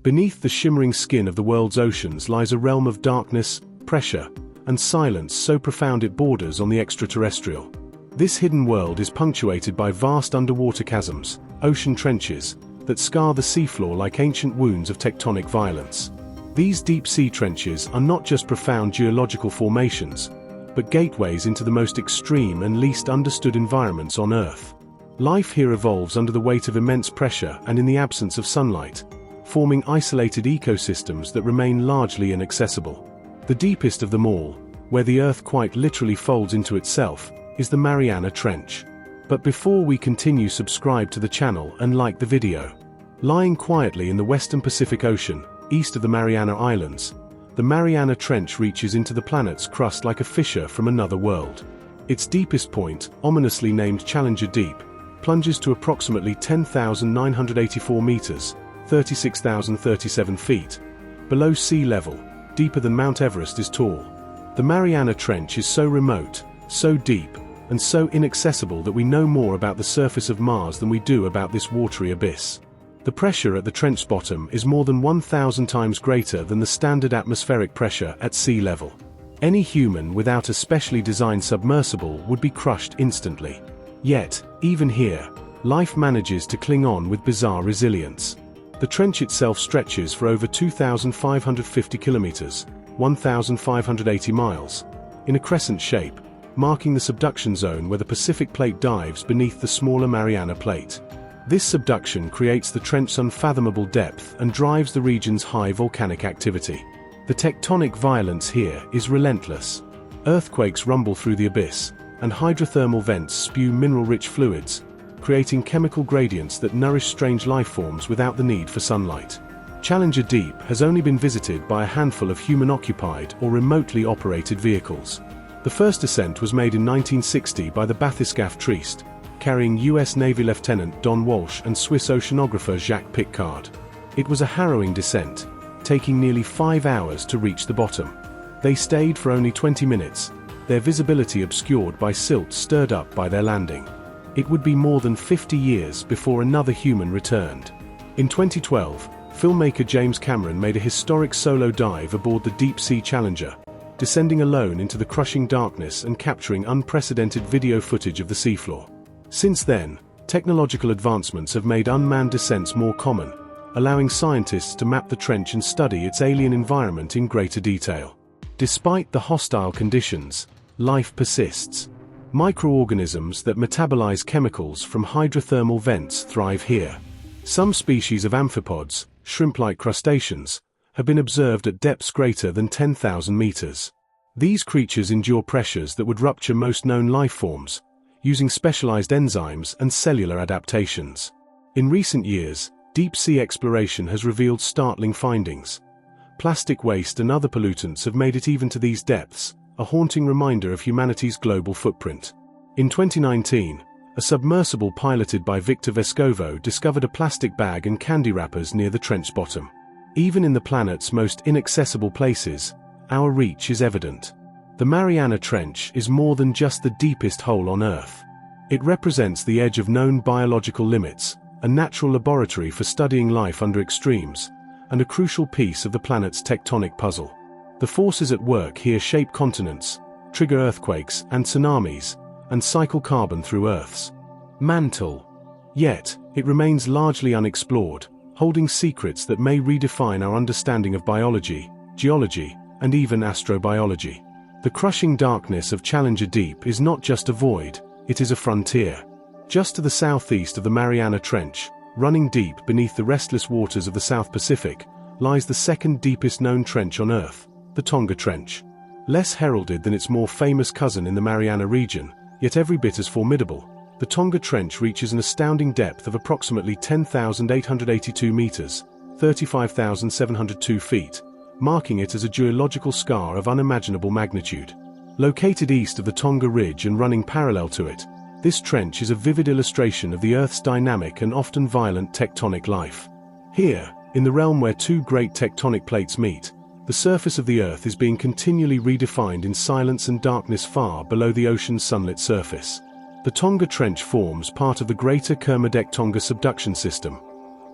Beneath the shimmering skin of the world's oceans lies a realm of darkness, pressure, and silence so profound it borders on the extraterrestrial. This hidden world is punctuated by vast underwater chasms, ocean trenches, that scar the seafloor like ancient wounds of tectonic violence. These deep-sea trenches are not just profound geological formations, but gateways into the most extreme and least understood environments on Earth. Life here evolves under the weight of immense pressure and in the absence of sunlight, forming isolated ecosystems that remain largely inaccessible. The deepest of them all, where the Earth quite literally folds into itself, is the Mariana Trench. But before we continue, subscribe to the channel and like the video. Lying quietly in the western Pacific Ocean, east of the Mariana Islands, the Mariana Trench reaches into the planet's crust like a fissure from another world. Its deepest point, ominously named Challenger Deep, plunges to approximately 10,984 meters, 36,037 feet, below sea level, deeper than Mount Everest is tall. The Mariana Trench is so remote, so deep, and so inaccessible that we know more about the surface of Mars than we do about this watery abyss. The pressure at the trench bottom is more than 1,000 times greater than the standard atmospheric pressure at sea level. Any human without a specially designed submersible would be crushed instantly. Yet, even here, life manages to cling on with bizarre resilience. The trench itself stretches for over 2,550 kilometers, 1,580 miles, in a crescent shape, marking the subduction zone where the Pacific Plate dives beneath the smaller Mariana Plate. This subduction creates the trench's unfathomable depth and drives the region's high volcanic activity. The tectonic violence here is relentless. Earthquakes rumble through the abyss, and hydrothermal vents spew mineral-rich fluids, creating chemical gradients that nourish strange lifeforms without the need for sunlight. Challenger Deep has only been visited by a handful of human-occupied or remotely operated vehicles. The first ascent was made in 1960 by the bathyscaphe Trieste, carrying US Navy Lieutenant Don Walsh and Swiss oceanographer Jacques Piccard. It was a harrowing descent, taking nearly 5 hours to reach the bottom. They stayed for only 20 minutes, their visibility obscured by silt stirred up by their landing. It would be more than 50 years before another human returned. In 2012, filmmaker James Cameron made a historic solo dive aboard the deep-sea Challenger, descending alone into the crushing darkness and capturing unprecedented video footage of the seafloor. Since then, technological advancements have made unmanned descents more common, allowing scientists to map the trench and study its alien environment in greater detail. Despite the hostile conditions, life persists. Microorganisms that metabolize chemicals from hydrothermal vents thrive here. Some species of amphipods, shrimp-like crustaceans, have been observed at depths greater than 10,000 meters. These creatures endure pressures that would rupture most known life forms, using specialized enzymes and cellular adaptations. In recent years, deep-sea exploration has revealed startling findings. Plastic waste and other pollutants have made it even to these depths, a haunting reminder of humanity's global footprint. In 2019, a submersible piloted by Victor Vescovo discovered a plastic bag and candy wrappers near the trench bottom. Even in the planet's most inaccessible places, our reach is evident. The Mariana Trench is more than just the deepest hole on Earth. It represents the edge of known biological limits, a natural laboratory for studying life under extremes, and a crucial piece of the planet's tectonic puzzle. The forces at work here shape continents, trigger earthquakes and tsunamis, and cycle carbon through Earth's mantle. Yet, it remains largely unexplored, holding secrets that may redefine our understanding of biology, geology, and even astrobiology. The crushing darkness of Challenger Deep is not just a void, it is a frontier. Just to the southeast of the Mariana Trench, running deep beneath the restless waters of the South Pacific, lies the second deepest known trench on Earth, the Tonga Trench. Less heralded than its more famous cousin in the Mariana region, yet every bit as formidable, the Tonga Trench reaches an astounding depth of approximately 10,882 meters, 35,702 feet, marking it as a geological scar of unimaginable magnitude. Located east of the Tonga Ridge and running parallel to it, this trench is a vivid illustration of the Earth's dynamic and often violent tectonic life. Here, in the realm where two great tectonic plates meet, the surface of the Earth is being continually redefined in silence and darkness far below the ocean's sunlit surface. The Tonga Trench forms part of the greater Kermadec-Tonga subduction system,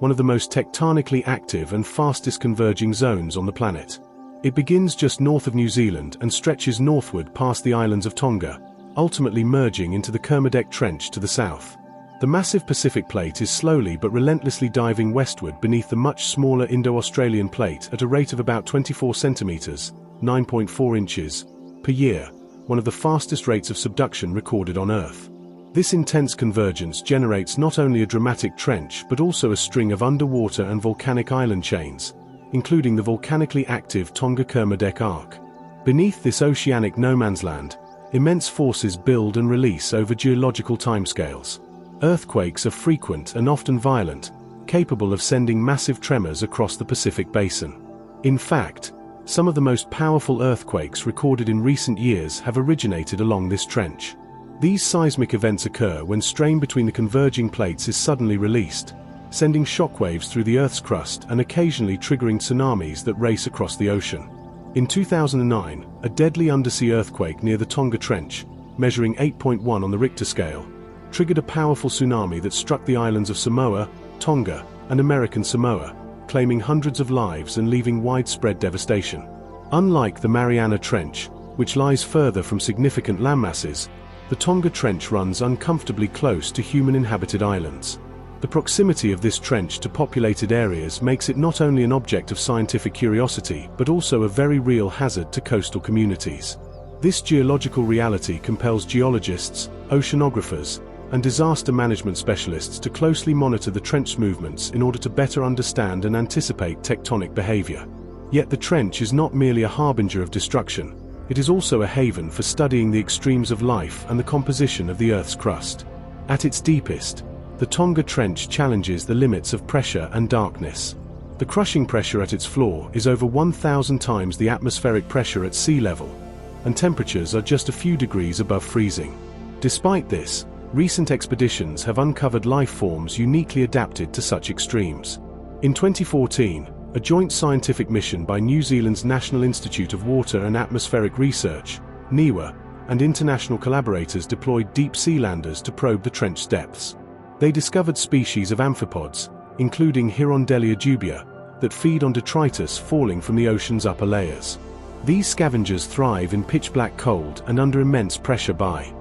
one of the most tectonically active and fastest converging zones on the planet. It begins just north of New Zealand and stretches northward past the islands of Tonga, ultimately merging into the Kermadec Trench to the south. The massive Pacific Plate is slowly but relentlessly diving westward beneath the much smaller Indo-Australian Plate at a rate of about 24 centimeters, 9.4 inches, per year, one of the fastest rates of subduction recorded on Earth. This intense convergence generates not only a dramatic trench but also a string of underwater and volcanic island chains, including the volcanically active Tonga-Kermadec Arc. Beneath this oceanic no-man's land, immense forces build and release over geological timescales. Earthquakes are frequent and often violent, capable of sending massive tremors across the Pacific Basin. In fact, some of the most powerful earthquakes recorded in recent years have originated along this trench. These seismic events occur when strain between the converging plates is suddenly released, sending shockwaves through the Earth's crust and occasionally triggering tsunamis that race across the ocean. In 2009, a deadly undersea earthquake near the Tonga Trench, measuring 8.1 on the Richter scale, triggered a powerful tsunami that struck the islands of Samoa, Tonga, and American Samoa, claiming hundreds of lives and leaving widespread devastation. Unlike the Mariana Trench, which lies further from significant landmasses, the Tonga Trench runs uncomfortably close to human-inhabited islands. The proximity of this trench to populated areas makes it not only an object of scientific curiosity but also a very real hazard to coastal communities. This geological reality compels geologists, oceanographers, and disaster management specialists to closely monitor the trench's movements in order to better understand and anticipate tectonic behavior. Yet the trench is not merely a harbinger of destruction, it is also a haven for studying the extremes of life and the composition of the Earth's crust. At its deepest, the Tonga Trench challenges the limits of pressure and darkness. The crushing pressure at its floor is over 1,000 times the atmospheric pressure at sea level, and temperatures are just a few degrees above freezing. Despite this, recent expeditions have uncovered life forms uniquely adapted to such extremes. In 2014, a joint scientific mission by New Zealand's National Institute of Water and Atmospheric Research, NIWA, and international collaborators deployed deep-sea landers to probe the trench's depths. They discovered species of amphipods, including Hirondelia dubia, that feed on detritus falling from the ocean's upper layers. These scavengers thrive in pitch-black cold and under immense pressure by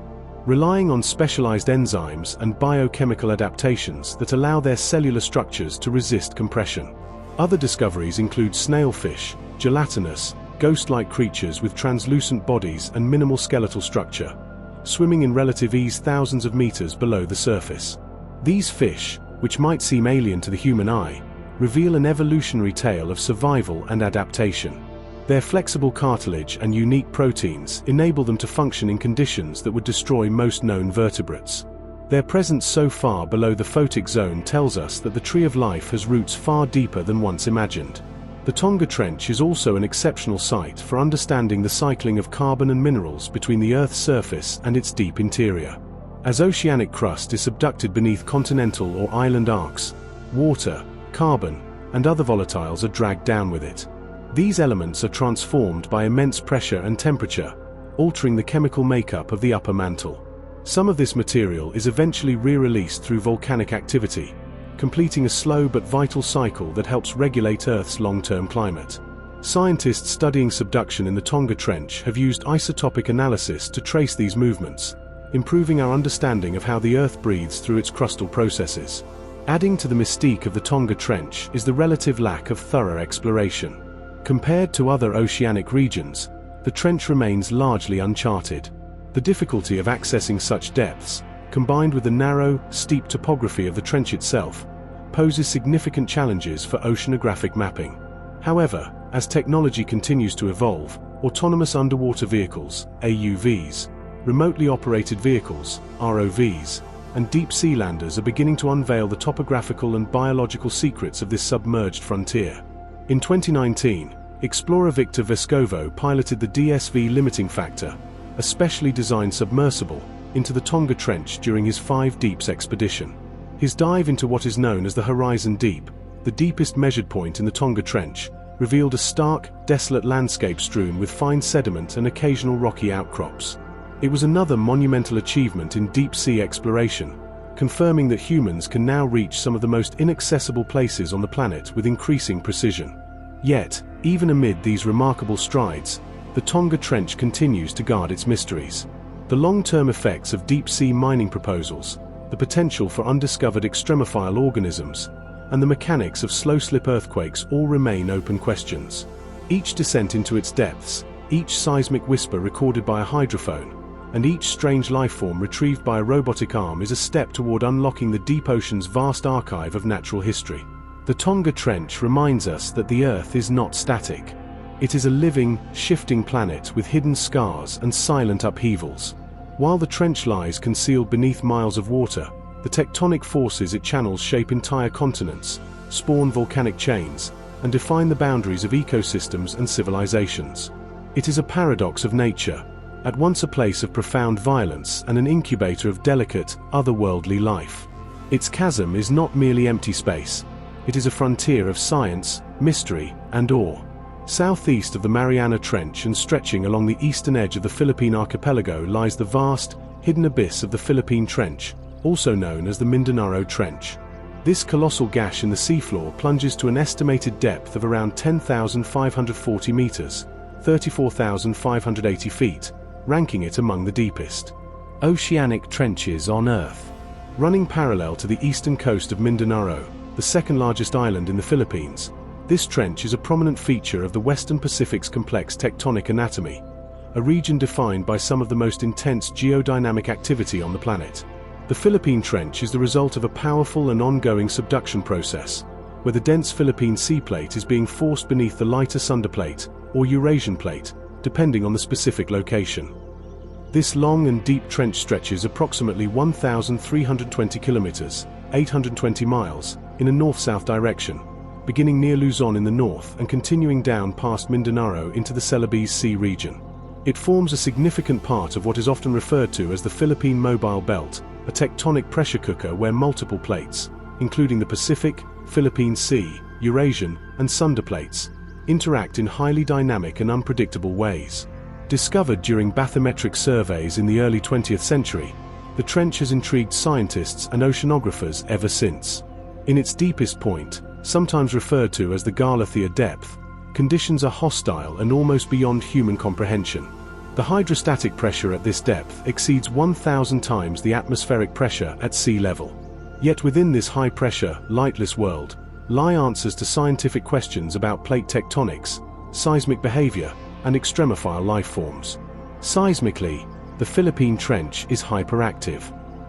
relying on specialized enzymes and biochemical adaptations that allow their cellular structures to resist compression. Other discoveries include snailfish, gelatinous, ghost-like creatures with translucent bodies and minimal skeletal structure, swimming in relative ease thousands of meters below the surface. These fish, which might seem alien to the human eye, reveal an evolutionary tale of survival and adaptation. Their flexible cartilage and unique proteins enable them to function in conditions that would destroy most known vertebrates. Their presence so far below the photic zone tells us that the tree of life has roots far deeper than once imagined. The Tonga Trench is also an exceptional site for understanding the cycling of carbon and minerals between the Earth's surface and its deep interior. As oceanic crust is subducted beneath continental or island arcs, water, carbon, and other volatiles are dragged down with it. These elements are transformed by immense pressure and temperature, altering the chemical makeup of the upper mantle. Some of this material is eventually re-released through volcanic activity, completing a slow but vital cycle that helps regulate Earth's long-term climate. Scientists studying subduction in the Tonga Trench have used isotopic analysis to trace these movements, improving our understanding of how the Earth breathes through its crustal processes. Adding to the mystique of the Tonga Trench is the relative lack of thorough exploration. Compared to other oceanic regions, the trench remains largely uncharted. The difficulty of accessing such depths, combined with the narrow, steep topography of the trench itself, poses significant challenges for oceanographic mapping. However, as technology continues to evolve, autonomous underwater vehicles, AUVs, remotely operated vehicles, ROVs, and deep-sea landers are beginning to unveil the topographical and biological secrets of this submerged frontier. In 2019, explorer Victor Vescovo piloted the DSV Limiting Factor, a specially designed submersible, into the Tonga Trench during his 5 Deeps expedition. His dive into what is known as the Horizon Deep, the deepest measured point in the Tonga Trench, revealed a stark, desolate landscape strewn with fine sediment and occasional rocky outcrops. It was another monumental achievement in deep-sea exploration, confirming that humans can now reach some of the most inaccessible places on the planet with increasing precision. Yet, even amid these remarkable strides, the Tonga Trench continues to guard its mysteries. The long-term effects of deep-sea mining proposals, the potential for undiscovered extremophile organisms, and the mechanics of slow-slip earthquakes all remain open questions. Each descent into its depths, each seismic whisper recorded by a hydrophone, and each strange lifeform retrieved by a robotic arm is a step toward unlocking the deep ocean's vast archive of natural history. The Tonga Trench reminds us that the Earth is not static. It is a living, shifting planet with hidden scars and silent upheavals. While the trench lies concealed beneath miles of water, the tectonic forces it channels shape entire continents, spawn volcanic chains, and define the boundaries of ecosystems and civilizations. It is a paradox of nature, at once a place of profound violence and an incubator of delicate, otherworldly life. Its chasm is not merely empty space. It is a frontier of science, mystery, and awe. Southeast of the Mariana Trench and stretching along the eastern edge of the Philippine archipelago lies the vast, hidden abyss of the Philippine Trench, also known as the Mindanao Trench. This colossal gash in the seafloor plunges to an estimated depth of around 10,540 meters, 34,580 feet, ranking it among the deepest oceanic trenches on Earth. Running parallel to the eastern coast of Mindanao, the second-largest island in the Philippines, this trench is a prominent feature of the Western Pacific's complex tectonic anatomy, a region defined by some of the most intense geodynamic activity on the planet. The Philippine Trench is the result of a powerful and ongoing subduction process, where the dense Philippine sea plate is being forced beneath the lighter Sunda Plate, or Eurasian Plate, depending on the specific location. This long and deep trench stretches approximately 1,320 kilometers, 820 miles, in a north-south direction, beginning near Luzon in the north and continuing down past Mindanao into the Celebes Sea region. It forms a significant part of what is often referred to as the Philippine Mobile Belt, a tectonic pressure cooker where multiple plates, including the Pacific, Philippine Sea, Eurasian, and Sunda plates, interact in highly dynamic and unpredictable ways. Discovered during bathymetric surveys in the early 20th century, the trench has intrigued scientists and oceanographers ever since. In its deepest point, sometimes referred to as the Galathea depth, conditions are hostile and almost beyond human comprehension. The hydrostatic pressure at this depth exceeds 1,000 times the atmospheric pressure at sea level. Yet within this high-pressure, lightless world, lie answers to scientific questions about plate tectonics, seismic behavior, and extremophile life forms. Seismically, the Philippine Trench is hyperactive.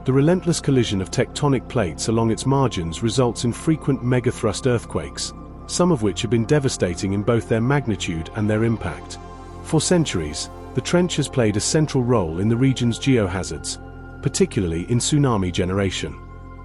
The relentless collision of tectonic plates along its margins results in frequent megathrust earthquakes, some of which have been devastating in both their magnitude and their impact. For centuries, the trench has played a central role in the region's geohazards, particularly in tsunami generation.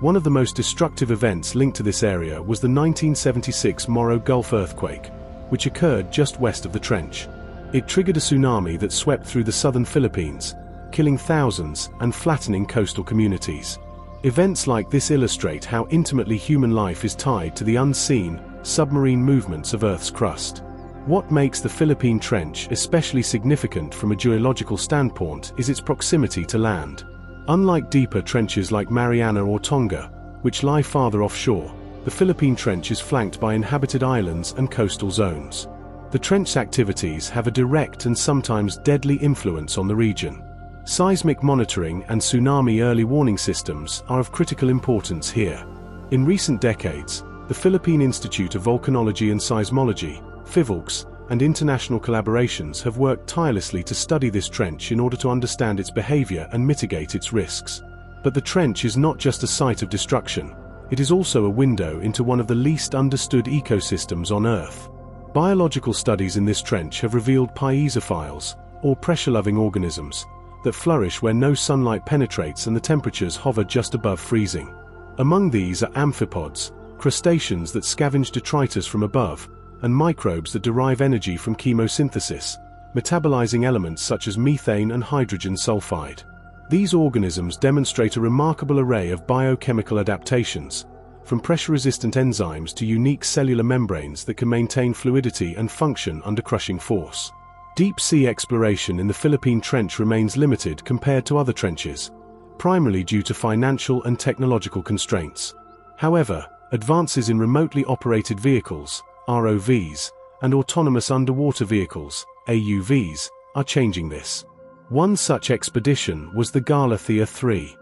One of the most destructive events linked to this area was the 1976 Morro Gulf earthquake, which occurred just west of the trench. It triggered a tsunami that swept through the southern Philippines, killing thousands and flattening coastal communities. Events like this illustrate how intimately human life is tied to the unseen, submarine movements of Earth's crust. What makes the Philippine Trench especially significant from a geological standpoint is its proximity to land. Unlike deeper trenches like Mariana or Tonga, which lie farther offshore, the Philippine Trench is flanked by inhabited islands and coastal zones. The trench's activities have a direct and sometimes deadly influence on the region. Seismic monitoring and tsunami early warning systems are of critical importance here. In recent decades, the Philippine Institute of Volcanology and Seismology, PHIVOLCS, and international collaborations have worked tirelessly to study this trench in order to understand its behavior and mitigate its risks. But the trench is not just a site of destruction, it is also a window into one of the least understood ecosystems on Earth. Biological studies in this trench have revealed piezo-philes, or pressure-loving organisms, that flourish where no sunlight penetrates and the temperatures hover just above freezing. Among these are amphipods, crustaceans that scavenge detritus from above, and microbes that derive energy from chemosynthesis, metabolizing elements such as methane and hydrogen sulfide. These organisms demonstrate a remarkable array of biochemical adaptations, from pressure-resistant enzymes to unique cellular membranes that can maintain fluidity and function under crushing force. Deep-sea exploration in the Philippine Trench remains limited compared to other trenches, primarily due to financial and technological constraints. However, advances in remotely operated vehicles, ROVs, and autonomous underwater vehicles, AUVs, are changing this. One such expedition was the Galathea 3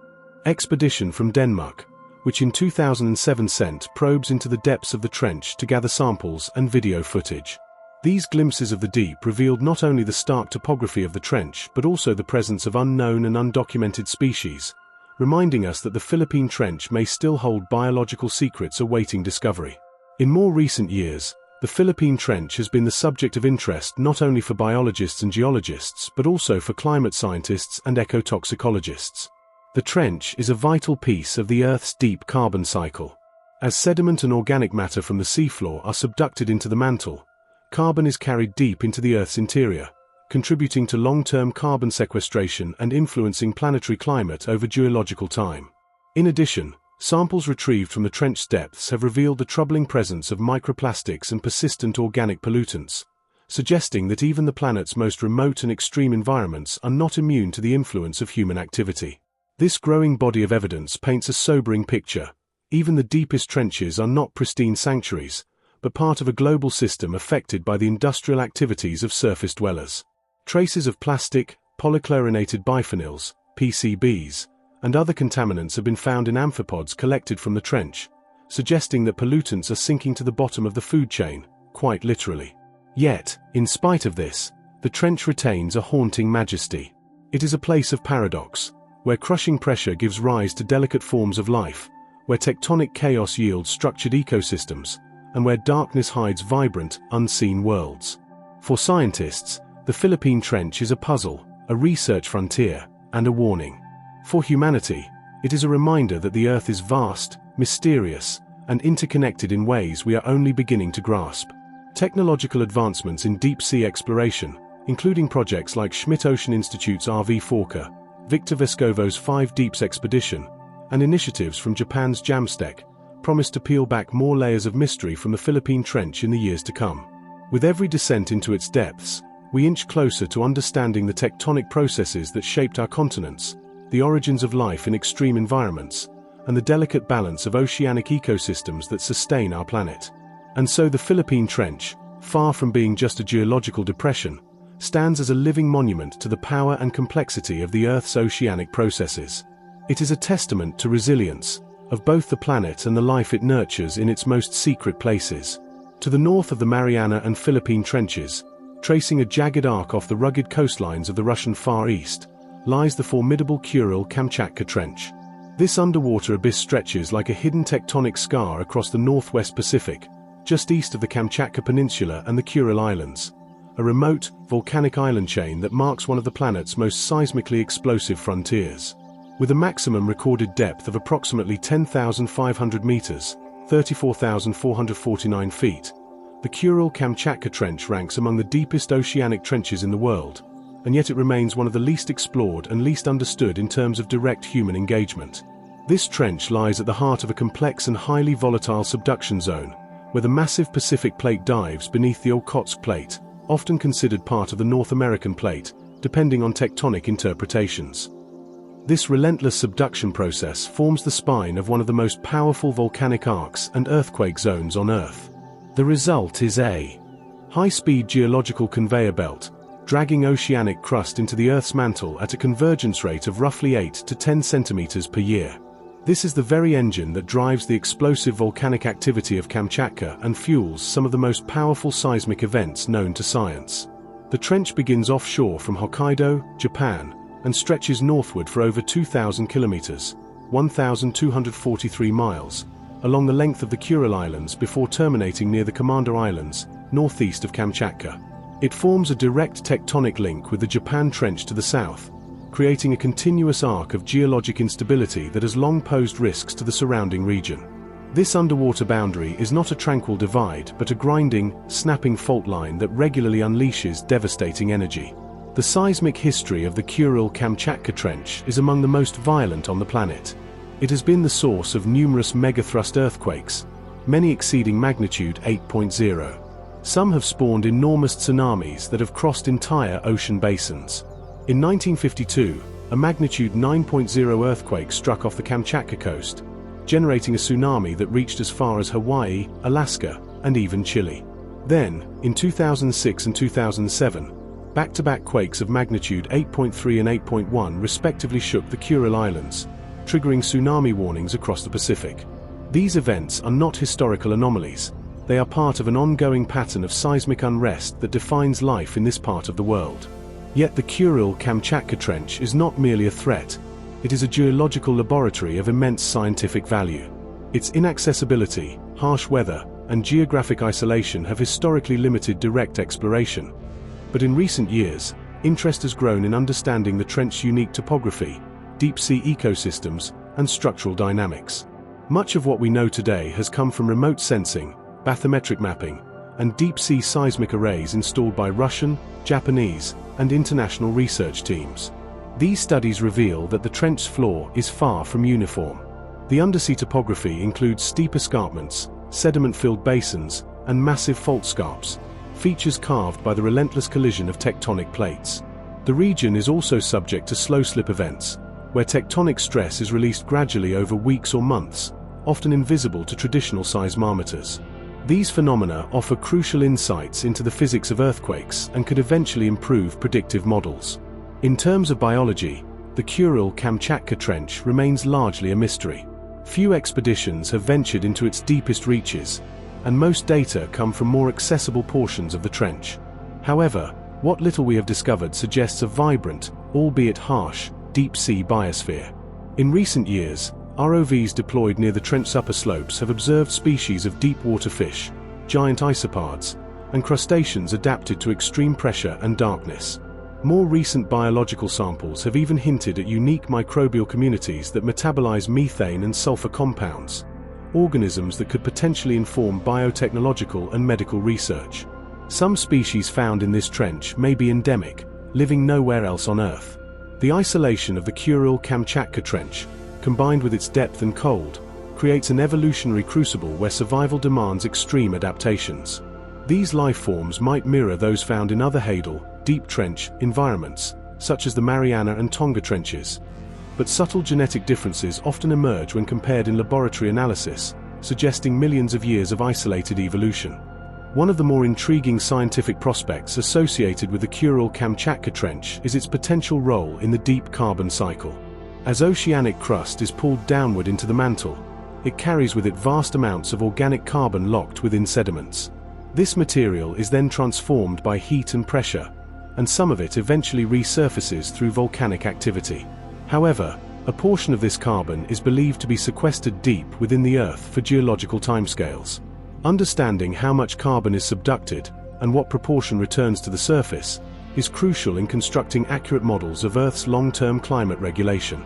expedition from Denmark, which in 2007 sent probes into the depths of the trench to gather samples and video footage. These glimpses of the deep revealed not only the stark topography of the trench but also the presence of unknown and undocumented species, reminding us that the Philippine Trench may still hold biological secrets awaiting discovery. In more recent years, the Philippine Trench has been the subject of interest not only for biologists and geologists but also for climate scientists and ecotoxicologists. The trench is a vital piece of the Earth's deep carbon cycle. As sediment and organic matter from the seafloor are subducted into the mantle, carbon is carried deep into the Earth's interior, contributing to long-term carbon sequestration and influencing planetary climate over geological time. In addition, samples retrieved from the trench depths have revealed the troubling presence of microplastics and persistent organic pollutants, suggesting that even the planet's most remote and extreme environments are not immune to the influence of human activity. This growing body of evidence paints a sobering picture. Even the deepest trenches are not pristine sanctuaries, but part of a global system affected by the industrial activities of surface dwellers. Traces of plastic, polychlorinated biphenyls, PCBs, and other contaminants have been found in amphipods collected from the trench, suggesting that pollutants are sinking to the bottom of the food chain, quite literally. Yet, in spite of this, the trench retains a haunting majesty. It is a place of paradox, where crushing pressure gives rise to delicate forms of life, where tectonic chaos yields structured ecosystems, and where darkness hides vibrant, unseen worlds. For scientists, the Philippine Trench is a puzzle, a research frontier, and a warning. For humanity, it is a reminder that the Earth is vast, mysterious, and interconnected in ways we are only beginning to grasp. Technological advancements in deep-sea exploration, including projects like Schmidt Ocean Institute's RV Forker, Victor Vescovo's 5 Deeps expedition, and initiatives from Japan's JAMSTEC, promise to peel back more layers of mystery from the Philippine Trench in the years to come. With every descent into its depths, we inch closer to understanding the tectonic processes that shaped our continents, the origins of life in extreme environments, and the delicate balance of oceanic ecosystems that sustain our planet. And so the Philippine Trench, far from being just a geological depression, stands as a living monument to the power and complexity of the Earth's oceanic processes. It is a testament to resilience, of both the planet and the life it nurtures in its most secret places. To the north of the Mariana and Philippine Trenches, tracing a jagged arc off the rugged coastlines of the Russian Far East, lies the formidable Kuril-Kamchatka Trench. This underwater abyss stretches like a hidden tectonic scar across the northwest Pacific, just east of the Kamchatka Peninsula and the Kuril Islands, a remote, volcanic island chain that marks one of the planet's most seismically explosive frontiers. With a maximum recorded depth of approximately 10,500 meters, 34,449 feet, the Kuril-Kamchatka Trench ranks among the deepest oceanic trenches in the world, and yet it remains one of the least explored and least understood in terms of direct human engagement. This trench lies at the heart of a complex and highly volatile subduction zone, where the massive Pacific Plate dives beneath the Okhotsk Plate, often considered part of the North American Plate, depending on tectonic interpretations. This relentless subduction process forms the spine of one of the most powerful volcanic arcs and earthquake zones on Earth. The result is a high-speed geological conveyor belt, dragging oceanic crust into the Earth's mantle at a convergence rate of roughly 8 to 10 centimeters per year. This is the very engine that drives the explosive volcanic activity of Kamchatka and fuels some of the most powerful seismic events known to science. The trench begins offshore from Hokkaido, Japan, and stretches northward for over 2,000 kilometers, 1,243 miles, along the length of the Kuril Islands before terminating near the Commander Islands, northeast of Kamchatka. It forms a direct tectonic link with the Japan Trench to the south, creating a continuous arc of geologic instability that has long posed risks to the surrounding region. This underwater boundary is not a tranquil divide but a grinding, snapping fault line that regularly unleashes devastating energy. The seismic history of the Kuril-Kamchatka Trench is among the most violent on the planet. It has been the source of numerous megathrust earthquakes, many exceeding magnitude 8.0. Some have spawned enormous tsunamis that have crossed entire ocean basins. In 1952, a magnitude 9.0 earthquake struck off the Kamchatka coast, generating a tsunami that reached as far as Hawaii, Alaska, and even Chile. Then, in 2006 and 2007, back-to-back quakes of magnitude 8.3 and 8.1 respectively shook the Kuril Islands, triggering tsunami warnings across the Pacific. These events are not historical anomalies. They are part of an ongoing pattern of seismic unrest that defines life in this part of the world. Yet the Kuril-Kamchatka Trench is not merely a threat. It is a geological laboratory of immense scientific value. Its inaccessibility, harsh weather, and geographic isolation have historically limited direct exploration. But in recent years, interest has grown in understanding the trench's unique topography, deep-sea ecosystems, and structural dynamics. Much of what we know today has come from remote sensing, bathymetric mapping, and deep-sea seismic arrays installed by Russian, Japanese, and international research teams. These studies reveal that the trench's floor is far from uniform. The undersea topography includes steep escarpments, sediment-filled basins, and massive fault scarps, features carved by the relentless collision of tectonic plates. The region is also subject to slow-slip events, where tectonic stress is released gradually over weeks or months, often invisible to traditional seismometers. These phenomena offer crucial insights into the physics of earthquakes and could eventually improve predictive models. In terms of biology, the Kuril-Kamchatka Trench remains largely a mystery. Few expeditions have ventured into its deepest reaches, and most data come from more accessible portions of the trench. However, what little we have discovered suggests a vibrant, albeit harsh, deep-sea biosphere. In recent years, ROVs deployed near the trench's upper slopes have observed species of deep-water fish, giant isopods, and crustaceans adapted to extreme pressure and darkness. More recent biological samples have even hinted at unique microbial communities that metabolize methane and sulfur compounds, organisms that could potentially inform biotechnological and medical research. Some species found in this trench may be endemic, living nowhere else on Earth. The isolation of the Kuril-Kamchatka Trench, combined with its depth and cold, creates an evolutionary crucible where survival demands extreme adaptations. These life forms might mirror those found in other hadal, deep trench environments, such as the Mariana and Tonga trenches. But subtle genetic differences often emerge when compared in laboratory analysis, suggesting millions of years of isolated evolution. One of the more intriguing scientific prospects associated with the Kuril-Kamchatka Trench is its potential role in the deep carbon cycle. As oceanic crust is pulled downward into the mantle, it carries with it vast amounts of organic carbon locked within sediments. This material is then transformed by heat and pressure, and some of it eventually resurfaces through volcanic activity. However, a portion of this carbon is believed to be sequestered deep within the Earth for geological timescales. Understanding how much carbon is subducted and what proportion returns to the surface is crucial in constructing accurate models of Earth's long-term climate regulation.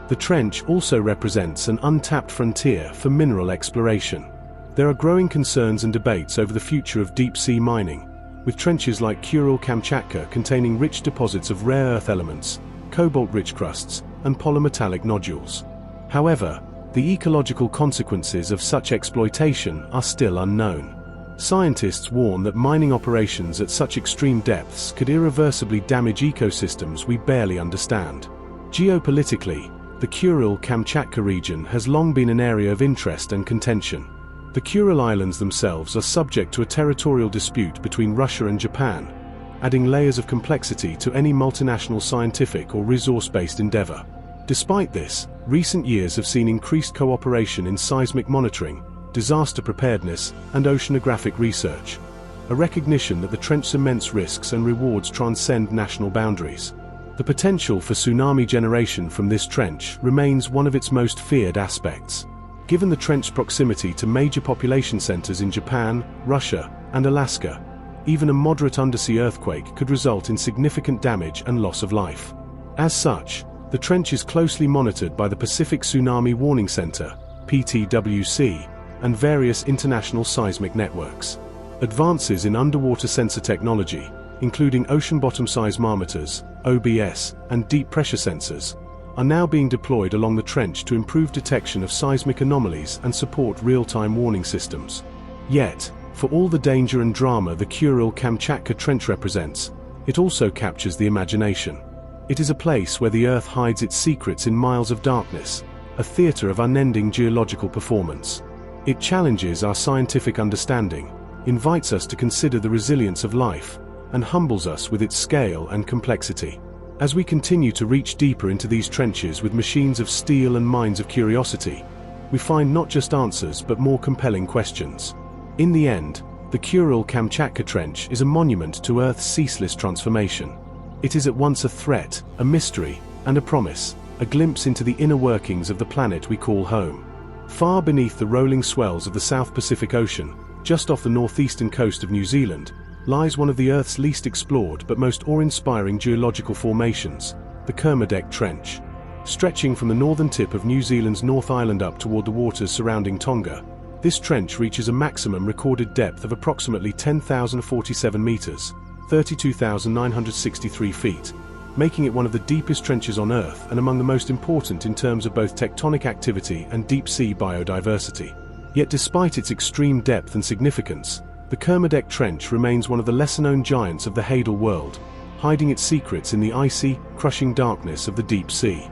The trench also represents an untapped frontier for mineral exploration. There are growing concerns and debates over the future of deep-sea mining, with trenches like Kuril-Kamchatka containing rich deposits of rare earth elements, cobalt-rich crusts, and polymetallic nodules. However, the ecological consequences of such exploitation are still unknown. Scientists warn that mining operations at such extreme depths could irreversibly damage ecosystems we barely understand. Geopolitically, the Kuril-Kamchatka region has long been an area of interest and contention. The Kuril Islands themselves are subject to a territorial dispute between Russia and Japan, adding layers of complexity to any multinational scientific or resource-based endeavor. Despite this, recent years have seen increased cooperation in seismic monitoring, disaster preparedness, and oceanographic research, a recognition that the trench's immense risks and rewards transcend national boundaries. The potential for tsunami generation from this trench remains one of its most feared aspects. Given the trench's proximity to major population centers in Japan, Russia, and Alaska, even a moderate undersea earthquake could result in significant damage and loss of life. As such, the trench is closely monitored by the Pacific Tsunami Warning Center, PTWC, and various international seismic networks. Advances in underwater sensor technology, including ocean-bottom seismometers, OBS, and deep pressure sensors, are now being deployed along the trench to improve detection of seismic anomalies and support real-time warning systems. Yet, for all the danger and drama the Kuril-Kamchatka Trench represents, it also captures the imagination. It is a place where the Earth hides its secrets in miles of darkness, a theater of unending geological performance. It challenges our scientific understanding, invites us to consider the resilience of life, and humbles us with its scale and complexity. As we continue to reach deeper into these trenches with machines of steel and minds of curiosity, we find not just answers but more compelling questions. In the end, the Kuril-Kamchatka Trench is a monument to Earth's ceaseless transformation. It is at once a threat, a mystery, and a promise, a glimpse into the inner workings of the planet we call home. Far beneath the rolling swells of the South Pacific Ocean, just off the northeastern coast of New Zealand, lies one of the Earth's least explored but most awe-inspiring geological formations, the Kermadec Trench. Stretching from the northern tip of New Zealand's North Island up toward the waters surrounding Tonga, this trench reaches a maximum recorded depth of approximately 10,047 meters, 32,963 feet, making it one of the deepest trenches on Earth and among the most important in terms of both tectonic activity and deep-sea biodiversity. Yet despite its extreme depth and significance, the Kermadec Trench remains one of the lesser-known giants of the Hadal world, hiding its secrets in the icy, crushing darkness of the deep sea.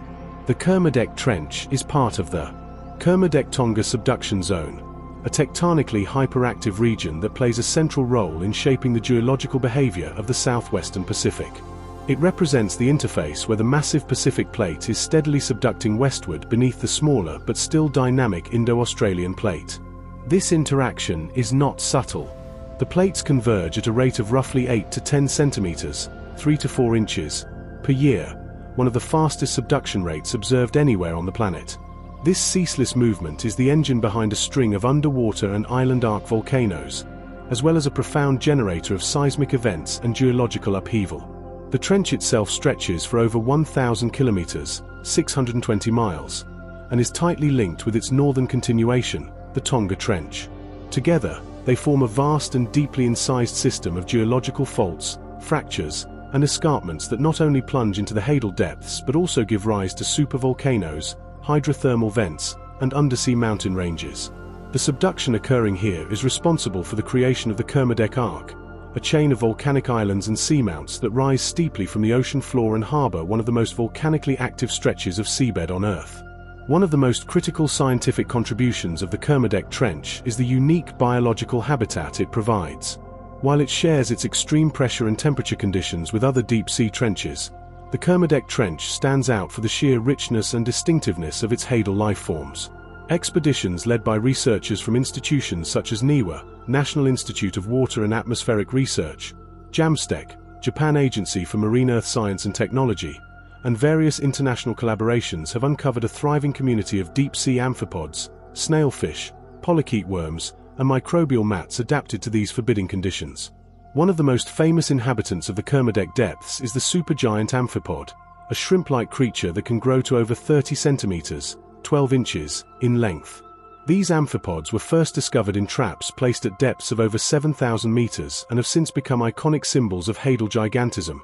The Kermadec Trench is part of the Kermadec-Tonga Subduction Zone, a tectonically hyperactive region that plays a central role in shaping the geological behavior of the southwestern Pacific. It represents the interface where the massive Pacific Plate is steadily subducting westward beneath the smaller but still dynamic Indo-Australian Plate. This interaction is not subtle. The plates converge at a rate of roughly 8 to 10 centimeters, 3 to 4 inches, per year, one of the fastest subduction rates observed anywhere on the planet. This ceaseless movement is the engine behind a string of underwater and island arc volcanoes, as well as a profound generator of seismic events and geological upheaval. The trench itself stretches for over 1,000 kilometers, 620 miles, and is tightly linked with its northern continuation, the Tonga Trench. Together, they form a vast and deeply incised system of geological faults, fractures, and escarpments that not only plunge into the Hadal depths but also give rise to supervolcanoes, hydrothermal vents, and undersea mountain ranges. The subduction occurring here is responsible for the creation of the Kermadec Arc, a chain of volcanic islands and seamounts that rise steeply from the ocean floor and harbor one of the most volcanically active stretches of seabed on Earth. One of the most critical scientific contributions of the Kermadec Trench is the unique biological habitat it provides. While it shares its extreme pressure and temperature conditions with other deep-sea trenches, the Kermadec Trench stands out for the sheer richness and distinctiveness of its Hadal lifeforms. Expeditions led by researchers from institutions such as NIWA, National Institute of Water and Atmospheric Research, JAMSTEC, Japan Agency for Marine Earth Science and Technology, and various international collaborations have uncovered a thriving community of deep-sea amphipods, snailfish, polychaete worms, and microbial mats adapted to these forbidding conditions. One of the most famous inhabitants of the Kermadec depths is the supergiant amphipod, a shrimp-like creature that can grow to over 30 centimeters, 12 inches, in length. These amphipods were first discovered in traps placed at depths of over 7,000 meters and have since become iconic symbols of Hadal gigantism,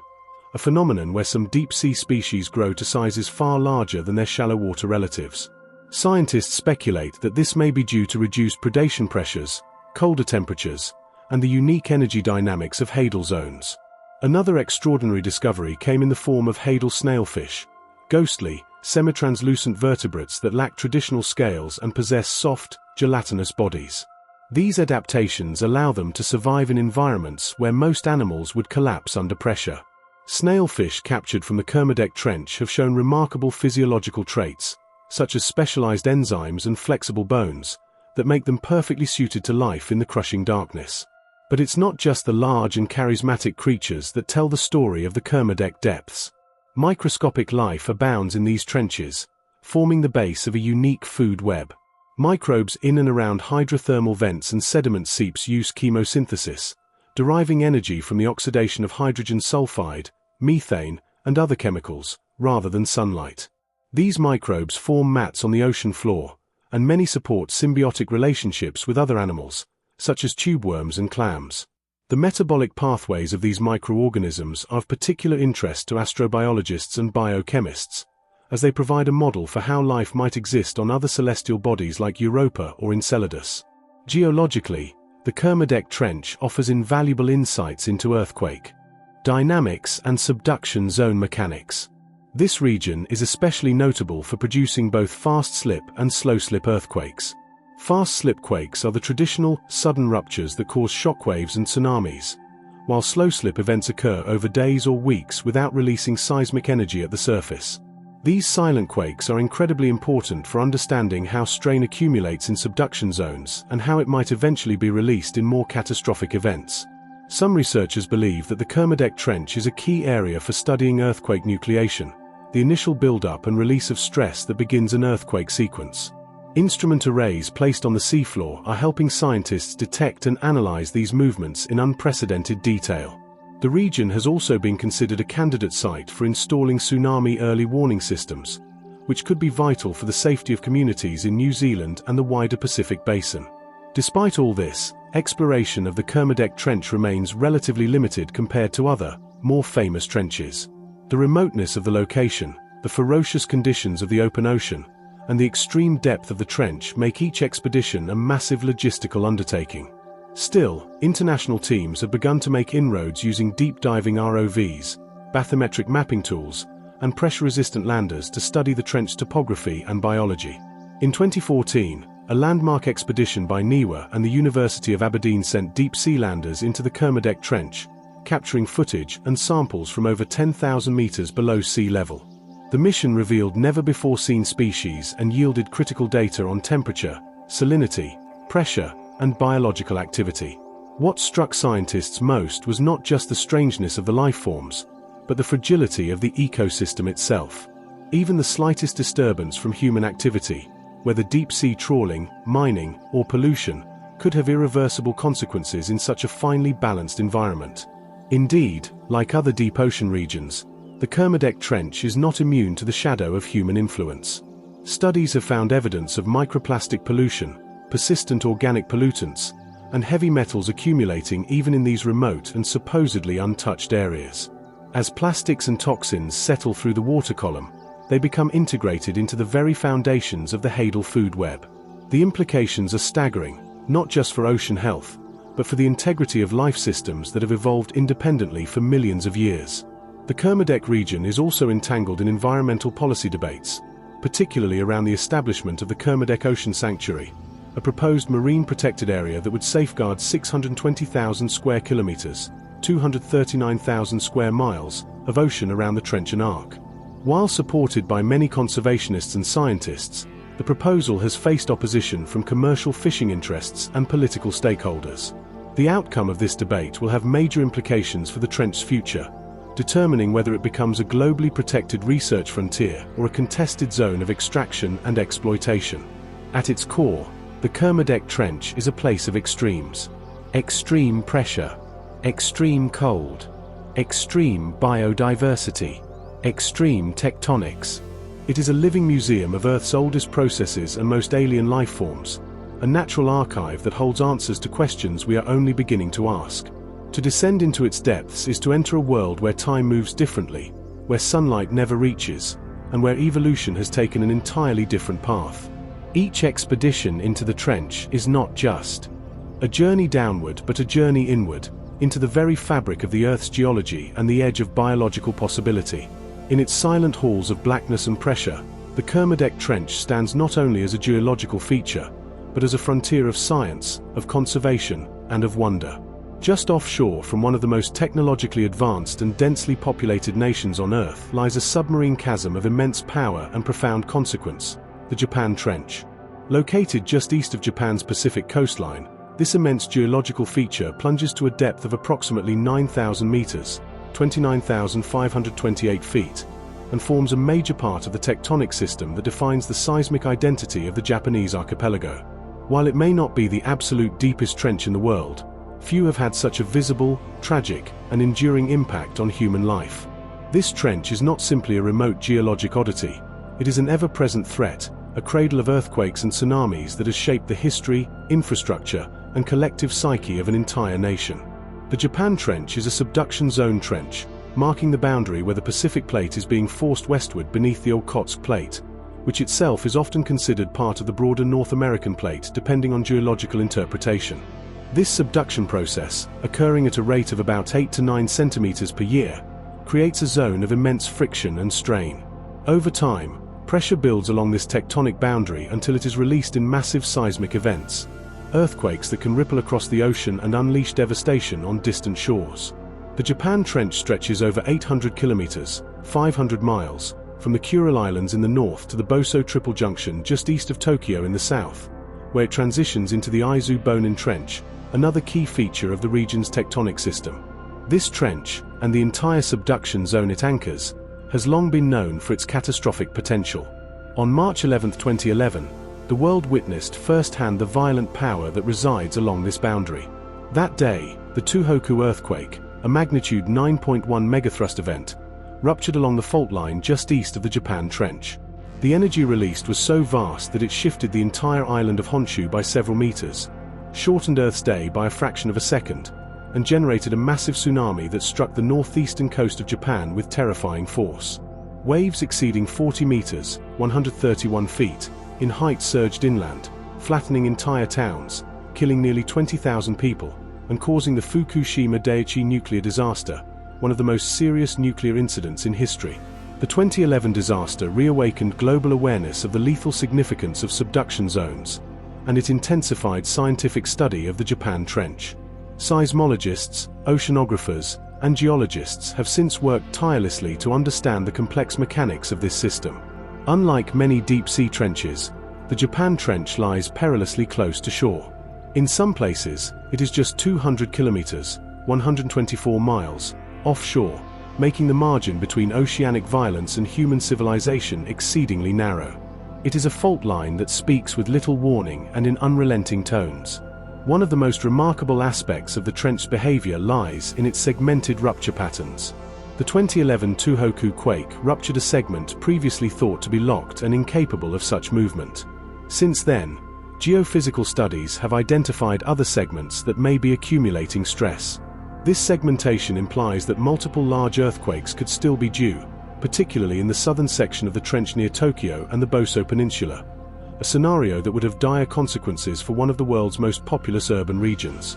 a phenomenon where some deep-sea species grow to sizes far larger than their shallow water relatives. Scientists speculate that this may be due to reduced predation pressures, colder temperatures, and the unique energy dynamics of Hadal zones. Another extraordinary discovery came in the form of Hadal snailfish, ghostly, semi-translucent vertebrates that lack traditional scales and possess soft, gelatinous bodies. These adaptations allow them to survive in environments where most animals would collapse under pressure. Snailfish captured from the Kermadec Trench have shown remarkable physiological traits, such as specialized enzymes and flexible bones, that make them perfectly suited to life in the crushing darkness. But it's not just the large and charismatic creatures that tell the story of the Kermadec depths. Microscopic life abounds in these trenches, forming the base of a unique food web. Microbes in and around hydrothermal vents and sediment seeps use chemosynthesis, deriving energy from the oxidation of hydrogen sulfide, methane, and other chemicals, rather than sunlight. These microbes form mats on the ocean floor, and many support symbiotic relationships with other animals, such as tubeworms and clams. The metabolic pathways of these microorganisms are of particular interest to astrobiologists and biochemists, as they provide a model for how life might exist on other celestial bodies like Europa or Enceladus. Geologically, the Kermadec Trench offers invaluable insights into earthquake dynamics and subduction zone mechanics. This region is especially notable for producing both fast slip and slow slip earthquakes. Fast slip quakes are the traditional, sudden ruptures that cause shockwaves and tsunamis, while slow slip events occur over days or weeks without releasing seismic energy at the surface. These silent quakes are incredibly important for understanding how strain accumulates in subduction zones and how it might eventually be released in more catastrophic events. Some researchers believe that the Kermadec Trench is a key area for studying earthquake nucleation, the initial buildup and release of stress that begins an earthquake sequence. Instrument arrays placed on the seafloor are helping scientists detect and analyze these movements in unprecedented detail. The region has also been considered a candidate site for installing tsunami early warning systems, which could be vital for the safety of communities in New Zealand and the wider Pacific Basin. Despite all this, exploration of the Kermadec Trench remains relatively limited compared to other, more famous trenches. The remoteness of the location, the ferocious conditions of the open ocean, and the extreme depth of the trench make each expedition a massive logistical undertaking. Still, international teams have begun to make inroads using deep-diving ROVs, bathymetric mapping tools, and pressure-resistant landers to study the trench topography and biology. In 2014, a landmark expedition by NIWA and the University of Aberdeen sent deep-sea landers into the Kermadec Trench, capturing footage and samples from over 10,000 meters below sea level. The mission revealed never-before-seen species and yielded critical data on temperature, salinity, pressure, and biological activity. What struck scientists most was not just the strangeness of the life forms, but the fragility of the ecosystem itself. Even the slightest disturbance from human activity, whether deep-sea trawling, mining, or pollution, could have irreversible consequences in such a finely balanced environment. Indeed, like other deep ocean regions, the Kermadec Trench is not immune to the shadow of human influence. Studies have found evidence of microplastic pollution, persistent organic pollutants, and heavy metals accumulating even in these remote and supposedly untouched areas. As plastics and toxins settle through the water column, they become integrated into the very foundations of the Hadal food web. The implications are staggering, not just for ocean health, but for the integrity of life systems that have evolved independently for millions of years. The Kermadec region is also entangled in environmental policy debates, particularly around the establishment of the Kermadec Ocean Sanctuary, a proposed marine protected area that would safeguard 620,000 square kilometers, 239,000 square miles, of ocean around the trench and arc. While supported by many conservationists and scientists, the proposal has faced opposition from commercial fishing interests and political stakeholders. The outcome of this debate will have major implications for the trench's future, determining whether it becomes a globally protected research frontier or a contested zone of extraction and exploitation. At its core, the Kermadec Trench is a place of extremes. Extreme pressure, extreme cold, extreme biodiversity, extreme tectonics. It is a living museum of Earth's oldest processes and most alien life forms, a natural archive that holds answers to questions we are only beginning to ask. To descend into its depths is to enter a world where time moves differently, where sunlight never reaches, and where evolution has taken an entirely different path. Each expedition into the trench is not just a journey downward but a journey inward, into the very fabric of the Earth's geology and the edge of biological possibility. In its silent halls of blackness and pressure, the Kermadec Trench stands not only as a geological feature, but as a frontier of science, of conservation, and of wonder. Just offshore from one of the most technologically advanced and densely populated nations on Earth lies a submarine chasm of immense power and profound consequence, the Japan Trench. Located just east of Japan's Pacific coastline, this immense geological feature plunges to a depth of approximately 9,000 meters, 29,528 feet, and forms a major part of the tectonic system that defines the seismic identity of the Japanese archipelago. While it may not be the absolute deepest trench in the world, few have had such a visible, tragic, and enduring impact on human life. This trench is not simply a remote geologic oddity, it is an ever-present threat, a cradle of earthquakes and tsunamis that has shaped the history, infrastructure, and collective psyche of an entire nation. The Japan Trench is a subduction zone trench, marking the boundary where the Pacific Plate is being forced westward beneath the Okhotsk Plate, which itself is often considered part of the broader North American Plate depending on geological interpretation. This subduction process, occurring at a rate of about 8 to 9 centimeters per year, creates a zone of immense friction and strain. Over time, pressure builds along this tectonic boundary until it is released in massive seismic events, earthquakes that can ripple across the ocean and unleash devastation on distant shores. The Japan Trench stretches over 800 kilometers, 500 miles, from the Kuril Islands in the north to the Boso Triple Junction just east of Tokyo in the south, where it transitions into the Aizu Bonin Trench, another key feature of the region's tectonic system. This trench, and the entire subduction zone it anchors, has long been known for its catastrophic potential. On March 11, 2011, the world witnessed firsthand the violent power that resides along this boundary. That day, the Tohoku earthquake, a magnitude 9.1 megathrust event, ruptured along the fault line just east of the Japan Trench. The energy released was so vast that it shifted the entire island of Honshu by several meters, shortened Earth's day by a fraction of a second, and generated a massive tsunami that struck the northeastern coast of Japan with terrifying force. Waves exceeding 40 meters, 131 feet, in height surged inland, flattening entire towns, killing nearly 20,000 people, and causing the Fukushima Daiichi nuclear disaster, one of the most serious nuclear incidents in history. The 2011 disaster reawakened global awareness of the lethal significance of subduction zones, and it intensified scientific study of the Japan Trench. Seismologists, oceanographers, and geologists have since worked tirelessly to understand the complex mechanics of this system. Unlike many deep-sea trenches, the Japan Trench lies perilously close to shore. In some places, it is just 200 kilometers, 124 miles, offshore, making the margin between oceanic violence and human civilization exceedingly narrow. It is a fault line that speaks with little warning and in unrelenting tones. One of the most remarkable aspects of the trench's behavior lies in its segmented rupture patterns. The 2011 Tohoku quake ruptured a segment previously thought to be locked and incapable of such movement. Since then, geophysical studies have identified other segments that may be accumulating stress. This segmentation implies that multiple large earthquakes could still be due, particularly in the southern section of the trench near Tokyo and the Boso Peninsula, a scenario that would have dire consequences for one of the world's most populous urban regions.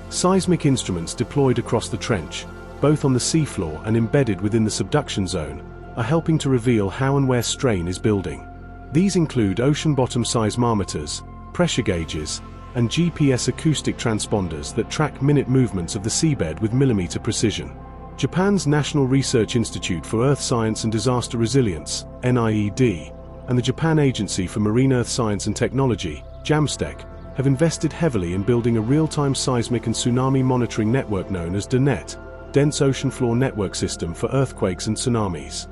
Seismic instruments deployed across the trench, both on the seafloor and embedded within the subduction zone, are helping to reveal how and where strain is building. These include ocean-bottom seismometers, pressure gauges, and GPS acoustic transponders that track minute movements of the seabed with millimeter precision. Japan's National Research Institute for Earth Science and Disaster Resilience, NIED, and the Japan Agency for Marine Earth Science and Technology, JAMSTEC, have invested heavily in building a real-time seismic and tsunami monitoring network known as DONET, Dense Ocean Floor Network System for Earthquakes and Tsunamis.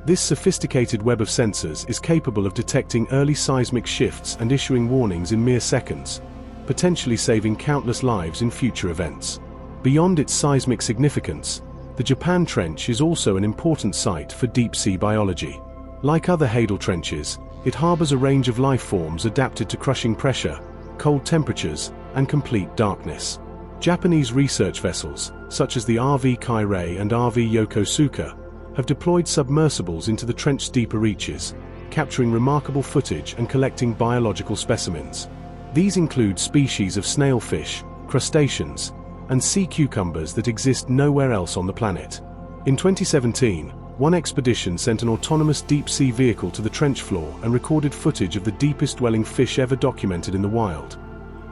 This sophisticated web of sensors is capable of detecting early seismic shifts and issuing warnings in mere seconds, potentially saving countless lives in future events. Beyond its seismic significance, the Japan Trench is also an important site for deep-sea biology. Like other Hadal trenches, it harbors a range of life forms adapted to crushing pressure, cold temperatures, and complete darkness. Japanese research vessels, such as the RV Kairei and RV Yokosuka, have deployed submersibles into the trench's deeper reaches, capturing remarkable footage and collecting biological specimens. These include species of snailfish, crustaceans, and sea cucumbers that exist nowhere else on the planet. In 2017, one expedition sent an autonomous deep-sea vehicle to the trench floor and recorded footage of the deepest-dwelling fish ever documented in the wild,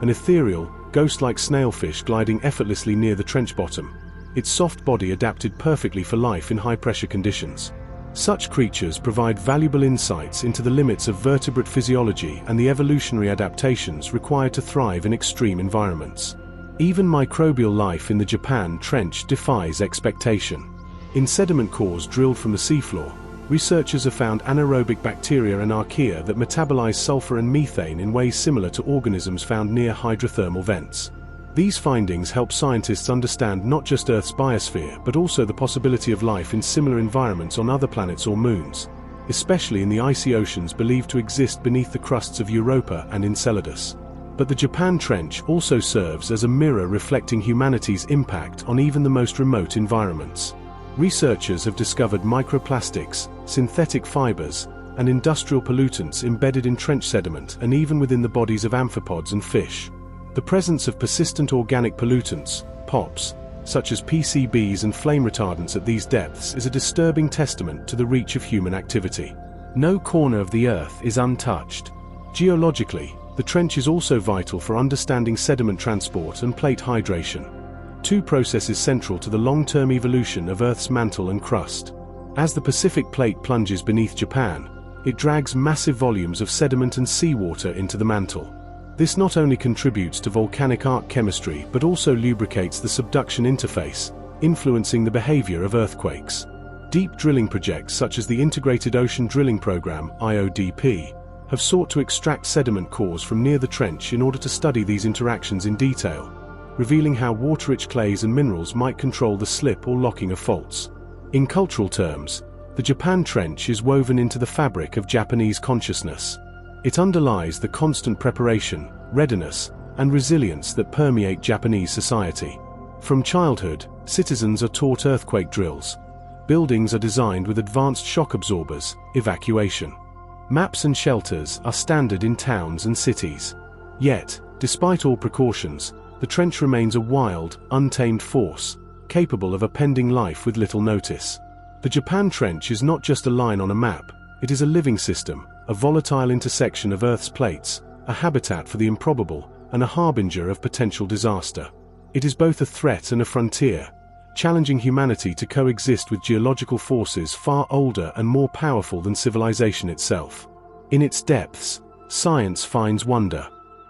an ethereal, ghost-like snailfish gliding effortlessly near the trench bottom, its soft body adapted perfectly for life in high-pressure conditions. Such creatures provide valuable insights into the limits of vertebrate physiology and the evolutionary adaptations required to thrive in extreme environments. Even microbial life in the Japan Trench defies expectation. In sediment cores drilled from the seafloor, researchers have found anaerobic bacteria and archaea that metabolize sulfur and methane in ways similar to organisms found near hydrothermal vents. These findings help scientists understand not just Earth's biosphere but also the possibility of life in similar environments on other planets or moons, especially in the icy oceans believed to exist beneath the crusts of Europa and Enceladus. But the Japan Trench also serves as a mirror reflecting humanity's impact on even the most remote environments. Researchers have discovered microplastics, synthetic fibers, and industrial pollutants embedded in trench sediment and even within the bodies of amphipods and fish. The presence of persistent organic pollutants, POPs, such as PCBs and flame retardants at these depths, is a disturbing testament to the reach of human activity. No corner of the Earth is untouched. Geologically, the trench is also vital for understanding sediment transport and plate hydration, two processes central to the long-term evolution of Earth's mantle and crust. As the Pacific Plate plunges beneath Japan, it drags massive volumes of sediment and seawater into the mantle. This not only contributes to volcanic arc chemistry but also lubricates the subduction interface, influencing the behavior of earthquakes. Deep drilling projects such as the Integrated Ocean Drilling Program (IODP) have sought to extract sediment cores from near the trench in order to study these interactions in detail, revealing how water-rich clays and minerals might control the slip or locking of faults. In cultural terms, the Japan Trench is woven into the fabric of Japanese consciousness. It underlies the constant preparation, readiness, and resilience that permeate Japanese society. From childhood, citizens are taught earthquake drills. Buildings are designed with advanced shock absorbers, evacuation. Maps and shelters are standard in towns and cities. Yet, despite all precautions, the trench remains a wild, untamed force, capable of upending life with little notice. The Japan Trench is not just a line on a map, it is a living system, a volatile intersection of Earth's plates, a habitat for the improbable, and a harbinger of potential disaster. It is both a threat and a frontier, challenging humanity to coexist with geological forces far older and more powerful than civilization itself. In its depths, science finds wonder.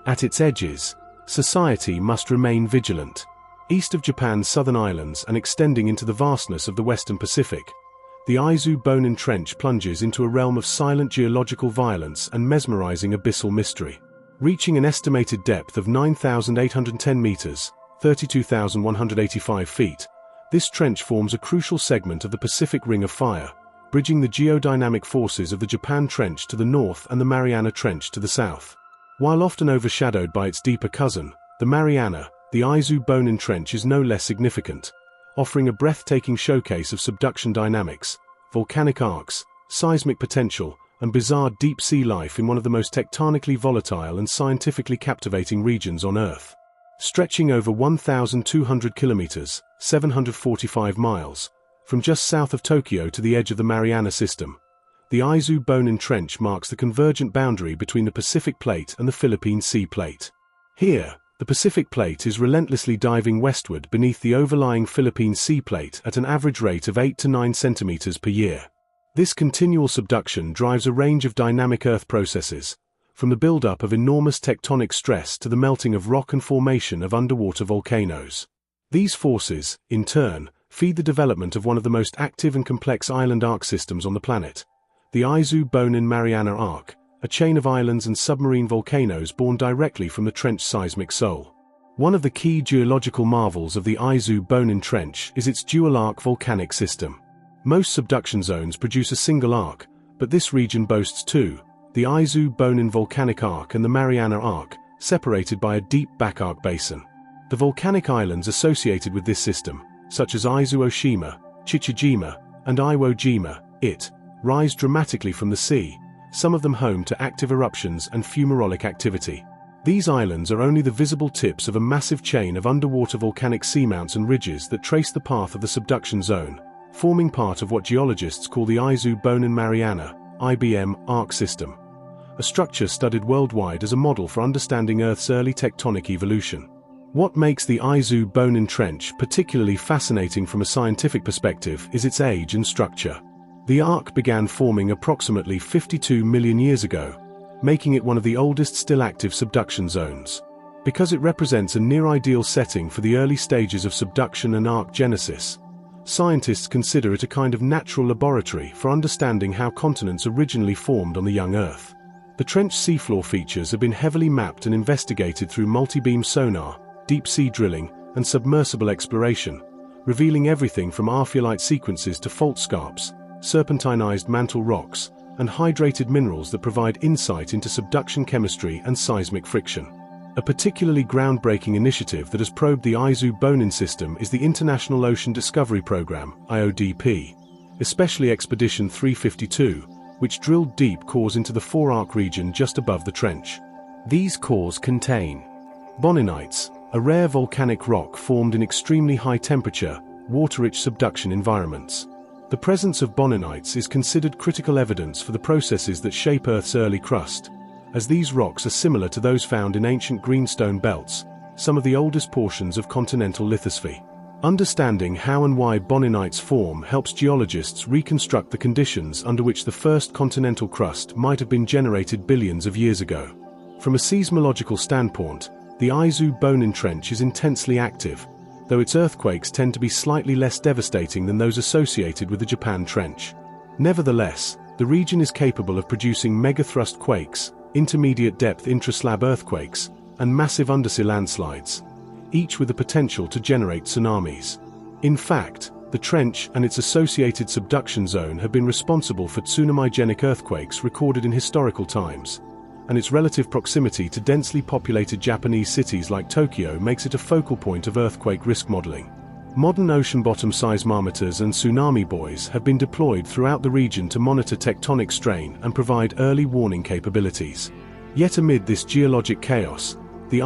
At its edges, society must remain vigilant. East of Japan's southern islands and extending into the vastness of the western Pacific, the Aizu Bonin Trench plunges into a realm of silent geological violence and mesmerizing abyssal mystery. Reaching an estimated depth of 9,810 meters, 32,185 feet, this trench forms a crucial segment of the Pacific Ring of Fire, bridging the geodynamic forces of the Japan Trench to the north and the Mariana Trench to the south. While often overshadowed by its deeper cousin, the Mariana, the Aizu Bonin Trench is no less significant, offering a breathtaking showcase of subduction dynamics, volcanic arcs, seismic potential, and bizarre deep-sea life in one of the most tectonically volatile and scientifically captivating regions on Earth. Stretching over 1,200 kilometers, 745 miles, from just south of Tokyo to the edge of the Mariana System, the Aizu Bonin Trench marks the convergent boundary between the Pacific Plate and the Philippine Sea Plate. Here, the Pacific Plate is relentlessly diving westward beneath the overlying Philippine Sea Plate at an average rate of 8 to 9 centimeters per year. This continual subduction drives a range of dynamic Earth processes, from the buildup of enormous tectonic stress to the melting of rock and formation of underwater volcanoes. These forces, in turn, feed the development of one of the most active and complex island arc systems on the planet, the Aizu Bonin Mariana Arc, a chain of islands and submarine volcanoes born directly from the trench's seismic soul. One of the key geological marvels of the Aizu Bonin Trench is its dual-arc volcanic system. Most subduction zones produce a single arc, but this region boasts two, the Aizu Bonin Volcanic Arc and the Mariana Arc, separated by a deep back-arc basin. The volcanic islands associated with this system, such as Aizu Oshima, Chichijima, and Iwo Jima, rise dramatically from the sea, some of them home to active eruptions and fumarolic activity. These islands are only the visible tips of a massive chain of underwater volcanic seamounts and ridges that trace the path of the subduction zone, forming part of what geologists call the Aizu Bonin Mariana (IBM) arc system, a structure studied worldwide as a model for understanding Earth's early tectonic evolution. What makes the Aizu Bonin Trench particularly fascinating from a scientific perspective is its age and structure. The arc began forming approximately 52 million years ago, making it one of the oldest still active subduction zones. Because it represents a near-ideal setting for the early stages of subduction and arc genesis, scientists consider it a kind of natural laboratory for understanding how continents originally formed on the young Earth. The trench seafloor features have been heavily mapped and investigated through multi-beam sonar, deep-sea drilling, and submersible exploration, revealing everything from archaeolite sequences to fault scarps, serpentinized mantle rocks, and hydrated minerals that provide insight into subduction chemistry and seismic friction. A particularly groundbreaking initiative that has probed the Aizu Bonin system is the International Ocean Discovery Program, IODP, especially Expedition 352, which drilled deep cores into the forearc region just above the trench. These cores contain boninites, a rare volcanic rock formed in extremely high-temperature, water-rich subduction environments. The presence of boninites is considered critical evidence for the processes that shape Earth's early crust, as these rocks are similar to those found in ancient greenstone belts, some of the oldest portions of continental lithosphere. Understanding how and why boninites form helps geologists reconstruct the conditions under which the first continental crust might have been generated billions of years ago. From a seismological standpoint, the Bonin Trench is intensely active, though its earthquakes tend to be slightly less devastating than those associated with the Japan Trench. Nevertheless, the region is capable of producing megathrust quakes, intermediate-depth intraslab earthquakes, and massive undersea landslides, each with the potential to generate tsunamis. In fact, the trench and its associated subduction zone have been responsible for tsunami-genic earthquakes recorded in historical times, and its relative proximity to densely populated Japanese cities like Tokyo makes it a focal point of earthquake risk modeling. Modern ocean-bottom seismometers and tsunami buoys have been deployed throughout the region to monitor tectonic strain and provide early warning capabilities. Yet amid this geologic chaos, the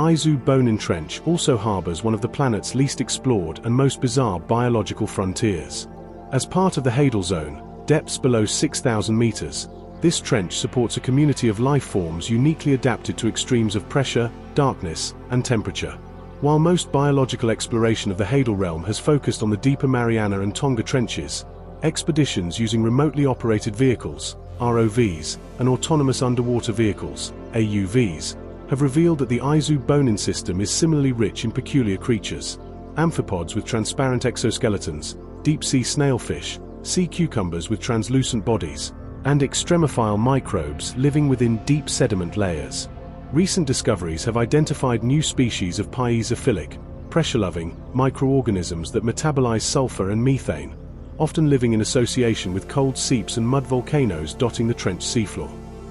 Bonin Trench also harbors one of the planet's least explored and most bizarre biological frontiers. As part of the Hadal Zone, depths below 6,000 meters, this trench supports a community of life forms uniquely adapted to extremes of pressure, darkness, and temperature. While most biological exploration of the Hadal realm has focused on the deeper Mariana and Tonga trenches, expeditions using remotely operated vehicles, ROVs, and autonomous underwater vehicles, AUVs, have revealed that the Bonin system is similarly rich in peculiar creatures: amphipods with transparent exoskeletons, deep-sea snailfish, sea cucumbers with translucent bodies, and extremophile microbes living within deep sediment layers. Recent discoveries have identified new species of piezophilic, pressure-loving microorganisms that metabolize sulfur and methane, often living in association with cold seeps and mud volcanoes dotting the trench seafloor.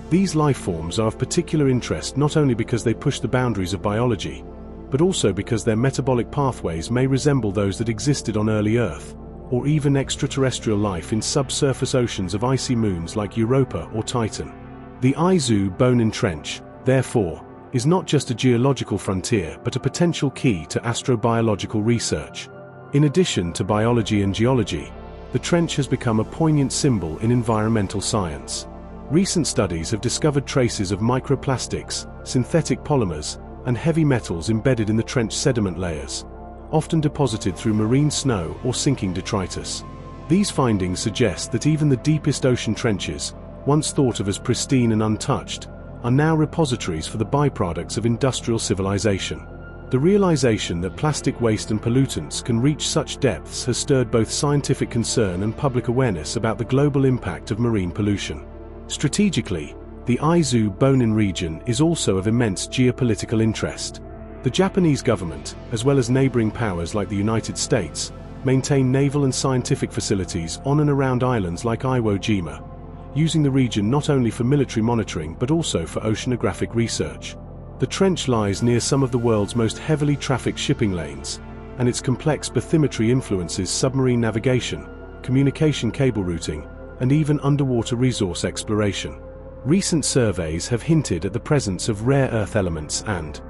These life forms are of particular interest not only because they push the boundaries of biology, but also because their metabolic pathways may resemble those that existed on early Earth, or even extraterrestrial life in subsurface oceans of icy moons like Europa or Titan. The Bonin Trench, therefore, is not just a geological frontier but a potential key to astrobiological research. In addition to biology and geology, the trench has become a poignant symbol in environmental science. Recent studies have discovered traces of microplastics, synthetic polymers, and heavy metals embedded in the trench sediment layers, often deposited through marine snow or sinking detritus. These findings suggest that even the deepest ocean trenches, once thought of as pristine and untouched, are now repositories for the byproducts of industrial civilization. The realization that plastic waste and pollutants can reach such depths has stirred both scientific concern and public awareness about the global impact of marine pollution. Strategically, the Bonin region is also of immense geopolitical interest. The Japanese government, as well as neighboring powers like the United States, maintain naval and scientific facilities on and around islands like Iwo Jima, using the region not only for military monitoring but also for oceanographic research. The trench lies near some of the world's most heavily trafficked shipping lanes, and its complex bathymetry influences submarine navigation, communication cable routing, and even underwater resource exploration. Recent surveys have hinted at the presence of rare earth elements and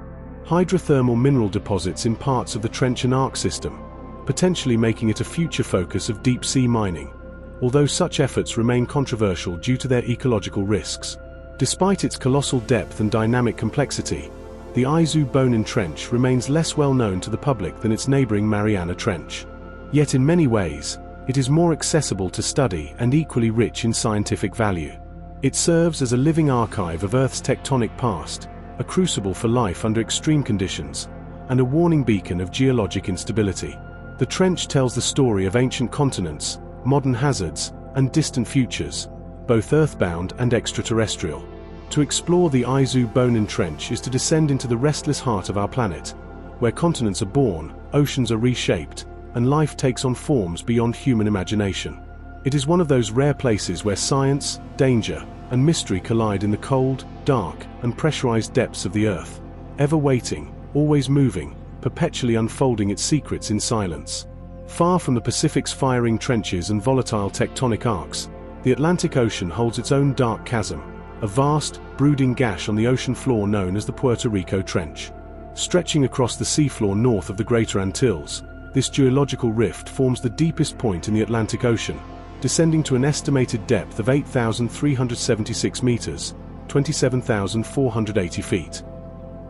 hydrothermal mineral deposits in parts of the trench and arc system, potentially making it a future focus of deep-sea mining, although such efforts remain controversial due to their ecological risks. Despite its colossal depth and dynamic complexity, the Bonin Trench remains less well known to the public than its neighboring Mariana Trench. Yet in many ways, it is more accessible to study and equally rich in scientific value. It serves as a living archive of Earth's tectonic past, a crucible for life under extreme conditions, and a warning beacon of geologic instability. The trench tells the story of ancient continents, modern hazards, and distant futures, both earthbound and extraterrestrial. To explore the Bonin Trench is to descend into the restless heart of our planet, where continents are born, oceans are reshaped, and life takes on forms beyond human imagination. It is one of those rare places where science, danger, and mystery collide in the cold, dark, and pressurized depths of the Earth, ever waiting, always moving, perpetually unfolding its secrets in silence. Far from the Pacific's firing trenches and volatile tectonic arcs, the Atlantic Ocean holds its own dark chasm, a vast, brooding gash on the ocean floor known as the Puerto Rico Trench. Stretching across the seafloor north of the Greater Antilles, this geological rift forms the deepest point in the Atlantic Ocean, descending to an estimated depth of 8,376 meters, 27,480 feet.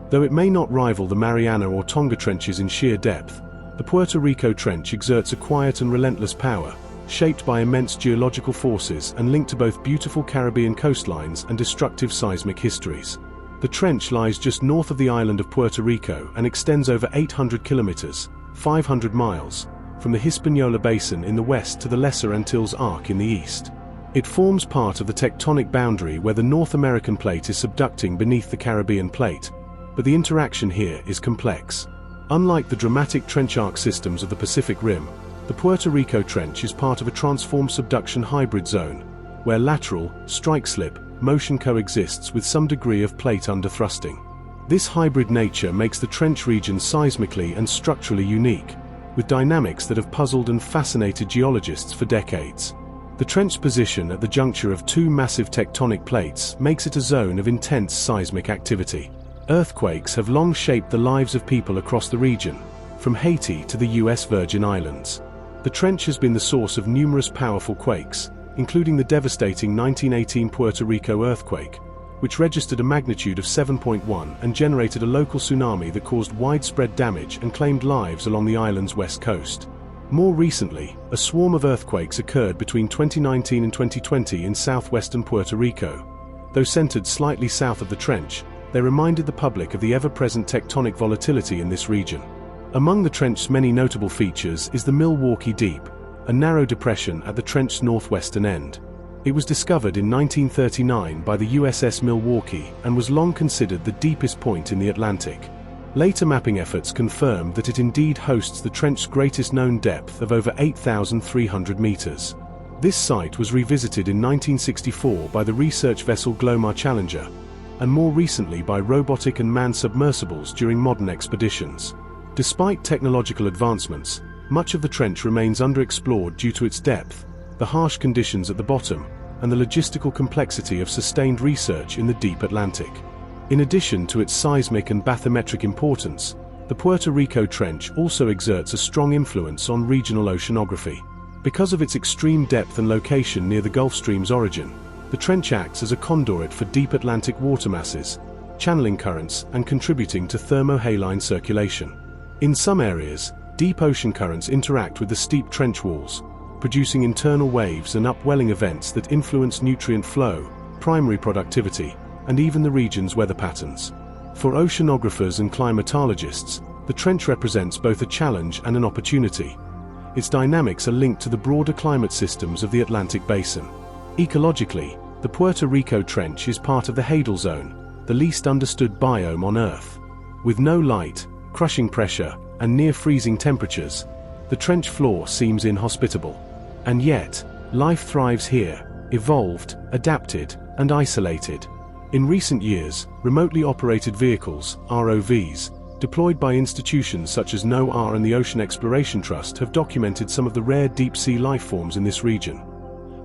Though it may not rival the Mariana or Tonga trenches in sheer depth, the Puerto Rico Trench exerts a quiet and relentless power, shaped by immense geological forces and linked to both beautiful Caribbean coastlines and destructive seismic histories. The trench lies just north of the island of Puerto Rico and extends over 800 kilometers, 500 miles, from the Hispaniola Basin in the west to the Lesser Antilles Arc in the east. It forms part of the tectonic boundary where the North American plate is subducting beneath the Caribbean plate, but the interaction here is complex. Unlike the dramatic trench arc systems of the Pacific Rim, the Puerto Rico Trench is part of a transformed subduction hybrid zone, where lateral, strike-slip, motion coexists with some degree of plate underthrusting. This hybrid nature makes the trench region seismically and structurally unique, with dynamics that have puzzled and fascinated geologists for decades. The trench's position at the juncture of two massive tectonic plates makes it a zone of intense seismic activity. Earthquakes have long shaped the lives of people across the region, from Haiti to the US Virgin Islands. The trench has been the source of numerous powerful quakes, including the devastating 1918 Puerto Rico earthquake, which registered a magnitude of 7.1 and generated a local tsunami that caused widespread damage and claimed lives along the island's west coast. More recently, a swarm of earthquakes occurred between 2019 and 2020 in southwestern Puerto Rico. Though centered slightly south of the trench, they reminded the public of the ever-present tectonic volatility in this region. Among the trench's many notable features is the Milwaukee Deep, a narrow depression at the trench's northwestern end. It was discovered in 1939 by the USS Milwaukee and was long considered the deepest point in the Atlantic. Later mapping efforts confirmed that it indeed hosts the trench's greatest known depth of over 8,300 meters. This site was revisited in 1964 by the research vessel Glomar Challenger, and more recently by robotic and manned submersibles during modern expeditions. Despite technological advancements, much of the trench remains underexplored due to its depth, the harsh conditions at the bottom, and the logistical complexity of sustained research in the deep Atlantic. In addition to its seismic and bathymetric importance, the Puerto Rico Trench also exerts a strong influence on regional oceanography. Because of its extreme depth and location near the Gulf Stream's origin, the trench acts as a conduit for deep Atlantic water masses, channeling currents and contributing to thermohaline circulation. In some areas, deep ocean currents interact with the steep trench walls, producing internal waves and upwelling events that influence nutrient flow, primary productivity, and even the region's weather patterns. For oceanographers and climatologists, the trench represents both a challenge and an opportunity. Its dynamics are linked to the broader climate systems of the Atlantic Basin. Ecologically, the Puerto Rico Trench is part of the Hadal Zone, the least understood biome on Earth. With no light, crushing pressure, and near-freezing temperatures, the trench floor seems inhospitable. And yet, life thrives here, evolved, adapted, and isolated. In recent years, remotely operated vehicles, ROVs, deployed by institutions such as NOAA and the Ocean Exploration Trust have documented some of the rare deep-sea life forms in this region.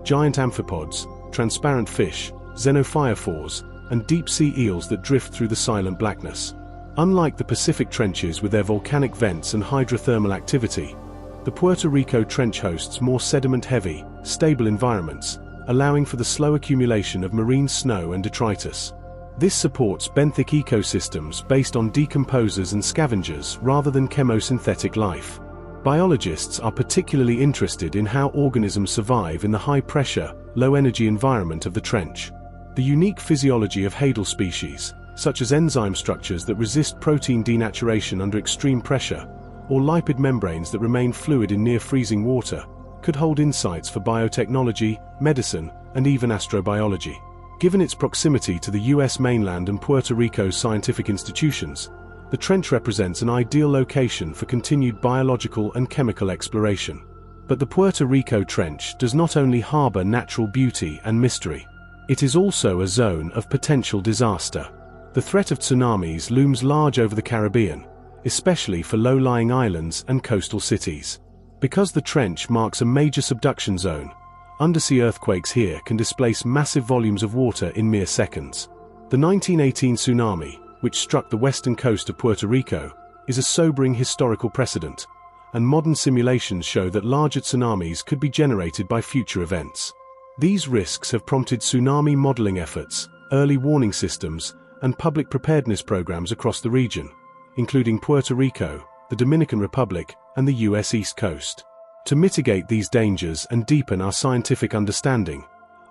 Giant amphipods, transparent fish, xenophyrophores, and deep-sea eels that drift through the silent blackness. Unlike the Pacific trenches with their volcanic vents and hydrothermal activity, the Puerto Rico Trench hosts more sediment-heavy, stable environments, allowing for the slow accumulation of marine snow and detritus. This supports benthic ecosystems based on decomposers and scavengers rather than chemosynthetic life. Biologists are particularly interested in how organisms survive in the high-pressure, low-energy environment of the trench. The unique physiology of hadal species, such as enzyme structures that resist protein denaturation under extreme pressure, or lipid membranes that remain fluid in near-freezing water, could hold insights for biotechnology, medicine, and even astrobiology. Given its proximity to the US mainland and Puerto Rico's scientific institutions, the trench represents an ideal location for continued biological and chemical exploration. But the Puerto Rico Trench does not only harbor natural beauty and mystery, it is also a zone of potential disaster. The threat of tsunamis looms large over the Caribbean, especially for low-lying islands and coastal cities. Because the trench marks a major subduction zone, undersea earthquakes here can displace massive volumes of water in mere seconds. The 1918 tsunami, which struck the western coast of Puerto Rico, is a sobering historical precedent, and modern simulations show that larger tsunamis could be generated by future events. These risks have prompted tsunami modeling efforts, early warning systems, and public preparedness programs across the region, including Puerto Rico, the Dominican Republic, and the US East Coast. To mitigate these dangers and deepen our scientific understanding,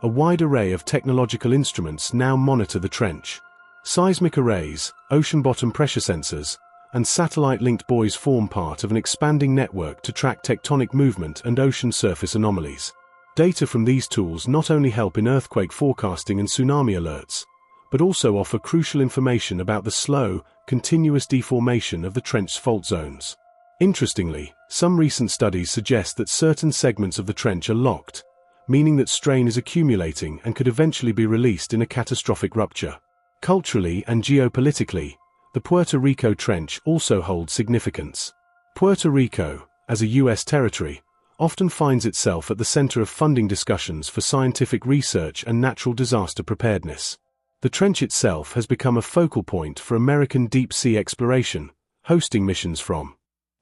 a wide array of technological instruments now monitor the trench. Seismic arrays, ocean bottom pressure sensors, and satellite-linked buoys form part of an expanding network to track tectonic movement and ocean surface anomalies. Data from these tools not only help in earthquake forecasting and tsunami alerts, but also offer crucial information about the slow, continuous deformation of the trench's fault zones. Interestingly, some recent studies suggest that certain segments of the trench are locked, meaning that strain is accumulating and could eventually be released in a catastrophic rupture. Culturally and geopolitically, the Puerto Rico Trench also holds significance. Puerto Rico, as a U.S. territory, often finds itself at the center of funding discussions for scientific research and natural disaster preparedness. The trench itself has become a focal point for American deep-sea exploration, hosting missions from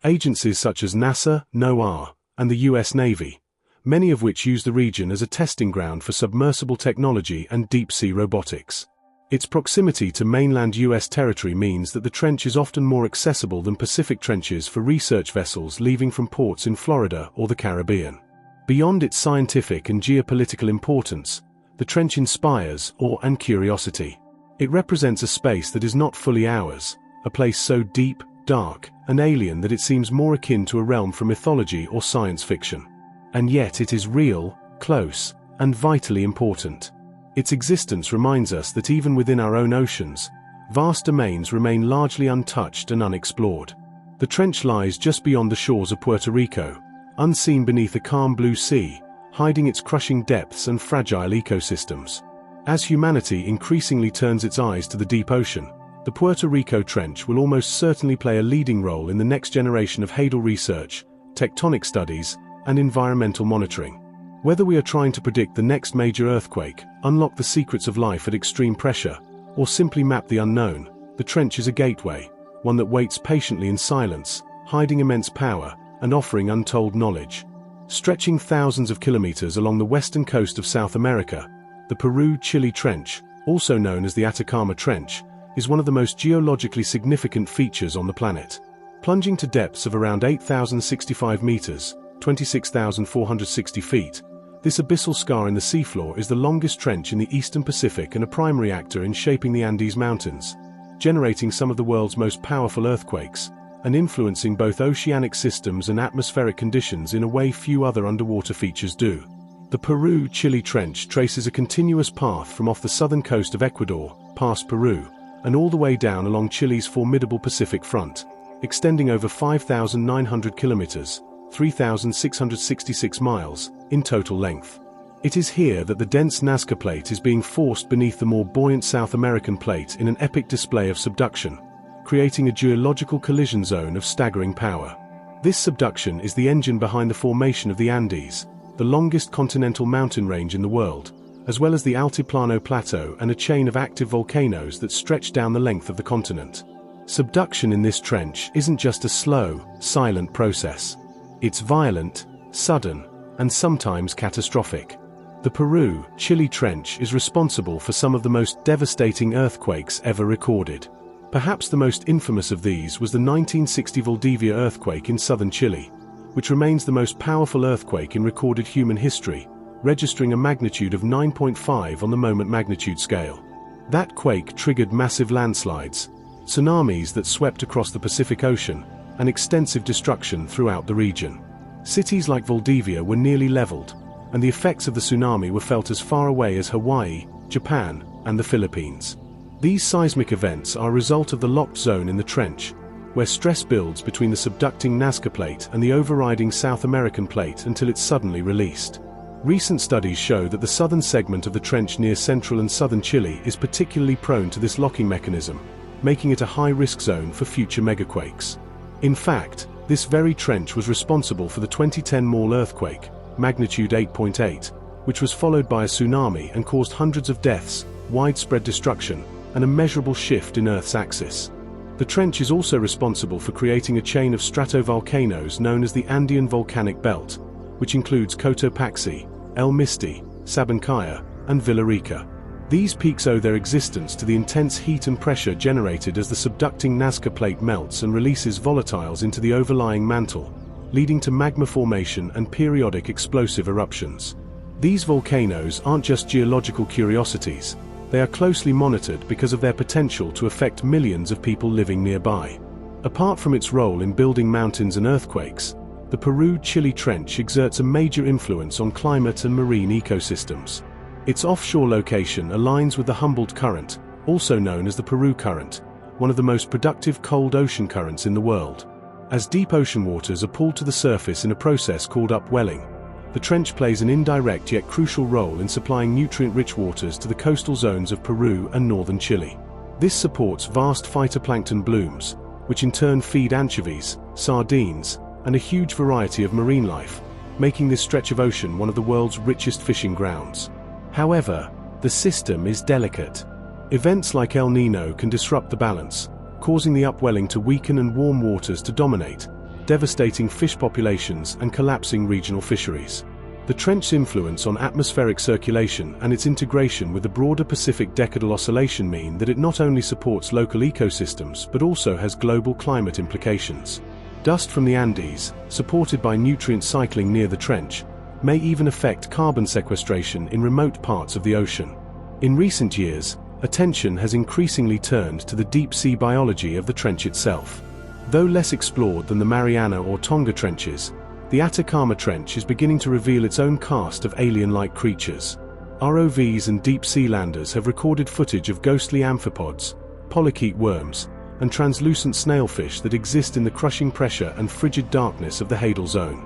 agencies such as NASA, NOAA, and the U.S. Navy, many of which use the region as a testing ground for submersible technology and deep-sea robotics. Its proximity to mainland U.S. territory means that the trench is often more accessible than Pacific trenches for research vessels leaving from ports in Florida or the Caribbean. Beyond its scientific and geopolitical importance, the trench inspires awe and curiosity. It represents a space that is not fully ours, a place so deep, dark, and alien that it seems more akin to a realm from mythology or science fiction. And yet it is real, close, and vitally important. Its existence reminds us that even within our own oceans, vast domains remain largely untouched and unexplored. The trench lies just beyond the shores of Puerto Rico, unseen beneath a calm blue sea, hiding its crushing depths and fragile ecosystems. As humanity increasingly turns its eyes to the deep ocean, the Puerto Rico Trench will almost certainly play a leading role in the next generation of hadal research, tectonic studies, and environmental monitoring. Whether we are trying to predict the next major earthquake, unlock the secrets of life at extreme pressure, or simply map the unknown, the trench is a gateway, one that waits patiently in silence, hiding immense power, and offering untold knowledge. Stretching thousands of kilometers along the western coast of South America, the Peru-Chile Trench, also known as the Atacama Trench, is one of the most geologically significant features on the planet. Plunging to depths of around 8,065 meters, 26,460 feet, this abyssal scar in the seafloor is the longest trench in the eastern Pacific and a primary actor in shaping the Andes Mountains, generating some of the world's most powerful earthquakes, and influencing both oceanic systems and atmospheric conditions in a way few other underwater features do. The Peru-Chile Trench traces a continuous path from off the southern coast of Ecuador, past Peru, and all the way down along Chile's formidable Pacific front, extending over 5,900 kilometers, 3,666 miles, in total length. It is here that the dense Nazca Plate is being forced beneath the more buoyant South American plate in an epic display of subduction, creating a geological collision zone of staggering power. This subduction is the engine behind the formation of the Andes, the longest continental mountain range in the world, as well as the Altiplano Plateau and a chain of active volcanoes that stretch down the length of the continent. Subduction in this trench isn't just a slow, silent process. It's violent, sudden, and sometimes catastrophic. The Peru-Chile Trench is responsible for some of the most devastating earthquakes ever recorded. Perhaps the most infamous of these was the 1960 Valdivia earthquake in southern Chile, which remains the most powerful earthquake in recorded human history, registering a magnitude of 9.5 on the moment magnitude scale. That quake triggered massive landslides, tsunamis that swept across the Pacific Ocean, and extensive destruction throughout the region. Cities like Valdivia were nearly leveled, and the effects of the tsunami were felt as far away as Hawaii, Japan, and the Philippines. These seismic events are a result of the locked zone in the trench, where stress builds between the subducting Nazca Plate and the overriding South American plate until it's suddenly released. Recent studies show that the southern segment of the trench near central and southern Chile is particularly prone to this locking mechanism, making it a high-risk zone for future megaquakes. In fact, this very trench was responsible for the 2010 Maule earthquake, magnitude 8.8, which was followed by a tsunami and caused hundreds of deaths, widespread destruction, and a measurable shift in Earth's axis. The trench is also responsible for creating a chain of stratovolcanoes known as the Andean volcanic belt, which includes Cotopaxi, El Misti, Sabancaya, and Villarrica. These peaks owe their existence to the intense heat and pressure generated as the subducting Nazca Plate melts and releases volatiles into the overlying mantle, leading to magma formation and periodic explosive eruptions. These volcanoes aren't just geological curiosities, they are closely monitored because of their potential to affect millions of people living nearby. Apart from its role in building mountains and earthquakes, the Peru-Chile Trench exerts a major influence on climate and marine ecosystems. Its offshore location aligns with the Humboldt Current, also known as the Peru Current, one of the most productive cold ocean currents in the world. As deep ocean waters are pulled to the surface in a process called upwelling, the trench plays an indirect yet crucial role in supplying nutrient-rich waters to the coastal zones of Peru and northern Chile. This supports vast phytoplankton blooms, which in turn feed anchovies, sardines, and a huge variety of marine life, making this stretch of ocean one of the world's richest fishing grounds. However, the system is delicate. Events like El Niño can disrupt the balance, causing the upwelling to weaken and warm waters to dominate, devastating fish populations and collapsing regional fisheries. The trench's influence on atmospheric circulation and its integration with the broader Pacific Decadal Oscillation mean that it not only supports local ecosystems but also has global climate implications. Dust from the Andes, supported by nutrient cycling near the trench, may even affect carbon sequestration in remote parts of the ocean. In recent years, attention has increasingly turned to the deep-sea biology of the trench itself. Though less explored than the Mariana or Tonga trenches, the Atacama Trench is beginning to reveal its own cast of alien-like creatures. ROVs and deep-sea landers have recorded footage of ghostly amphipods, polychaete worms, and translucent snailfish that exist in the crushing pressure and frigid darkness of the Hadal Zone.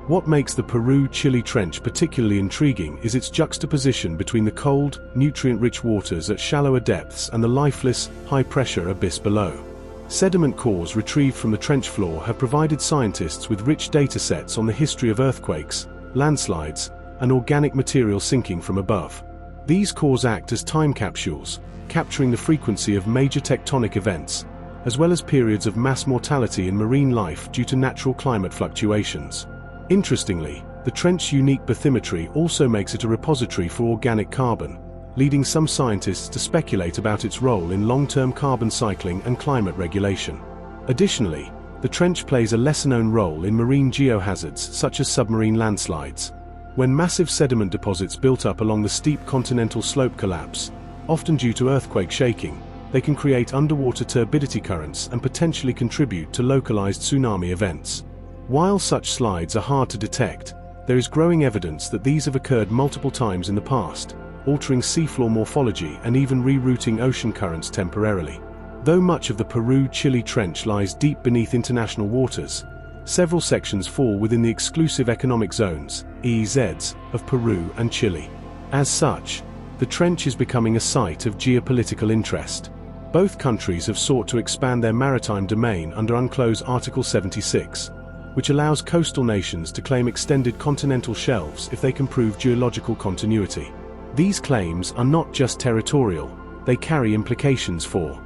What makes the Peru-Chile Trench particularly intriguing is its juxtaposition between the cold, nutrient-rich waters at shallower depths and the lifeless, high-pressure abyss below. Sediment cores retrieved from the trench floor have provided scientists with rich data sets on the history of earthquakes, landslides, and organic material sinking from above. These cores act as time capsules, capturing the frequency of major tectonic events, as well as periods of mass mortality in marine life due to natural climate fluctuations. Interestingly, the trench's unique bathymetry also makes it a repository for organic carbon, leading some scientists to speculate about its role in long-term carbon cycling and climate regulation. Additionally, the trench plays a lesser-known role in marine geohazards such as submarine landslides. When massive sediment deposits built up along the steep continental slope collapse, often due to earthquake shaking, they can create underwater turbidity currents and potentially contribute to localized tsunami events. While such slides are hard to detect, there is growing evidence that these have occurred multiple times in the past, altering seafloor morphology and even rerouting ocean currents temporarily. Though much of the Peru-Chile Trench lies deep beneath international waters, several sections fall within the exclusive economic zones, EEZs, of Peru and Chile. As such, the trench is becoming a site of geopolitical interest. Both countries have sought to expand their maritime domain under UNCLOS Article 76, which allows coastal nations to claim extended continental shelves if they can prove geological continuity. These claims are not just territorial, they carry implications for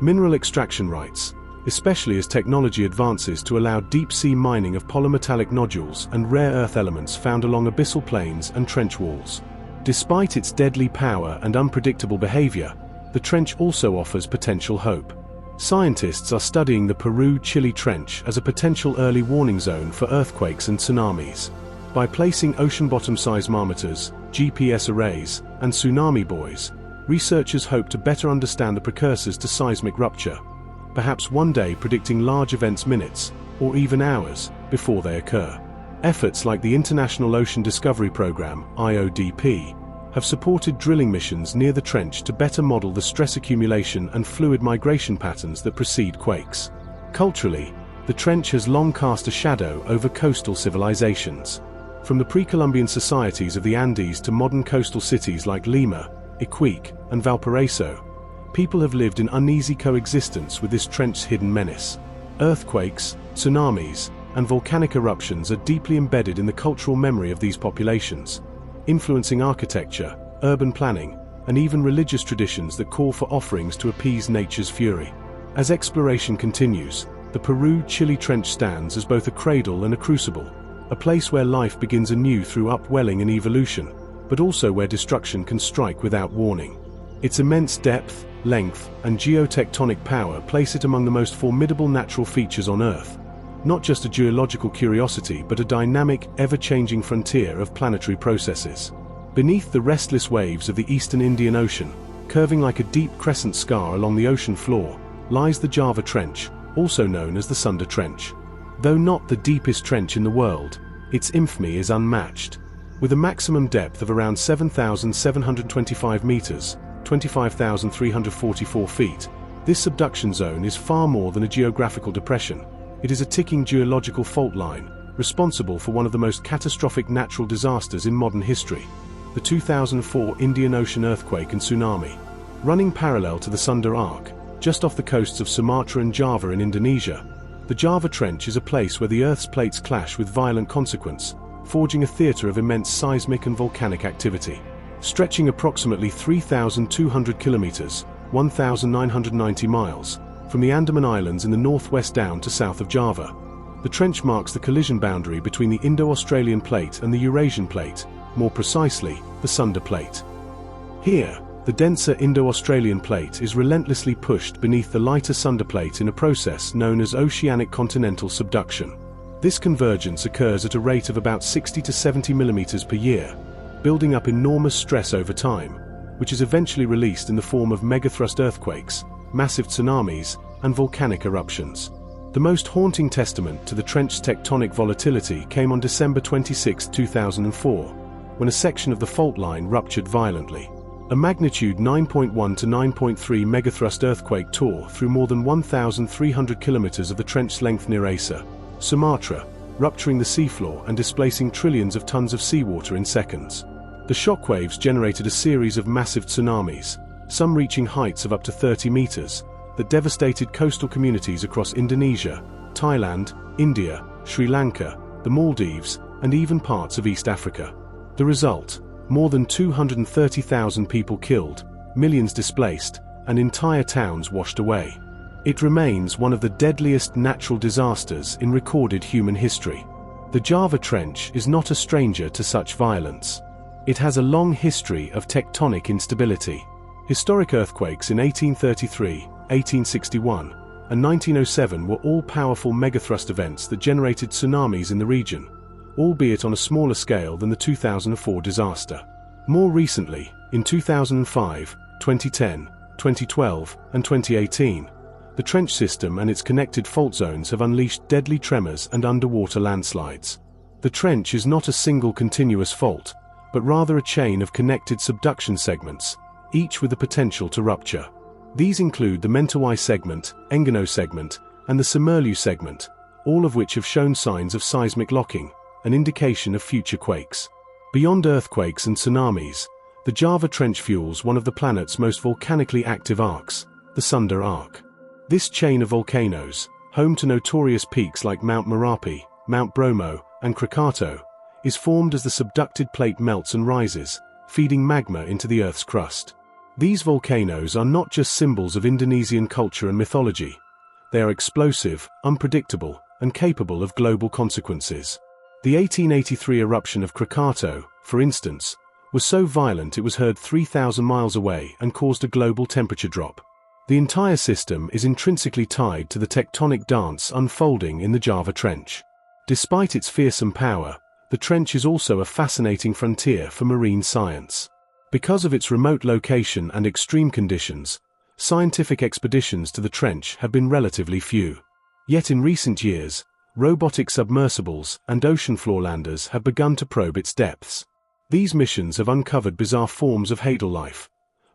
mineral extraction rights, especially as technology advances to allow deep-sea mining of polymetallic nodules and rare earth elements found along abyssal plains and trench walls. Despite its deadly power and unpredictable behavior, the trench also offers potential hope. Scientists are studying the Peru-Chile Trench as a potential early warning zone for earthquakes and tsunamis. By placing ocean-bottom seismometers, GPS arrays, and tsunami buoys, researchers hope to better understand the precursors to seismic rupture, perhaps one day predicting large events minutes, or even hours, before they occur. Efforts like the International Ocean Discovery Program, IODP, have supported drilling missions near the trench to better model the stress accumulation and fluid migration patterns that precede quakes. Culturally, the trench has long cast a shadow over coastal civilizations. From the pre-Columbian societies of the Andes to modern coastal cities like Lima, Iquique, and Valparaiso, people have lived in uneasy coexistence with this trench's hidden menace. Earthquakes, tsunamis, and volcanic eruptions are deeply embedded in the cultural memory of these populations, influencing architecture, urban planning, and even religious traditions that call for offerings to appease nature's fury. As exploration continues, the Peru-Chile Trench stands as both a cradle and a crucible, a place where life begins anew through upwelling and evolution, but also where destruction can strike without warning. Its immense depth, length, and geotectonic power place it among the most formidable natural features on Earth, not just a geological curiosity but a dynamic, ever-changing frontier of planetary processes. Beneath the restless waves of the eastern Indian Ocean, curving like a deep crescent scar along the ocean floor, lies the Java Trench, also known as the Sunda Trench. Though not the deepest trench in the world, its infamy is unmatched. With a maximum depth of around 7,725 meters, 25,344 feet, this subduction zone is far more than a geographical depression. It is a ticking geological fault line, responsible for one of the most catastrophic natural disasters in modern history, the 2004 Indian Ocean earthquake and tsunami. Running parallel to the Sunda Arc, just off the coasts of Sumatra and Java in Indonesia, the Java Trench is a place where the Earth's plates clash with violent consequence, forging a theater of immense seismic and volcanic activity. Stretching approximately 3,200 kilometers, 1,990 miles, from the Andaman Islands in the northwest down to south of Java, the trench marks the collision boundary between the Indo-Australian Plate and the Eurasian Plate, more precisely, the Sunda Plate. Here, the denser Indo-Australian Plate is relentlessly pushed beneath the lighter Sunda Plate in a process known as oceanic continental subduction. This convergence occurs at a rate of about 60 to 70 millimeters per year, building up enormous stress over time, which is eventually released in the form of megathrust earthquakes, massive tsunamis, and volcanic eruptions. The most haunting testament to the trench's tectonic volatility came on December 26, 2004, when a section of the fault line ruptured violently. A magnitude 9.1 to 9.3 megathrust earthquake tore through more than 1,300 kilometers of the trench's length near Aceh, Sumatra, rupturing the seafloor and displacing trillions of tons of seawater in seconds. The shockwaves generated a series of massive tsunamis, some reaching heights of up to 30 meters, that devastated coastal communities across Indonesia, Thailand, India, Sri Lanka, the Maldives, and even parts of East Africa. The result: more than 230,000 people killed, millions displaced, and entire towns washed away. It remains one of the deadliest natural disasters in recorded human history. The Java Trench is not a stranger to such violence. It has a long history of tectonic instability. Historic earthquakes in 1833, 1861, and 1907 were all powerful megathrust events that generated tsunamis in the region, albeit on a smaller scale than the 2004 disaster. More recently, in 2005, 2010, 2012, and 2018, the trench system and its connected fault zones have unleashed deadly tremors and underwater landslides. The trench is not a single continuous fault, but rather a chain of connected subduction segments, each with the potential to rupture. These include the Mentawai segment, Engano segment, and the Semerlu segment, all of which have shown signs of seismic locking, an indication of future quakes. Beyond earthquakes and tsunamis, the Java Trench fuels one of the planet's most volcanically active arcs, the Sunda Arc. This chain of volcanoes, home to notorious peaks like Mount Merapi, Mount Bromo, and Krakatoa, is formed as the subducted plate melts and rises, feeding magma into the Earth's crust. These volcanoes are not just symbols of Indonesian culture and mythology. They are explosive, unpredictable, and capable of global consequences. The 1883 eruption of Krakatoa, for instance, was so violent it was heard 3,000 miles away and caused a global temperature drop. The entire system is intrinsically tied to the tectonic dance unfolding in the Java Trench. Despite its fearsome power, the trench is also a fascinating frontier for marine science. Because of its remote location and extreme conditions, scientific expeditions to the trench have been relatively few. Yet in recent years, robotic submersibles and ocean floor landers have begun to probe its depths. These missions have uncovered bizarre forms of hadal life,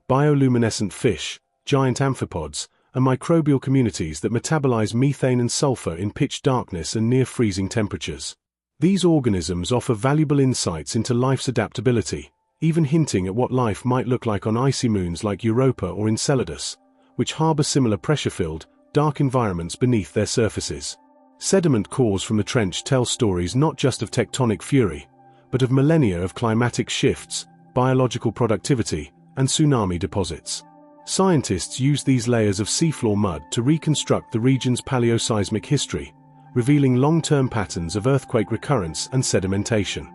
bioluminescent fish, giant amphipods, and microbial communities that metabolize methane and sulfur in pitch darkness and near freezing temperatures. These organisms offer valuable insights into life's adaptability, even hinting at what life might look like on icy moons like Europa or Enceladus, which harbor similar pressure-filled, dark environments beneath their surfaces. Sediment cores from the trench tell stories not just of tectonic fury, but of millennia of climatic shifts, biological productivity, and tsunami deposits. Scientists use these layers of seafloor mud to reconstruct the region's paleoseismic history, revealing long-term patterns of earthquake recurrence and sedimentation.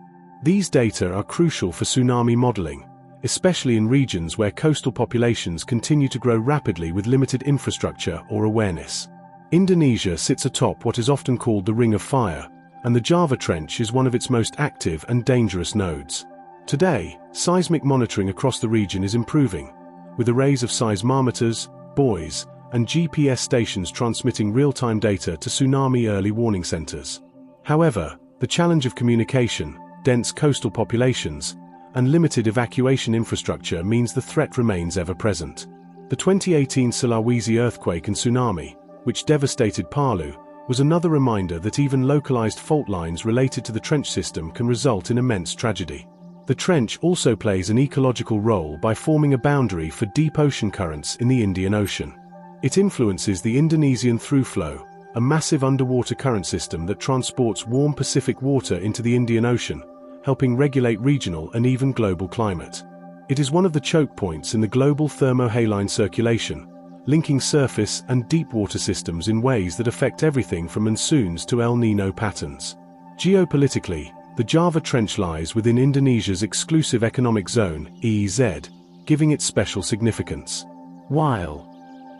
These data are crucial for tsunami modeling, especially in regions where coastal populations continue to grow rapidly with limited infrastructure or awareness. Indonesia sits atop what is often called the Ring of Fire, and the Java Trench is one of its most active and dangerous nodes. Today, seismic monitoring across the region is improving, with arrays of seismometers, buoys, and GPS stations transmitting real-time data to tsunami early warning centers. However, the challenge of communication, dense coastal populations, and limited evacuation infrastructure means the threat remains ever present. The 2018 Sulawesi earthquake and tsunami, which devastated Palu, was another reminder that even localized fault lines related to the trench system can result in immense tragedy. The trench also plays an ecological role by forming a boundary for deep ocean currents in the Indian Ocean. It influences the Indonesian throughflow, a massive underwater current system that transports warm Pacific water into the Indian Ocean, helping regulate regional and even global climate. It is one of the choke points in the global thermohaline circulation, linking surface and deep water systems in ways that affect everything from monsoons to El Niño patterns. Geopolitically, the Java Trench lies within Indonesia's exclusive economic zone, EEZ, giving it special significance. While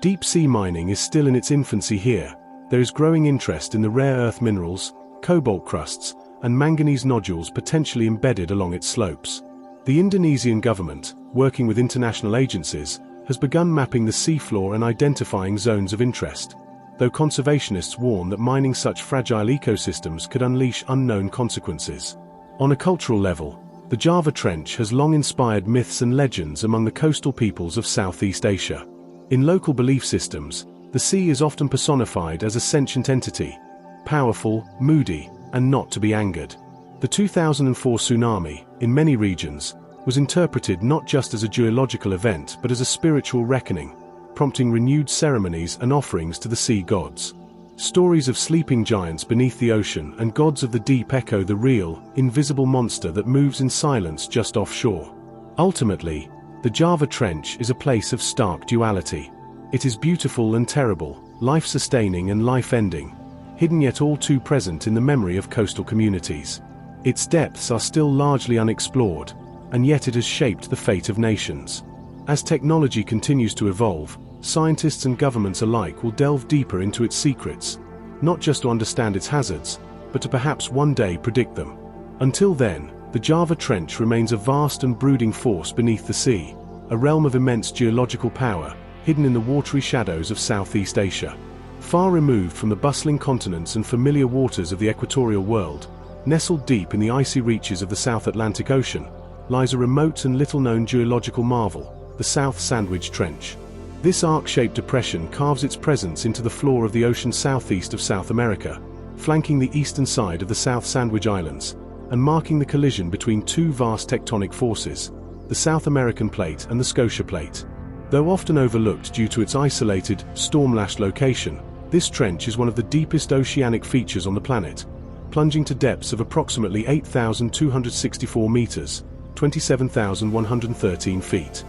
deep-sea mining is still in its infancy here, there is growing interest in the rare earth minerals, cobalt crusts, and manganese nodules potentially embedded along its slopes. The Indonesian government, working with international agencies, has begun mapping the seafloor and identifying zones of interest, though conservationists warn that mining such fragile ecosystems could unleash unknown consequences. On a cultural level, the Java Trench has long inspired myths and legends among the coastal peoples of Southeast Asia. In local belief systems, the sea is often personified as a sentient entity, powerful, moody, and not to be angered. The 2004 tsunami, in many regions, was interpreted not just as a geological event but as a spiritual reckoning, prompting renewed ceremonies and offerings to the sea gods. Stories of sleeping giants beneath the ocean and gods of the deep echo the real, invisible monster that moves in silence just offshore. Ultimately, the Java Trench is a place of stark duality. It is beautiful and terrible, life-sustaining and life-ending, hidden yet all too present in the memory of coastal communities. Its depths are still largely unexplored, and yet it has shaped the fate of nations. As technology continues to evolve, scientists and governments alike will delve deeper into its secrets, not just to understand its hazards, but to perhaps one day predict them. Until then, the Java Trench remains a vast and brooding force beneath the sea, a realm of immense geological power, hidden in the watery shadows of Southeast Asia. Far removed from the bustling continents and familiar waters of the equatorial world, nestled deep in the icy reaches of the South Atlantic Ocean, lies a remote and little-known geological marvel, the South Sandwich Trench. This arc-shaped depression carves its presence into the floor of the ocean southeast of South America, flanking the eastern side of the South Sandwich Islands, and marking the collision between two vast tectonic forces, the South American Plate and the Scotia Plate. Though often overlooked due to its isolated, storm-lashed location, this trench is one of the deepest oceanic features on the planet, plunging to depths of approximately 8,264 meters, 27,113 feet.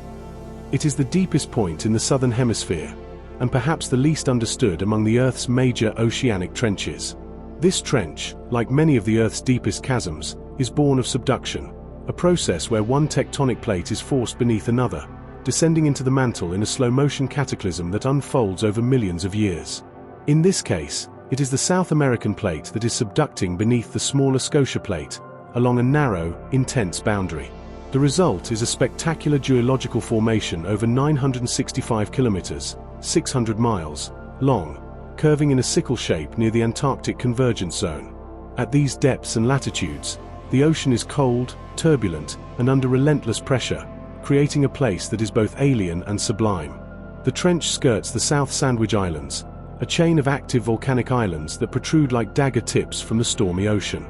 It is the deepest point in the southern hemisphere, and perhaps the least understood among the Earth's major oceanic trenches. This trench, like many of the Earth's deepest chasms, is born of subduction, a process where one tectonic plate is forced beneath another, descending into the mantle in a slow-motion cataclysm that unfolds over millions of years. In this case, it is the South American Plate that is subducting beneath the smaller Scotia Plate, along a narrow, intense boundary. The result is a spectacular geological formation over 965 kilometers, 600 miles, long, curving in a sickle shape near the Antarctic Convergence Zone. At these depths and latitudes, the ocean is cold, turbulent, and under relentless pressure, creating a place that is both alien and sublime. The trench skirts the South Sandwich Islands, a chain of active volcanic islands that protrude like dagger tips from the stormy ocean.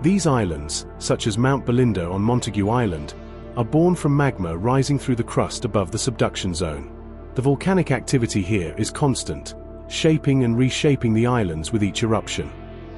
These islands, such as Mount Belinda on Montague Island, are born from magma rising through the crust above the subduction zone. The volcanic activity here is constant, shaping and reshaping the islands with each eruption.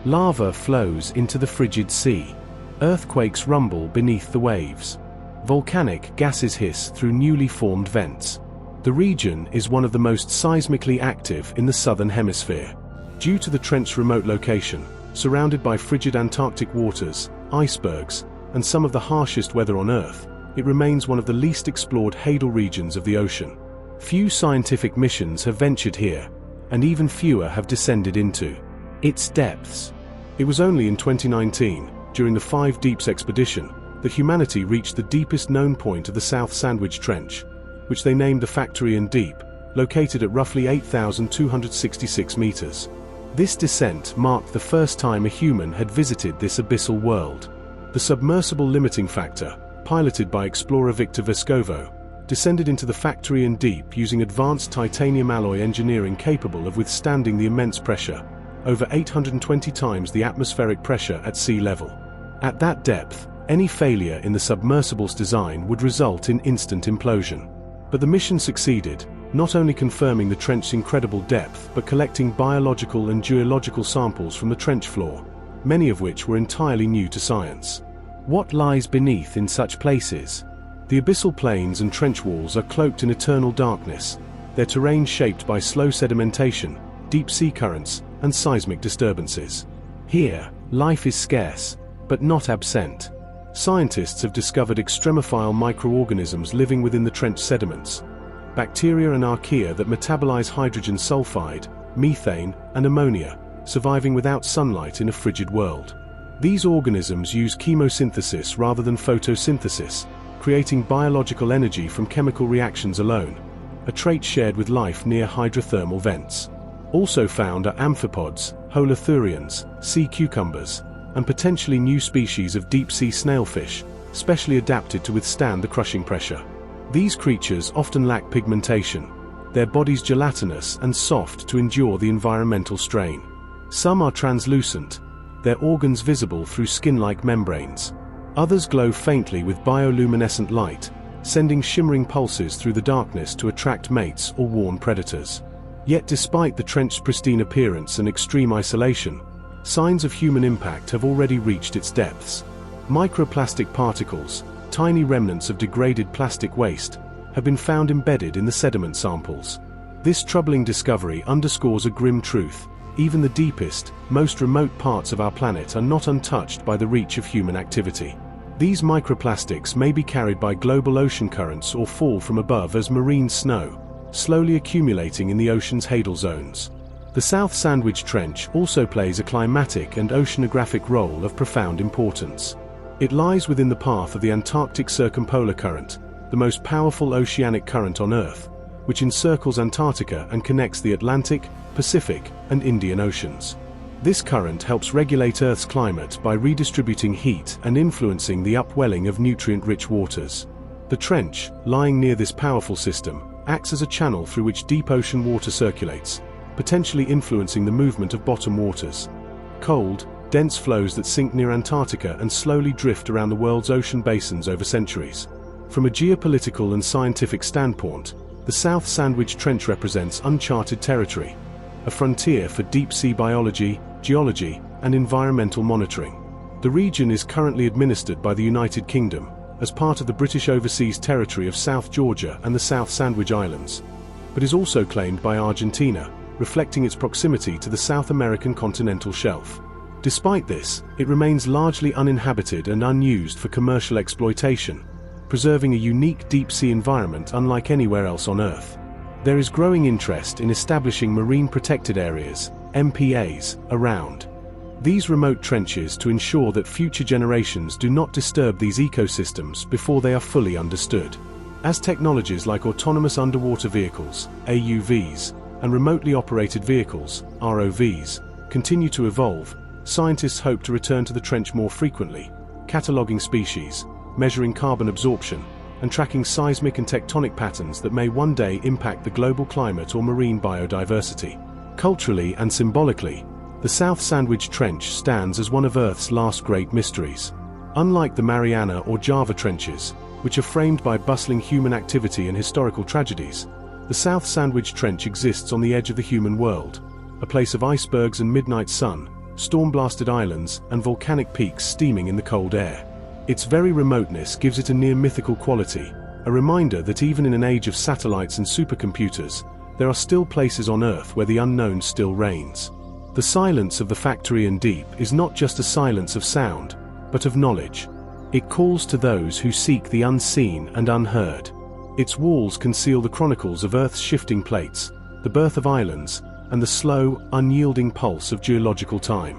Lava flows into the frigid sea. Earthquakes rumble beneath the waves. Volcanic gases hiss through newly formed vents. The region is one of the most seismically active in the southern hemisphere. Due to the trench's remote location, surrounded by frigid Antarctic waters, icebergs, and some of the harshest weather on Earth, it remains one of the least explored hadal regions of the ocean. Few scientific missions have ventured here, and even fewer have descended into its depths. It was only in 2019, during the 5 Deeps expedition, that humanity reached the deepest known point of the South Sandwich Trench, which they named the Factorian Deep, located at roughly 8,266 meters. This descent marked the first time a human had visited this abyssal world. The submersible limiting factor, piloted by explorer Victor Vescovo, descended into the Factorian Deep using advanced titanium alloy engineering capable of withstanding the immense pressure, over 820 times the atmospheric pressure at sea level. At that depth, any failure in the submersible's design would result in instant implosion. But the mission succeeded, not only confirming the trench's incredible depth but collecting biological and geological samples from the trench floor, many of which were entirely new to science. What lies beneath in such places? The abyssal plains and trench walls are cloaked in eternal darkness, their terrain shaped by slow sedimentation, deep sea currents, and seismic disturbances. Here, life is scarce, but not absent. Scientists have discovered extremophile microorganisms living within the trench sediments, bacteria and archaea that metabolize hydrogen sulfide, methane, and ammonia, surviving without sunlight in a frigid world. These organisms use chemosynthesis rather than photosynthesis, creating biological energy from chemical reactions alone, a trait shared with life near hydrothermal vents. Also found are amphipods, holothurians, sea cucumbers, and potentially new species of deep-sea snailfish, specially adapted to withstand the crushing pressure. These creatures often lack pigmentation, their bodies gelatinous and soft to endure the environmental strain. Some are translucent, their organs visible through skin-like membranes. Others glow faintly with bioluminescent light, sending shimmering pulses through the darkness to attract mates or warn predators. Yet despite the trench's pristine appearance and extreme isolation, signs of human impact have already reached its depths. Microplastic particles, tiny remnants of degraded plastic waste, have been found embedded in the sediment samples. This troubling discovery underscores a grim truth: even the deepest, most remote parts of our planet are not untouched by the reach of human activity. These microplastics may be carried by global ocean currents or fall from above as marine snow, slowly accumulating in the ocean's hadal zones. The South Sandwich Trench also plays a climatic and oceanographic role of profound importance. It lies within the path of the Antarctic Circumpolar Current, the most powerful oceanic current on Earth, which encircles Antarctica and connects the Atlantic, Pacific, and Indian Oceans. This current helps regulate Earth's climate by redistributing heat and influencing the upwelling of nutrient-rich waters. The trench, lying near this powerful system, acts as a channel through which deep ocean water circulates, potentially influencing the movement of bottom waters. Cold, dense flows that sink near Antarctica and slowly drift around the world's ocean basins over centuries. From a geopolitical and scientific standpoint, the South Sandwich Trench represents uncharted territory, a frontier for deep-sea biology, geology, and environmental monitoring. The region is currently administered by the United Kingdom, as part of the British Overseas Territory of South Georgia and the South Sandwich Islands, but is also claimed by Argentina, reflecting its proximity to the South American continental shelf. Despite this, it remains largely uninhabited and unused for commercial exploitation, preserving a unique deep-sea environment unlike anywhere else on Earth. There is growing interest in establishing marine protected areas, MPAs, around these remote trenches to ensure that future generations do not disturb these ecosystems before they are fully understood. As technologies like autonomous underwater vehicles, AUVs, and remotely operated vehicles, ROVs, continue to evolve, scientists hope to return to the trench more frequently, cataloging species, measuring carbon absorption, and tracking seismic and tectonic patterns that may one day impact the global climate or marine biodiversity. Culturally and symbolically, the South Sandwich Trench stands as one of Earth's last great mysteries. Unlike the Mariana or Java trenches, which are framed by bustling human activity and historical tragedies, the South Sandwich Trench exists on the edge of the human world, a place of icebergs and midnight sun, storm-blasted islands, and volcanic peaks steaming in the cold air. Its very remoteness gives it a near-mythical quality, a reminder that even in an age of satellites and supercomputers, there are still places on Earth where the unknown still reigns. The silence of the Factorian Deep is not just a silence of sound, but of knowledge. It calls to those who seek the unseen and unheard. Its walls conceal the chronicles of Earth's shifting plates, the birth of islands, and the slow, unyielding pulse of geological time.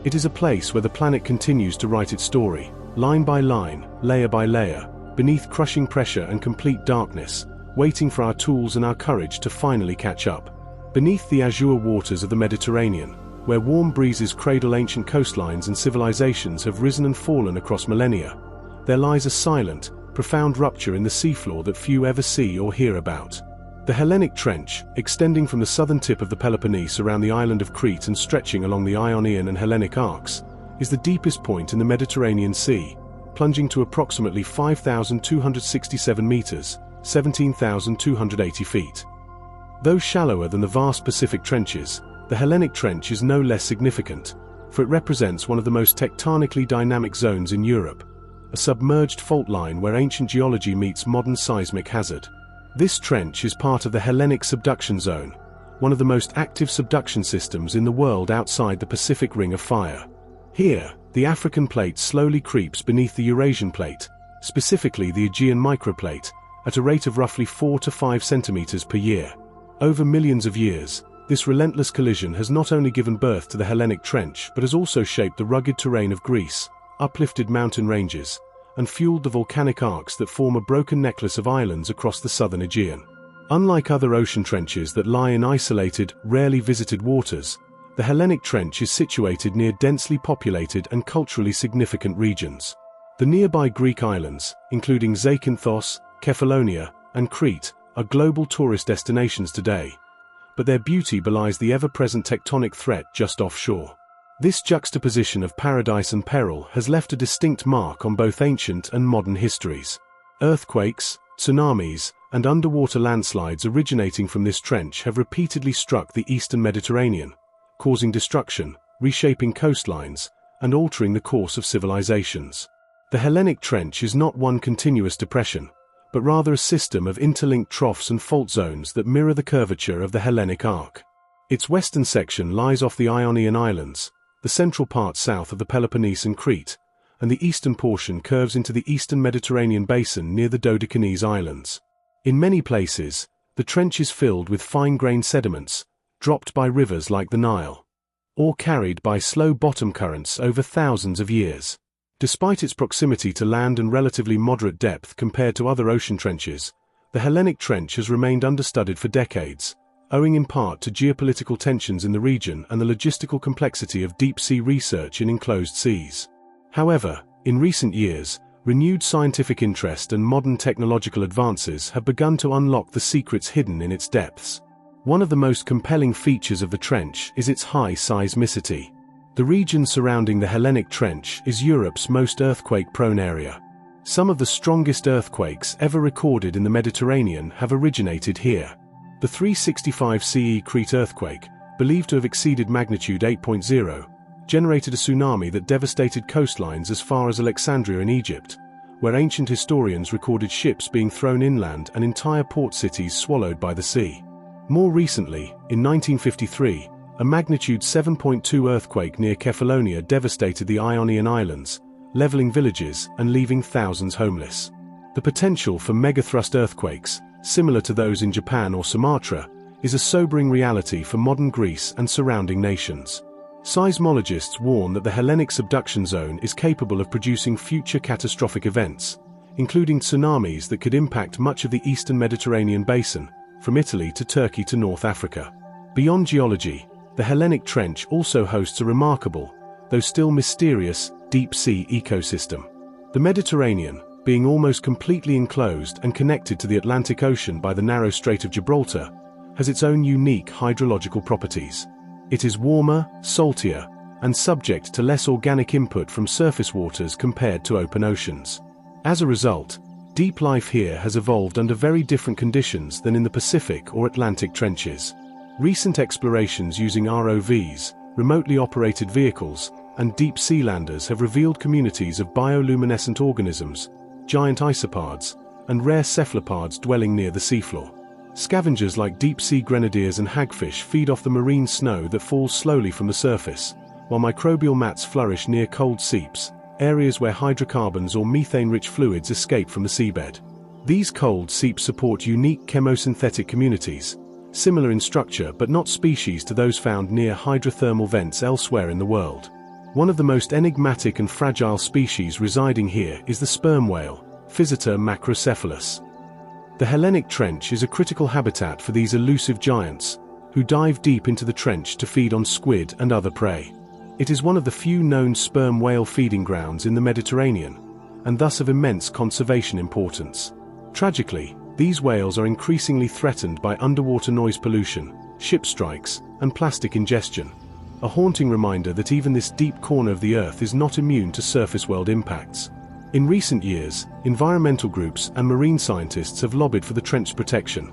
It is a place where the planet continues to write its story, line by line, layer by layer, beneath crushing pressure and complete darkness, waiting for our tools and our courage to finally catch up. Beneath the azure waters of the Mediterranean, where warm breezes cradle ancient coastlines and civilizations have risen and fallen across millennia, there lies a silent, profound rupture in the seafloor that few ever see or hear about. The Hellenic Trench, extending from the southern tip of the Peloponnese around the island of Crete and stretching along the Ionian and Hellenic arcs, is the deepest point in the Mediterranean Sea, plunging to approximately 5,267 meters, 17,280 feet. Though shallower than the vast Pacific trenches, the Hellenic Trench is no less significant, for it represents one of the most tectonically dynamic zones in Europe, a submerged fault line where ancient geology meets modern seismic hazard. This trench is part of the Hellenic Subduction Zone, one of the most active subduction systems in the world outside the Pacific Ring of Fire. Here, the African plate slowly creeps beneath the Eurasian plate, specifically the Aegean microplate, at a rate of roughly 4 to 5 centimeters per year. Over millions of years, this relentless collision has not only given birth to the Hellenic Trench but has also shaped the rugged terrain of Greece, uplifted mountain ranges, and fueled the volcanic arcs that form a broken necklace of islands across the southern Aegean. Unlike other ocean trenches that lie in isolated, rarely visited waters, the Hellenic Trench is situated near densely populated and culturally significant regions. The nearby Greek islands, including Zakynthos, Kefalonia, and Crete, are global tourist destinations today, but their beauty belies the ever-present tectonic threat just offshore. This juxtaposition of paradise and peril has left a distinct mark on both ancient and modern histories. Earthquakes, tsunamis, and underwater landslides originating from this trench have repeatedly struck the eastern Mediterranean, causing destruction, reshaping coastlines, and altering the course of civilizations. The Hellenic Trench is not one continuous depression, but rather a system of interlinked troughs and fault zones that mirror the curvature of the Hellenic Arc. Its western section lies off the Ionian Islands, the central part south of the Peloponnese and Crete, and the eastern portion curves into the eastern Mediterranean basin near the Dodecanese Islands. In many places, the trench is filled with fine-grained sediments, dropped by rivers like the Nile, or carried by slow bottom currents over thousands of years. Despite its proximity to land and relatively moderate depth compared to other ocean trenches, the Hellenic Trench has remained understudied for decades, owing in part to geopolitical tensions in the region and the logistical complexity of deep-sea research in enclosed seas. However, in recent years, renewed scientific interest and modern technological advances have begun to unlock the secrets hidden in its depths. One of the most compelling features of the trench is its high seismicity. The region surrounding the Hellenic Trench is Europe's most earthquake-prone area. Some of the strongest earthquakes ever recorded in the Mediterranean have originated here. The 365 CE Crete earthquake, believed to have exceeded magnitude 8.0, generated a tsunami that devastated coastlines as far as Alexandria in Egypt, where ancient historians recorded ships being thrown inland and entire port cities swallowed by the sea. More recently, in 1953, a magnitude 7.2 earthquake near Kefalonia devastated the Ionian Islands, leveling villages and leaving thousands homeless. The potential for megathrust earthquakes, similar to those in Japan or Sumatra, is a sobering reality for modern Greece and surrounding nations. Seismologists warn that the Hellenic Subduction Zone is capable of producing future catastrophic events, including tsunamis that could impact much of the eastern Mediterranean basin, from Italy to Turkey to North Africa. Beyond geology, the Hellenic Trench also hosts a remarkable, though still mysterious, deep-sea ecosystem. The Mediterranean, being almost completely enclosed and connected to the Atlantic Ocean by the narrow Strait of Gibraltar, has its own unique hydrological properties. It is warmer, saltier, and subject to less organic input from surface waters compared to open oceans. As a result, deep life here has evolved under very different conditions than in the Pacific or Atlantic trenches. Recent explorations using ROVs, remotely operated vehicles, and deep-sea landers have revealed communities of bioluminescent organisms, giant isopods, and rare cephalopods dwelling near the seafloor. Scavengers like deep-sea grenadiers and hagfish feed off the marine snow that falls slowly from the surface, while microbial mats flourish near cold seeps, areas where hydrocarbons or methane-rich fluids escape from the seabed. These cold seeps support unique chemosynthetic communities, similar in structure but not species to those found near hydrothermal vents elsewhere in the world. One of the most enigmatic and fragile species residing here is the sperm whale, Physeter macrocephalus. The Hellenic Trench is a critical habitat for these elusive giants, who dive deep into the trench to feed on squid and other prey. It is one of the few known sperm whale feeding grounds in the Mediterranean, and thus of immense conservation importance. Tragically, these whales are increasingly threatened by underwater noise pollution, ship strikes, and plastic ingestion, a haunting reminder that even this deep corner of the Earth is not immune to surface world impacts. In recent years, environmental groups and marine scientists have lobbied for the trench's protection,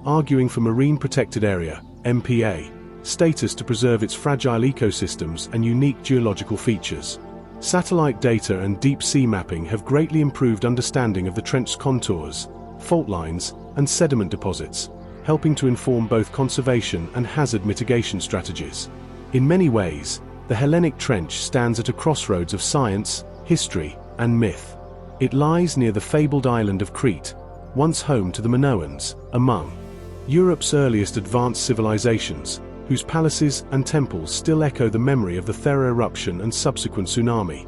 arguing for Marine Protected Area (MPA) status to preserve its fragile ecosystems and unique geological features. Satellite data and deep-sea mapping have greatly improved understanding of the trench's contours, fault lines, and sediment deposits, helping to inform both conservation and hazard mitigation strategies. In many ways, the Hellenic Trench stands at a crossroads of science, history, and myth. It lies near the fabled island of Crete, once home to the Minoans, among Europe's earliest advanced civilizations, whose palaces and temples still echo the memory of the Thera eruption and subsequent tsunami,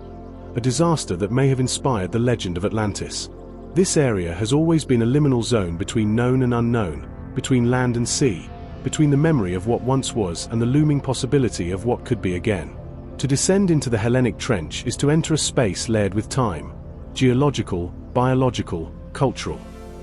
a disaster that may have inspired the legend of Atlantis. This area has always been a liminal zone between known and unknown, between land and sea, between the memory of what once was and the looming possibility of what could be again. To descend into the Hellenic Trench is to enter a space layered with time, geological, biological, cultural.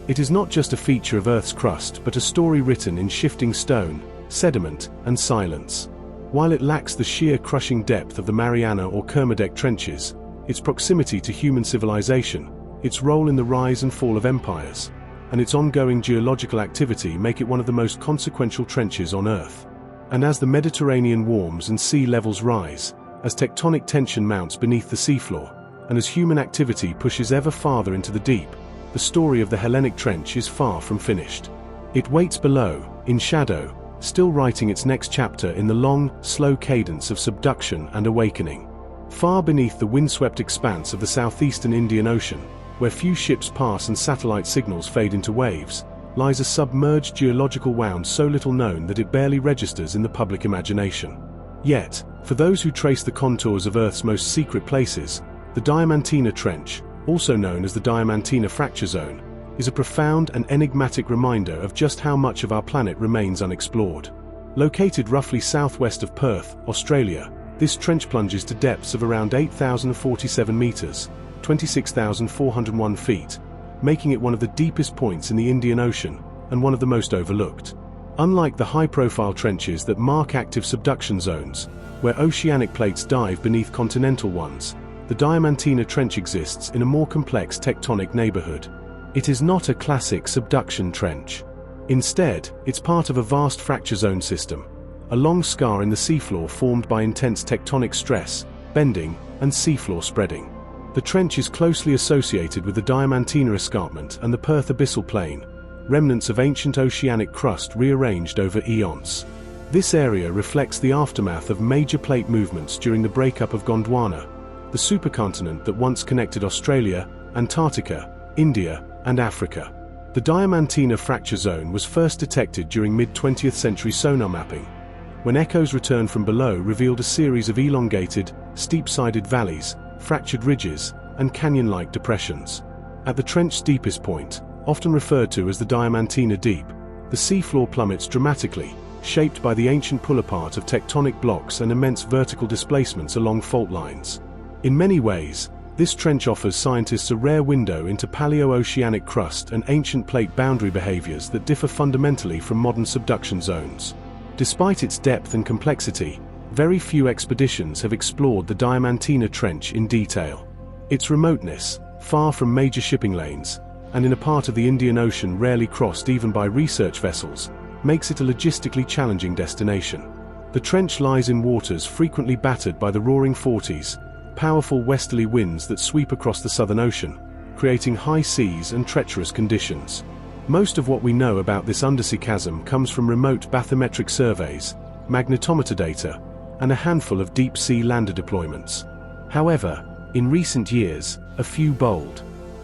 It is not just a feature of Earth's crust but a story written in shifting stone, sediment, and silence. While it lacks the sheer crushing depth of the Mariana or Kermadec trenches, its proximity to human civilization, its role in the rise and fall of empires, and its ongoing geological activity make it one of the most consequential trenches on Earth. And as the Mediterranean warms and sea levels rise, as tectonic tension mounts beneath the seafloor, and as human activity pushes ever farther into the deep, the story of the Hellenic Trench is far from finished. It waits below, in shadow, still writing its next chapter in the long, slow cadence of subduction and awakening. Far beneath the windswept expanse of the southeastern Indian Ocean, where few ships pass and satellite signals fade into waves, lies a submerged geological wound so little known that it barely registers in the public imagination. Yet, for those who trace the contours of Earth's most secret places, the Diamantina Trench, also known as the Diamantina Fracture Zone, is a profound and enigmatic reminder of just how much of our planet remains unexplored. Located roughly southwest of Perth, Australia, this trench plunges to depths of around 8,047 meters, 26,401 feet, making it one of the deepest points in the Indian Ocean and one of the most overlooked. Unlike the high-profile trenches that mark active subduction zones, where oceanic plates dive beneath continental ones, the Diamantina Trench exists in a more complex tectonic neighborhood. It is not a classic subduction trench. Instead, it's part of a vast fracture zone system, a long scar in the seafloor formed by intense tectonic stress, bending, and seafloor spreading. The trench is closely associated with the Diamantina Escarpment and the Perth Abyssal Plain, remnants of ancient oceanic crust rearranged over eons. This area reflects the aftermath of major plate movements during the breakup of Gondwana, the supercontinent that once connected Australia, Antarctica, India, and Africa. The Diamantina Fracture Zone was first detected during mid-20th century sonar mapping, when echoes returned from below revealed a series of elongated, steep-sided valleys, fractured ridges, and canyon-like depressions. At the trench's deepest point, often referred to as the Diamantina Deep, the seafloor plummets dramatically, shaped by the ancient pull-apart of tectonic blocks and immense vertical displacements along fault lines. In many ways, this trench offers scientists a rare window into paleo-oceanic crust and ancient plate boundary behaviors that differ fundamentally from modern subduction zones. Despite its depth and complexity, very few expeditions have explored the Diamantina Trench in detail. Its remoteness, far from major shipping lanes, and in a part of the Indian Ocean rarely crossed even by research vessels, makes it a logistically challenging destination. The trench lies in waters frequently battered by the roaring 40s, powerful westerly winds that sweep across the Southern Ocean, creating high seas and treacherous conditions. Most of what we know about this undersea chasm comes from remote bathymetric surveys, magnetometer data, and a handful of deep-sea lander deployments. However, in recent years, a few bold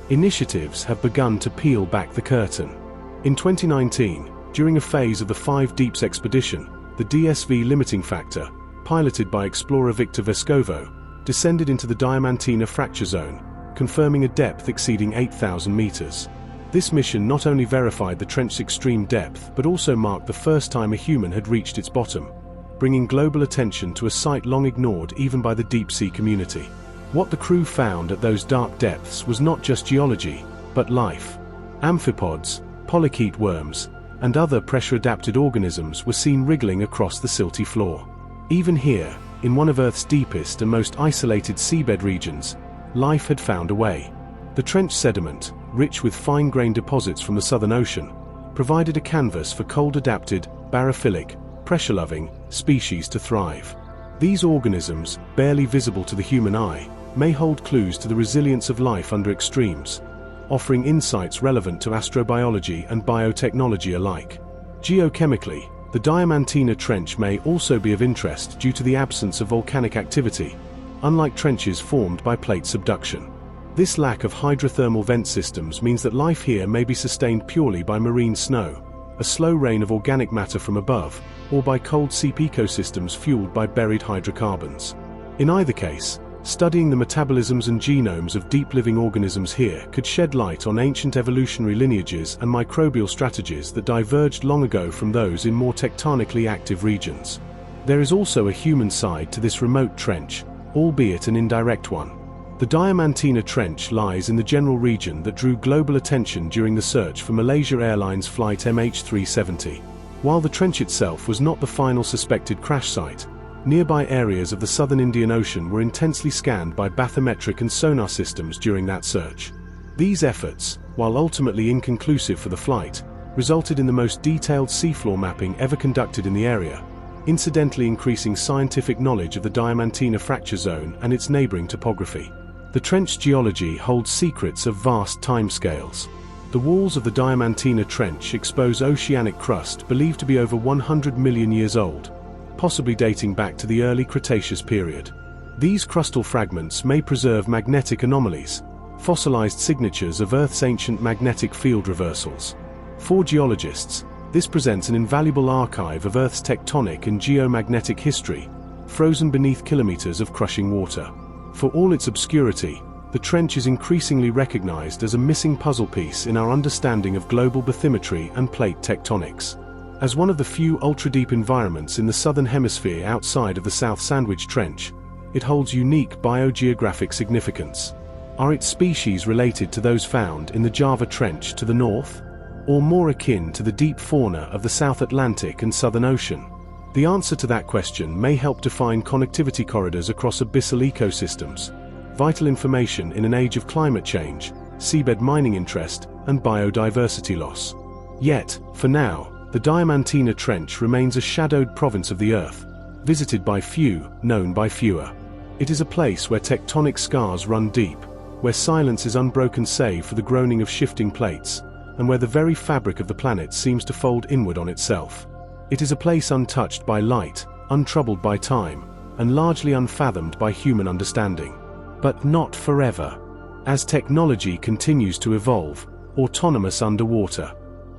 initiatives have begun to peel back the curtain. In 2019, during a phase of the 5 Deeps expedition, the DSV limiting factor, piloted by explorer Victor Vescovo, descended into the Diamantina Fracture Zone, confirming a depth exceeding 8,000 meters. This mission not only verified the trench's extreme depth but also marked the first time a human had reached its bottom, bringing global attention to a site long ignored even by the deep-sea community. What the crew found at those dark depths was not just geology, but life. Amphipods, polychaete worms, and other pressure-adapted organisms were seen wriggling across the silty floor. Even here, in one of Earth's deepest and most isolated seabed regions, life had found a way. The trench sediment, rich with fine-grained deposits from the Southern Ocean, provided a canvas for cold-adapted, barophilic, pressure-loving species to thrive. These organisms, barely visible to the human eye, may hold clues to the resilience of life under extremes, offering insights relevant to astrobiology and biotechnology alike. Geochemically, the Diamantina Trench may also be of interest due to the absence of volcanic activity, unlike trenches formed by plate subduction. This lack of hydrothermal vent systems means that life here may be sustained purely by marine snow, a slow rain of organic matter from above, or by cold seep ecosystems fueled by buried hydrocarbons. In either case, studying the metabolisms and genomes of deep-living organisms here could shed light on ancient evolutionary lineages and microbial strategies that diverged long ago from those in more tectonically active regions. There is also a human side to this remote trench, albeit an indirect one. The Diamantina Trench lies in the general region that drew global attention during the search for Malaysia Airlines flight MH370. While the trench itself was not the final suspected crash site, nearby areas of the southern Indian Ocean were intensely scanned by bathymetric and sonar systems during that search. These efforts, while ultimately inconclusive for the flight, resulted in the most detailed seafloor mapping ever conducted in the area, incidentally increasing scientific knowledge of the Diamantina Fracture Zone and its neighboring topography. The trench's geology holds secrets of vast timescales. The walls of the Diamantina Trench expose oceanic crust believed to be over 100 million years old, possibly dating back to the early Cretaceous period. These crustal fragments may preserve magnetic anomalies, fossilized signatures of Earth's ancient magnetic field reversals. For geologists, this presents an invaluable archive of Earth's tectonic and geomagnetic history, frozen beneath kilometers of crushing water. For all its obscurity, the trench is increasingly recognized as a missing puzzle piece in our understanding of global bathymetry and plate tectonics. As one of the few ultra-deep environments in the southern hemisphere outside of the South Sandwich Trench, it holds unique biogeographic significance. Are its species related to those found in the Java Trench to the north, or more akin to the deep fauna of the South Atlantic and Southern Ocean? The answer to that question may help define connectivity corridors across abyssal ecosystems, vital information in an age of climate change, seabed mining interest, and biodiversity loss. Yet, for now, the Diamantina Trench remains a shadowed province of the Earth, visited by few, known by fewer. It is a place where tectonic scars run deep, where silence is unbroken save for the groaning of shifting plates, and where the very fabric of the planet seems to fold inward on itself. It is a place untouched by light, untroubled by time, and largely unfathomed by human understanding. But not forever. As technology continues to evolve, autonomous underwater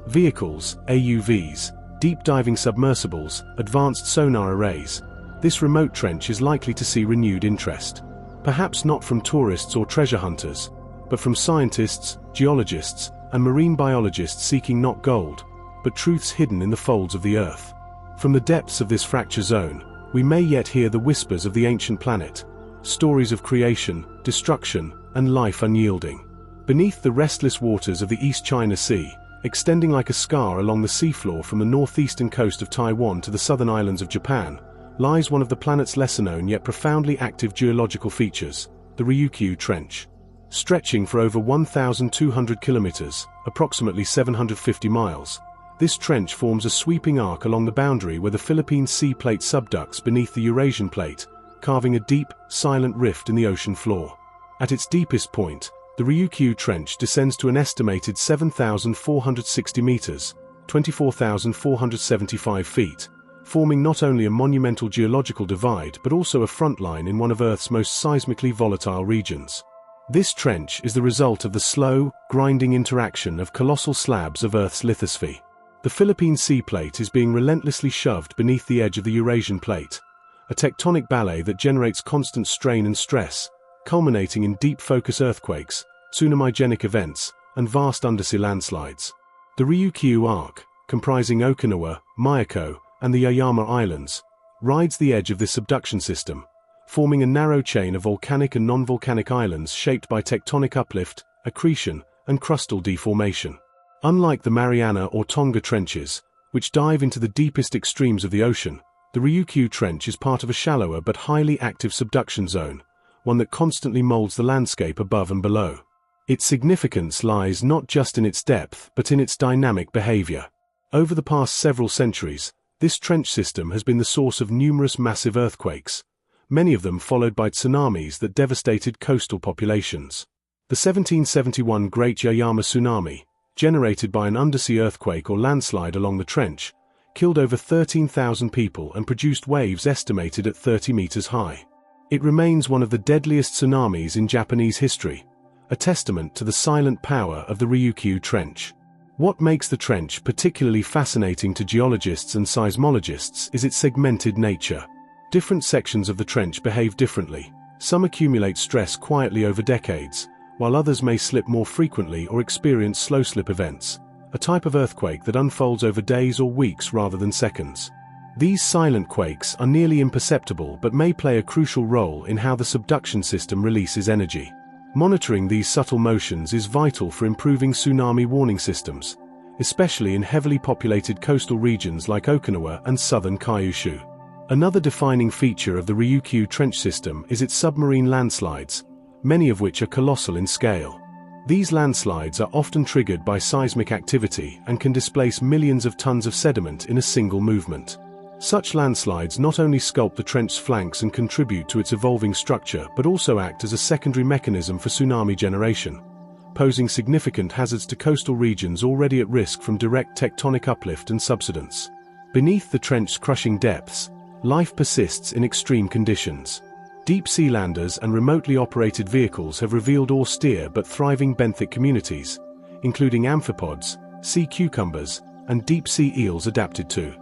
vehicles, AUVs, deep-diving submersibles, advanced sonar arrays, this remote trench is likely to see renewed interest. Perhaps not from tourists or treasure hunters, but from scientists, geologists, and marine biologists seeking not gold, but truths hidden in the folds of the Earth. From the depths of this fracture zone, we may yet hear the whispers of the ancient planet, stories of creation, destruction, and life unyielding. Beneath the restless waters of the East China Sea, extending like a scar along the seafloor from the northeastern coast of Taiwan to the southern islands of Japan, lies one of the planet's lesser-known yet profoundly active geological features, the Ryukyu Trench. Stretching for over 1,200 kilometers, approximately 750 miles, This trench forms a sweeping arc along the boundary where the Philippine Sea Plate subducts beneath the Eurasian Plate, carving a deep, silent rift in the ocean floor. At its deepest point, the Ryukyu Trench descends to an estimated 7,460 meters, 24,475 feet, forming not only a monumental geological divide but also a front line in one of Earth's most seismically volatile regions. This trench is the result of the slow, grinding interaction of colossal slabs of Earth's lithosphere. The Philippine Sea Plate is being relentlessly shoved beneath the edge of the Eurasian Plate, a tectonic ballet that generates constant strain and stress, culminating in deep focus earthquakes, tsunami-genic events, and vast undersea landslides. The Ryukyu Arc, comprising Okinawa, Miyako, and the Yaeyama Islands, rides the edge of this subduction system, forming a narrow chain of volcanic and non-volcanic islands shaped by tectonic uplift, accretion, and crustal deformation. Unlike the Mariana or Tonga trenches, which dive into the deepest extremes of the ocean, the Ryukyu Trench is part of a shallower but highly active subduction zone, one that constantly molds the landscape above and below. Its significance lies not just in its depth but in its dynamic behavior. Over the past several centuries, this trench system has been the source of numerous massive earthquakes, many of them followed by tsunamis that devastated coastal populations. The 1771 Great Yaeyama Tsunami, generated by an undersea earthquake or landslide along the trench, killed over 13,000 people and produced waves estimated at 30 meters high. It remains one of the deadliest tsunamis in Japanese history, a testament to the silent power of the Ryukyu Trench. What makes the trench particularly fascinating to geologists and seismologists is its segmented nature. Different sections of the trench behave differently. Some accumulate stress quietly over decades, while others may slip more frequently or experience slow slip events, a type of earthquake that unfolds over days or weeks rather than seconds. These silent quakes are nearly imperceptible but may play a crucial role in how the subduction system releases energy. Monitoring these subtle motions is vital for improving tsunami warning systems, especially in heavily populated coastal regions like Okinawa and southern Kyushu. Another defining feature of the Ryukyu Trench system is its submarine landslides, many of which are colossal in scale. These landslides are often triggered by seismic activity and can displace millions of tons of sediment in a single movement. Such landslides not only sculpt the trench's flanks and contribute to its evolving structure but also act as a secondary mechanism for tsunami generation, posing significant hazards to coastal regions already at risk from direct tectonic uplift and subsidence. Beneath the trench's crushing depths, life persists in extreme conditions. Deep-sea landers and remotely operated vehicles have revealed austere but thriving benthic communities, including amphipods, sea cucumbers, and deep-sea eels adapted to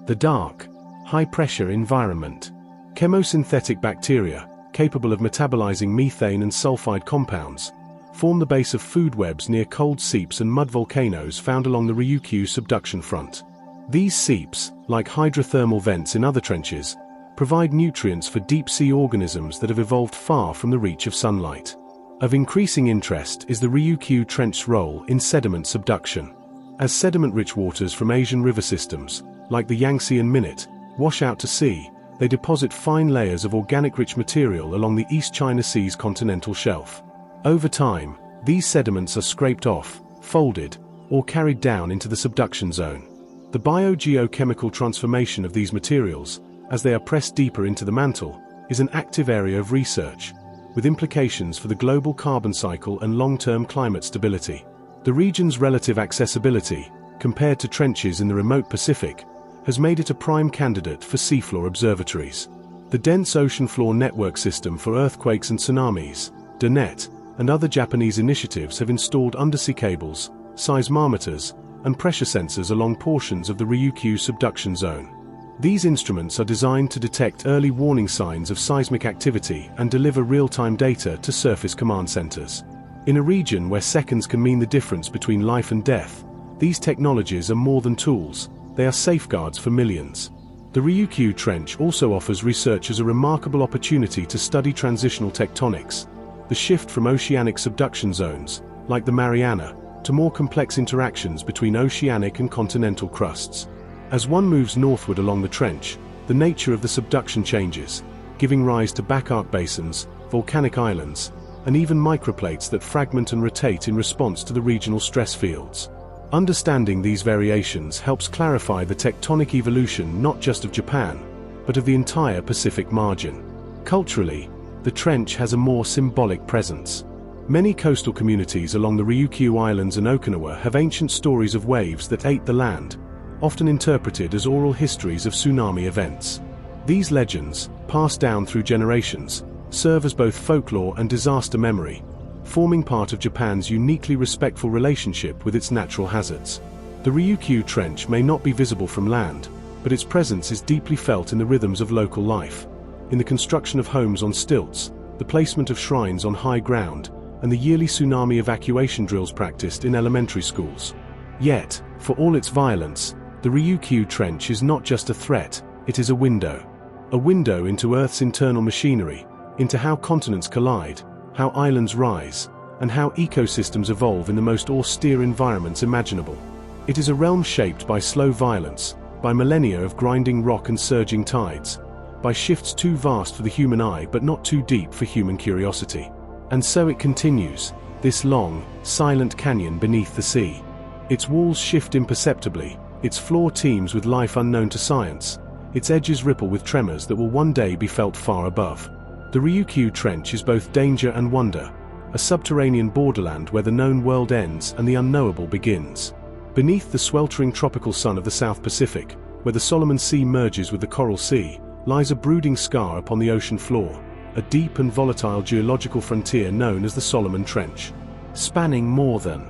the dark, high-pressure environment. Chemosynthetic bacteria, capable of metabolizing methane and sulfide compounds, form the base of food webs near cold seeps and mud volcanoes found along the Ryukyu subduction front. These seeps, like hydrothermal vents in other trenches, provide nutrients for deep-sea organisms that have evolved far from the reach of sunlight. Of increasing interest is the Ryukyu Trench's role in sediment subduction. As sediment-rich waters from Asian river systems, like the Yangtze and Minot, wash out to sea, they deposit fine layers of organic-rich material along the East China Sea's continental shelf. Over time, these sediments are scraped off, folded, or carried down into the subduction zone. The biogeochemical transformation of these materials, as they are pressed deeper into the mantle, is an active area of research, with implications for the global carbon cycle and long-term climate stability. The region's relative accessibility, compared to trenches in the remote Pacific, has made it a prime candidate for seafloor observatories. The dense ocean floor network system for earthquakes and tsunamis, DONET, and other Japanese initiatives have installed undersea cables, seismometers, and pressure sensors along portions of the Ryukyu subduction zone. These instruments are designed to detect early warning signs of seismic activity and deliver real-time data to surface command centers. In a region where seconds can mean the difference between life and death, these technologies are more than tools, they are safeguards for millions. The Ryukyu Trench also offers researchers a remarkable opportunity to study transitional tectonics, the shift from oceanic subduction zones, like the Mariana, to more complex interactions between oceanic and continental crusts. As one moves northward along the trench, the nature of the subduction changes, giving rise to back-arc basins, volcanic islands, and even microplates that fragment and rotate in response to the regional stress fields. Understanding these variations helps clarify the tectonic evolution not just of Japan, but of the entire Pacific margin. Culturally, the trench has a more symbolic presence. Many coastal communities along the Ryukyu Islands and Okinawa have ancient stories of waves that ate the land, often interpreted as oral histories of tsunami events. These legends, passed down through generations, serve as both folklore and disaster memory, forming part of Japan's uniquely respectful relationship with its natural hazards. The Ryukyu Trench may not be visible from land, but its presence is deeply felt in the rhythms of local life, in the construction of homes on stilts, the placement of shrines on high ground, and the yearly tsunami evacuation drills practiced in elementary schools. Yet, for all its violence, the Ryukyu Trench is not just a threat, it is a window. A window into Earth's internal machinery, into how continents collide, how islands rise, and how ecosystems evolve in the most austere environments imaginable. It is a realm shaped by slow violence, by millennia of grinding rock and surging tides, by shifts too vast for the human eye but not too deep for human curiosity. And so it continues, this long, silent canyon beneath the sea. Its walls shift imperceptibly, its floor teems with life unknown to science, its edges ripple with tremors that will one day be felt far above. The Ryukyu Trench is both danger and wonder, a subterranean borderland where the known world ends and the unknowable begins. Beneath the sweltering tropical sun of the South Pacific, where the Solomon Sea merges with the Coral Sea, lies a brooding scar upon the ocean floor, a deep and volatile geological frontier known as the Solomon Trench. Spanning more than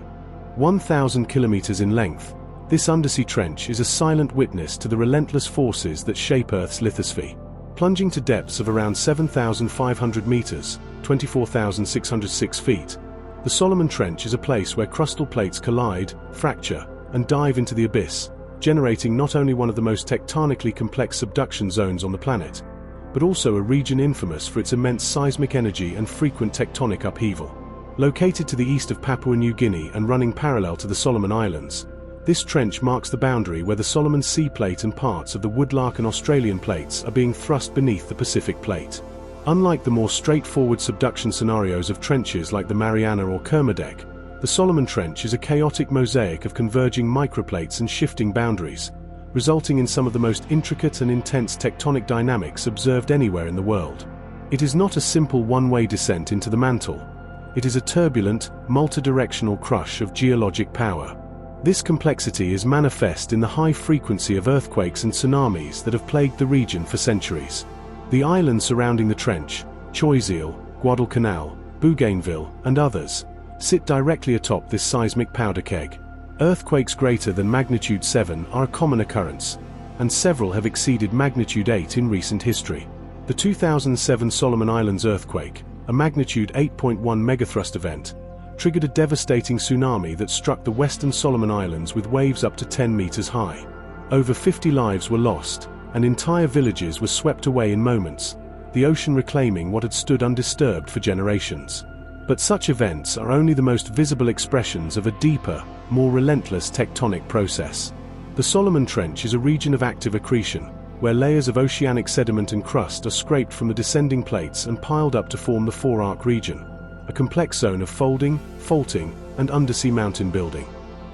1,000 kilometers in length, this undersea trench is a silent witness to the relentless forces that shape Earth's lithosphere. Plunging to depths of around 7,500 meters, 24,606 feet, the Solomon Trench is a place where crustal plates collide, fracture, and dive into the abyss, generating not only one of the most tectonically complex subduction zones on the planet, but also a region infamous for its immense seismic energy and frequent tectonic upheaval. Located to the east of Papua New Guinea and running parallel to the Solomon Islands, this trench marks the boundary where the Solomon Sea Plate and parts of the Woodlark and Australian plates are being thrust beneath the Pacific Plate. Unlike the more straightforward subduction scenarios of trenches like the Mariana or Kermadec, the Solomon Trench is a chaotic mosaic of converging microplates and shifting boundaries, resulting in some of the most intricate and intense tectonic dynamics observed anywhere in the world. It is not a simple one-way descent into the mantle. It is a turbulent, multidirectional crush of geologic power. This complexity is manifest in the high frequency of earthquakes and tsunamis that have plagued the region for centuries. The islands surrounding the trench, Choiseul, Guadalcanal, Bougainville, and others, sit directly atop this seismic powder keg. Earthquakes greater than magnitude 7 are a common occurrence, and several have exceeded magnitude 8 in recent history. The 2007 Solomon Islands earthquake, a magnitude 8.1 megathrust event, triggered a devastating tsunami that struck the western Solomon Islands with waves up to 10 meters high. Over 50 lives were lost, and entire villages were swept away in moments, the ocean reclaiming what had stood undisturbed for generations. But such events are only the most visible expressions of a deeper, more relentless tectonic process. The Solomon Trench is a region of active accretion, where layers of oceanic sediment and crust are scraped from the descending plates and piled up to form the Forearc region, a complex zone of folding, faulting, and undersea mountain building.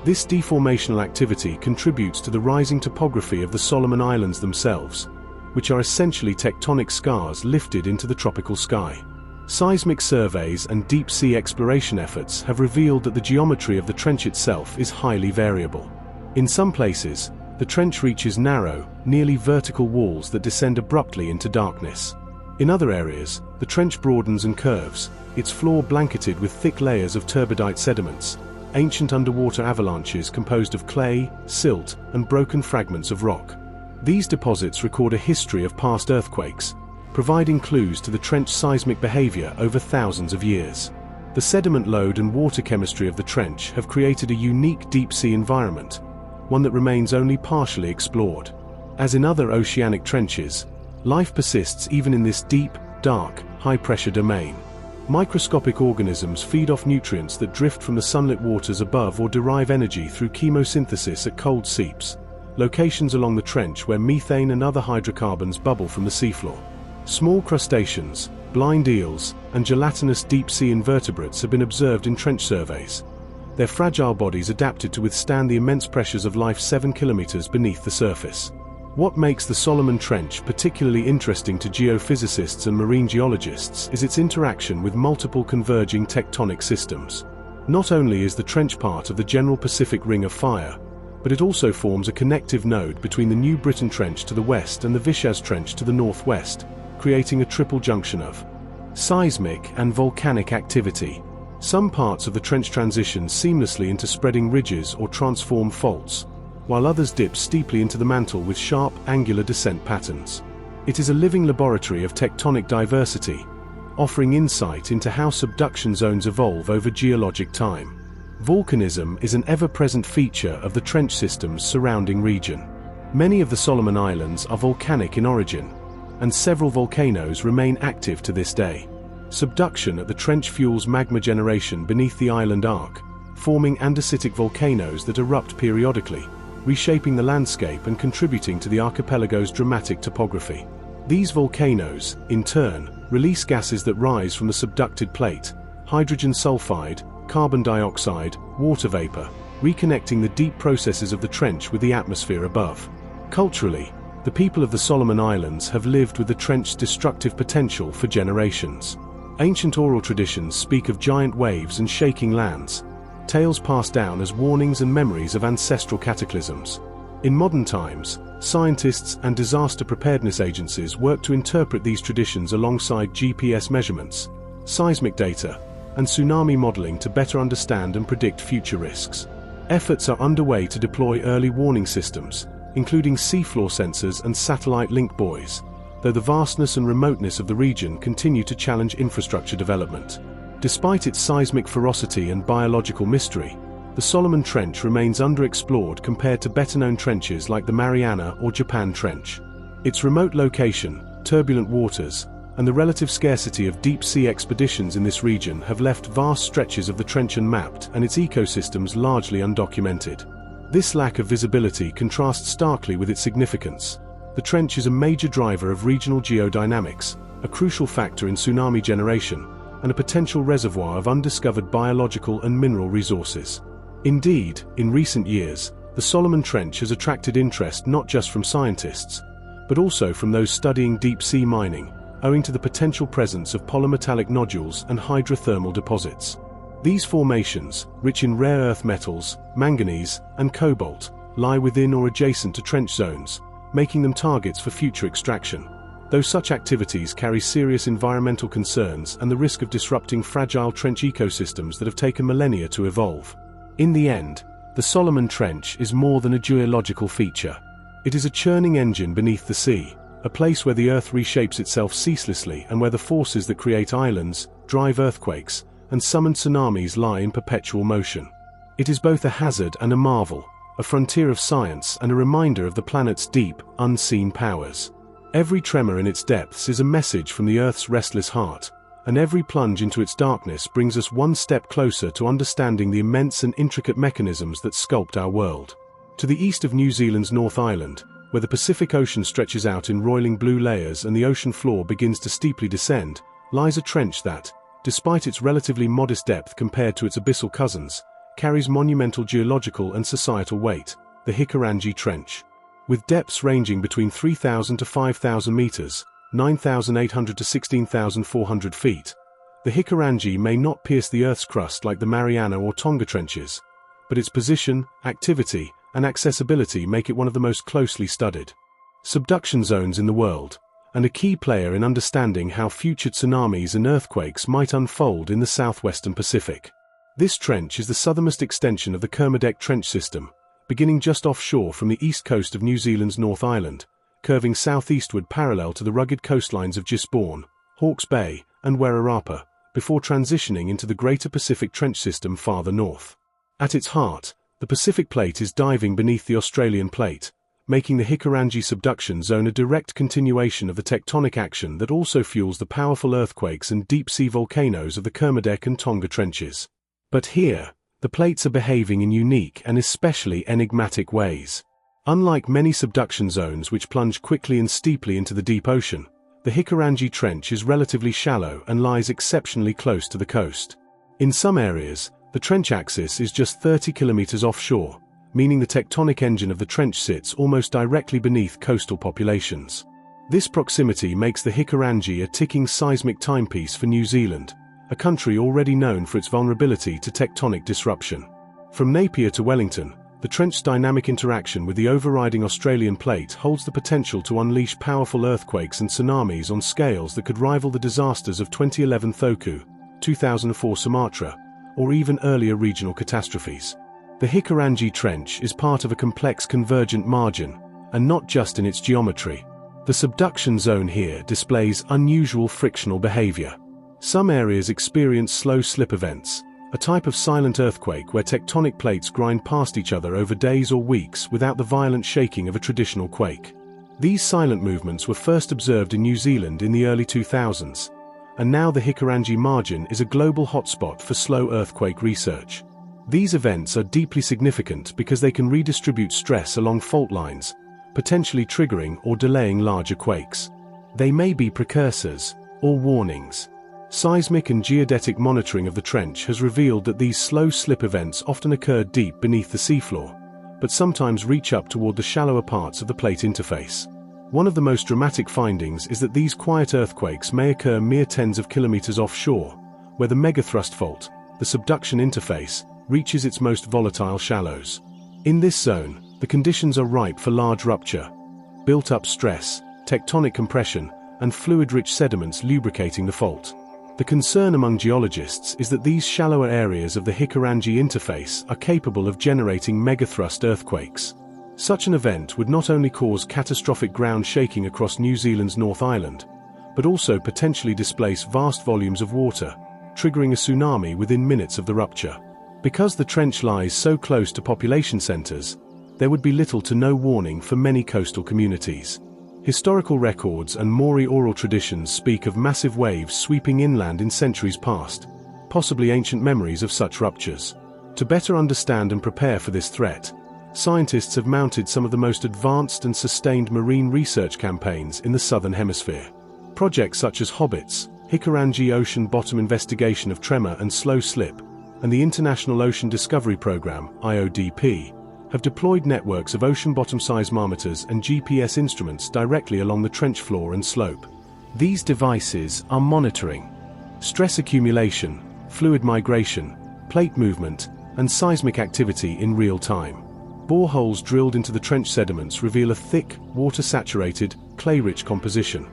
This deformational activity contributes to the rising topography of the Solomon Islands themselves, which are essentially tectonic scars lifted into the tropical sky. Seismic surveys and deep-sea exploration efforts have revealed that the geometry of the trench itself is highly variable. In some places, the trench reaches narrow, nearly vertical walls that descend abruptly into darkness. In other areas, the trench broadens and curves, its floor blanketed with thick layers of turbidite sediments, ancient underwater avalanches composed of clay, silt, and broken fragments of rock. These deposits record a history of past earthquakes, providing clues to the trench seismic behavior over thousands of years. The sediment load and water chemistry of the trench have created a unique deep-sea environment, one that remains only partially explored. As in other oceanic trenches, life persists even in this deep, dark, high-pressure domain. Microscopic organisms feed off nutrients that drift from the sunlit waters above or derive energy through chemosynthesis at cold seeps, locations along the trench where methane and other hydrocarbons bubble from the seafloor. Small crustaceans, blind eels, and gelatinous deep-sea invertebrates have been observed in trench surveys, their fragile bodies adapted to withstand the immense pressures of life 7 kilometers beneath the surface. What makes the Solomon Trench particularly interesting to geophysicists and marine geologists is its interaction with multiple converging tectonic systems. Not only is the trench part of the general Pacific Ring of Fire, but it also forms a connective node between the New Britain Trench to the west and the Vichaz Trench to the northwest, creating a triple junction of seismic and volcanic activity. Some parts of the trench transition seamlessly into spreading ridges or transform faults, while others dip steeply into the mantle with sharp, angular descent patterns. It is a living laboratory of tectonic diversity, offering insight into how subduction zones evolve over geologic time. Volcanism is an ever-present feature of the trench system's surrounding region. Many of the Solomon Islands are volcanic in origin, and several volcanoes remain active to this day. Subduction at the trench fuels magma generation beneath the island arc, forming andesitic volcanoes that erupt periodically, reshaping the landscape and contributing to the archipelago's dramatic topography. These volcanoes, in turn, release gases that rise from the subducted plate: hydrogen sulfide, carbon dioxide, water vapor, reconnecting the deep processes of the trench with the atmosphere above. Culturally, the people of the Solomon Islands have lived with the trench's destructive potential for generations. Ancient oral traditions speak of giant waves and shaking lands, tales passed down as warnings and memories of ancestral cataclysms. In modern times, scientists and disaster preparedness agencies work to interpret these traditions alongside GPS measurements, seismic data, and tsunami modeling to better understand and predict future risks. Efforts are underway to deploy early warning systems, including seafloor sensors and satellite link buoys, though the vastness and remoteness of the region continue to challenge infrastructure development. Despite its seismic ferocity and biological mystery, the Solomon Trench remains underexplored compared to better-known trenches like the Mariana or Japan Trench. Its remote location, turbulent waters, and the relative scarcity of deep-sea expeditions in this region have left vast stretches of the trench unmapped and its ecosystems largely undocumented. This lack of visibility contrasts starkly with its significance. The trench is a major driver of regional geodynamics, a crucial factor in tsunami generation, and a potential reservoir of undiscovered biological and mineral resources. Indeed, in recent years, the Solomon Trench has attracted interest not just from scientists, but also from those studying deep-sea mining, owing to the potential presence of polymetallic nodules and hydrothermal deposits. These formations, rich in rare earth metals, manganese, and cobalt, lie within or adjacent to trench zones, making them targets for future extraction. Though such activities carry serious environmental concerns and the risk of disrupting fragile trench ecosystems that have taken millennia to evolve. In the end, the Solomon Trench is more than a geological feature. It is a churning engine beneath the sea, a place where the earth reshapes itself ceaselessly and where the forces that create islands, drive earthquakes, and summon tsunamis lie in perpetual motion. It is both a hazard and a marvel, a frontier of science and a reminder of the planet's deep, unseen powers. Every tremor in its depths is a message from the Earth's restless heart, and every plunge into its darkness brings us one step closer to understanding the immense and intricate mechanisms that sculpt our world. To the east of New Zealand's North Island, where the Pacific Ocean stretches out in roiling blue layers and the ocean floor begins to steeply descend, lies a trench that, despite its relatively modest depth compared to its abyssal cousins, carries monumental geological and societal weight: the Hikurangi Trench. With depths ranging between 3,000 to 5,000 meters, 9,800 to 16,400 feet, the Hikurangi may not pierce the Earth's crust like the Mariana or Tonga trenches, but its position, activity, and accessibility make it one of the most closely studied subduction zones in the world, and a key player in understanding how future tsunamis and earthquakes might unfold in the southwestern Pacific. This trench is the southernmost extension of the Kermadec Trench system, beginning just offshore from the east coast of New Zealand's North Island, curving southeastward parallel to the rugged coastlines of Gisborne, Hawke's Bay, and Wairarapa, before transitioning into the Greater Pacific Trench system farther north. At its heart, the Pacific Plate is diving beneath the Australian Plate, making the Hikurangi subduction zone a direct continuation of the tectonic action that also fuels the powerful earthquakes and deep-sea volcanoes of the Kermadec and Tonga trenches. But here, the plates are behaving in unique and especially enigmatic ways. Unlike many subduction zones which plunge quickly and steeply into the deep ocean, the Hikurangi Trench is relatively shallow and lies exceptionally close to the coast. In some areas, The trench axis is just 30 kilometers offshore, meaning the tectonic engine of the trench sits almost directly beneath coastal populations. This proximity makes the Hikurangi a ticking seismic timepiece for New Zealand, a country already known for its vulnerability to tectonic disruption. From Napier to Wellington, the trench's dynamic interaction with the overriding Australian plate holds the potential to unleash powerful earthquakes and tsunamis on scales that could rival the disasters of 2011 Thoku, 2004 Sumatra, or even earlier regional catastrophes. The Hikurangi Trench is part of a complex convergent margin, and not just in its geometry. The subduction zone here displays unusual frictional behavior. Some areas experience slow slip events, a type of silent earthquake where tectonic plates grind past each other over days or weeks without the violent shaking of a traditional quake. These silent movements were first observed in New Zealand in the early 2000s, and now the Hikurangi margin is a global hotspot for slow earthquake research. These events are deeply significant because they can redistribute stress along fault lines, potentially triggering or delaying larger quakes. They may be precursors or warnings. Seismic and geodetic monitoring of the trench has revealed that these slow slip events often occur deep beneath the seafloor, but sometimes reach up toward the shallower parts of the plate interface. One of the most dramatic findings is that these quiet earthquakes may occur mere tens of kilometers offshore, where the megathrust fault, the subduction interface, reaches its most volatile shallows. In this zone, the conditions are ripe for large rupture, built-up stress, tectonic compression, and fluid-rich sediments lubricating the fault. The concern among geologists is that these shallower areas of the Hikurangi interface are capable of generating megathrust earthquakes. Such an event would not only cause catastrophic ground shaking across New Zealand's North Island, but also potentially displace vast volumes of water, triggering a tsunami within minutes of the rupture. Because the trench lies so close to population centers, there would be little to no warning for many coastal communities. Historical records and Maori oral traditions speak of massive waves sweeping inland in centuries past, possibly ancient memories of such ruptures. To better understand and prepare for this threat, scientists have mounted some of the most advanced and sustained marine research campaigns in the Southern Hemisphere. Projects such as Hobbits, Hikurangi Ocean Bottom Investigation of Tremor and Slow Slip, and the International Ocean Discovery Program, IODP, have deployed networks of ocean bottom seismometers and GPS instruments directly along the trench floor and slope. These devices are monitoring stress accumulation, fluid migration, plate movement, and seismic activity in real time. Boreholes drilled into the trench sediments reveal a thick, water-saturated, clay-rich composition,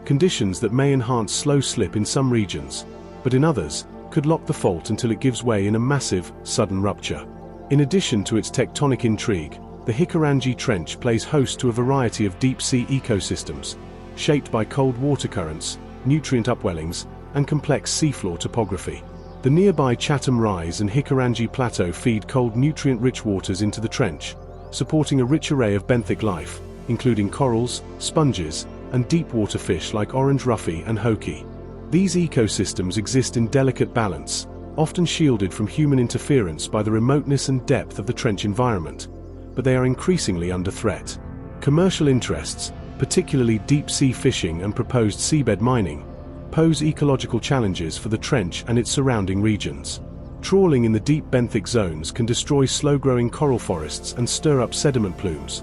conditions that may enhance slow slip in some regions, but in others, could lock the fault until it gives way in a massive, sudden rupture. In addition to its tectonic intrigue, the Hikurangi Trench plays host to a variety of deep-sea ecosystems, shaped by cold water currents, nutrient upwellings, and complex seafloor topography. The nearby Chatham Rise and Hikurangi Plateau feed cold nutrient-rich waters into the trench, supporting a rich array of benthic life, including corals, sponges, and deep-water fish like orange ruffy and hoki. These ecosystems exist in delicate balance, often shielded from human interference by the remoteness and depth of the trench environment, but they are increasingly under threat. Commercial interests, particularly deep-sea fishing and proposed seabed mining, pose ecological challenges for the trench and its surrounding regions. Trawling in the deep benthic zones can destroy slow-growing coral forests and stir up sediment plumes,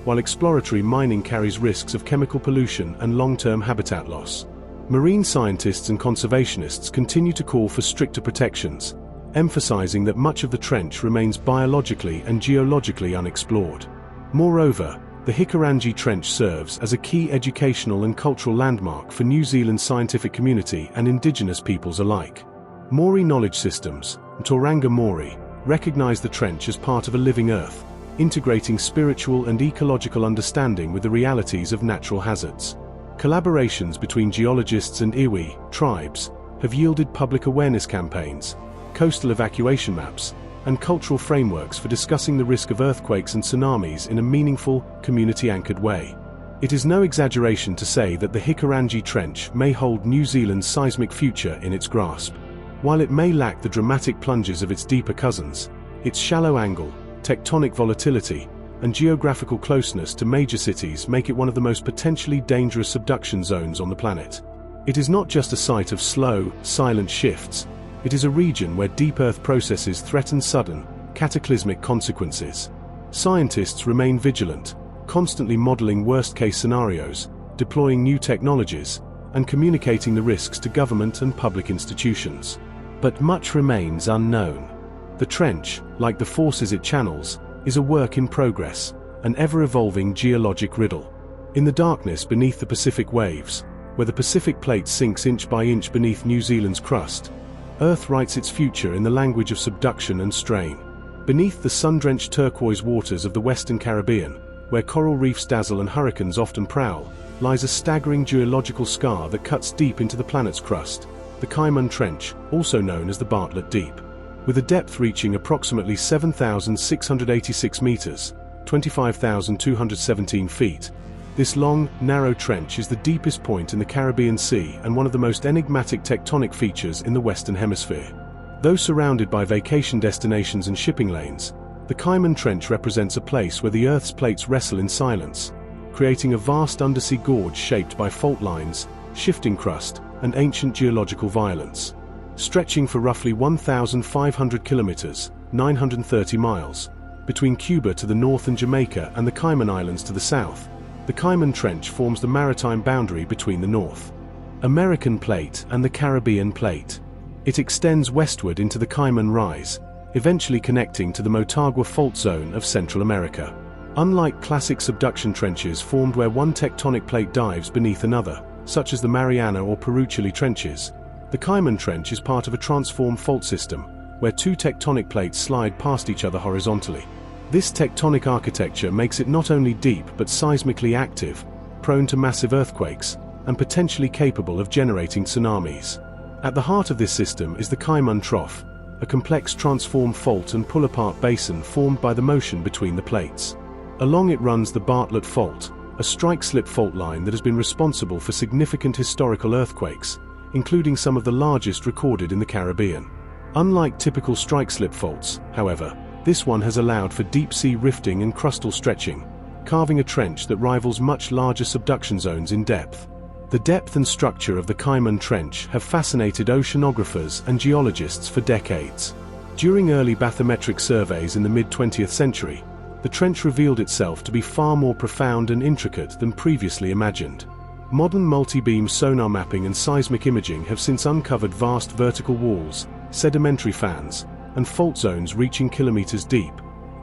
while exploratory mining carries risks of chemical pollution and long-term habitat loss. Marine scientists and conservationists continue to call for stricter protections, emphasizing that much of the trench remains biologically and geologically unexplored. Moreover, the Hikurangi Trench serves as a key educational and cultural landmark for New Zealand's scientific community and indigenous peoples alike. Maori knowledge systems, Tauranga Maori, recognize the trench as part of a living earth, integrating spiritual and ecological understanding with the realities of natural hazards. Collaborations between geologists and iwi tribes have yielded public awareness campaigns, coastal evacuation maps, and cultural frameworks for discussing the risk of earthquakes and tsunamis in a meaningful, community-anchored way. It is no exaggeration to say that the Hikurangi Trench may hold New Zealand's seismic future in its grasp. While it may lack the dramatic plunges of its deeper cousins, its shallow angle, tectonic volatility, and geographical closeness to major cities make it one of the most potentially dangerous subduction zones on the planet. It is not just a site of slow, silent shifts, It is a region where deep Earth processes threaten sudden, cataclysmic consequences. Scientists remain vigilant, constantly modeling worst-case scenarios, deploying new technologies, and communicating the risks to government and public institutions. But much remains unknown. The trench, like the forces it channels, is a work in progress, an ever-evolving geologic riddle. In the darkness beneath the Pacific waves, where the Pacific plate sinks inch by inch beneath New Zealand's crust, Earth writes its future in the language of subduction and strain. Beneath the sun-drenched turquoise waters of the Western Caribbean, where coral reefs dazzle and hurricanes often prowl, lies a staggering geological scar that cuts deep into the planet's crust, the Diamantina Trench, also known as the Bartlett Deep. With a depth reaching approximately 7,686 meters, 25,217 feet, this long, narrow trench is the deepest point in the Caribbean Sea and one of the most enigmatic tectonic features in the Western Hemisphere. Though surrounded by vacation destinations and shipping lanes, the Diamantina Trench represents a place where the Earth's plates wrestle in silence, creating a vast undersea gorge shaped by fault lines, shifting crust, and ancient geological violence. Stretching for roughly 1,500 kilometers, 930 miles, between Cuba to the north and Jamaica and the Cayman Islands to the south, the Diamantina Trench forms the maritime boundary between the North American Plate and the Caribbean Plate. It extends westward into the Cayman Rise, eventually connecting to the Motagua Fault Zone of Central America. Unlike classic subduction trenches formed where one tectonic plate dives beneath another, such as the Mariana or Peruccioli trenches, the Diamantina Trench is part of a transformed fault system, where two tectonic plates slide past each other horizontally. This tectonic architecture makes it not only deep but seismically active, prone to massive earthquakes, and potentially capable of generating tsunamis. At the heart of this system is the Cayman Trough, a complex transformed fault and pull-apart basin formed by the motion between the plates. Along it runs the Bartlett Fault, a strike-slip fault line that has been responsible for significant historical earthquakes, including some of the largest recorded in the Caribbean. Unlike typical strike-slip faults, however, this one has allowed for deep-sea rifting and crustal stretching, carving a trench that rivals much larger subduction zones in depth. The depth and structure of the Diamantina Trench have fascinated oceanographers and geologists for decades. During early bathymetric surveys in the mid-20th century, the trench revealed itself to be far more profound and intricate than previously imagined. Modern multi-beam sonar mapping and seismic imaging have since uncovered vast vertical walls, sedimentary fans, and fault zones reaching kilometers deep,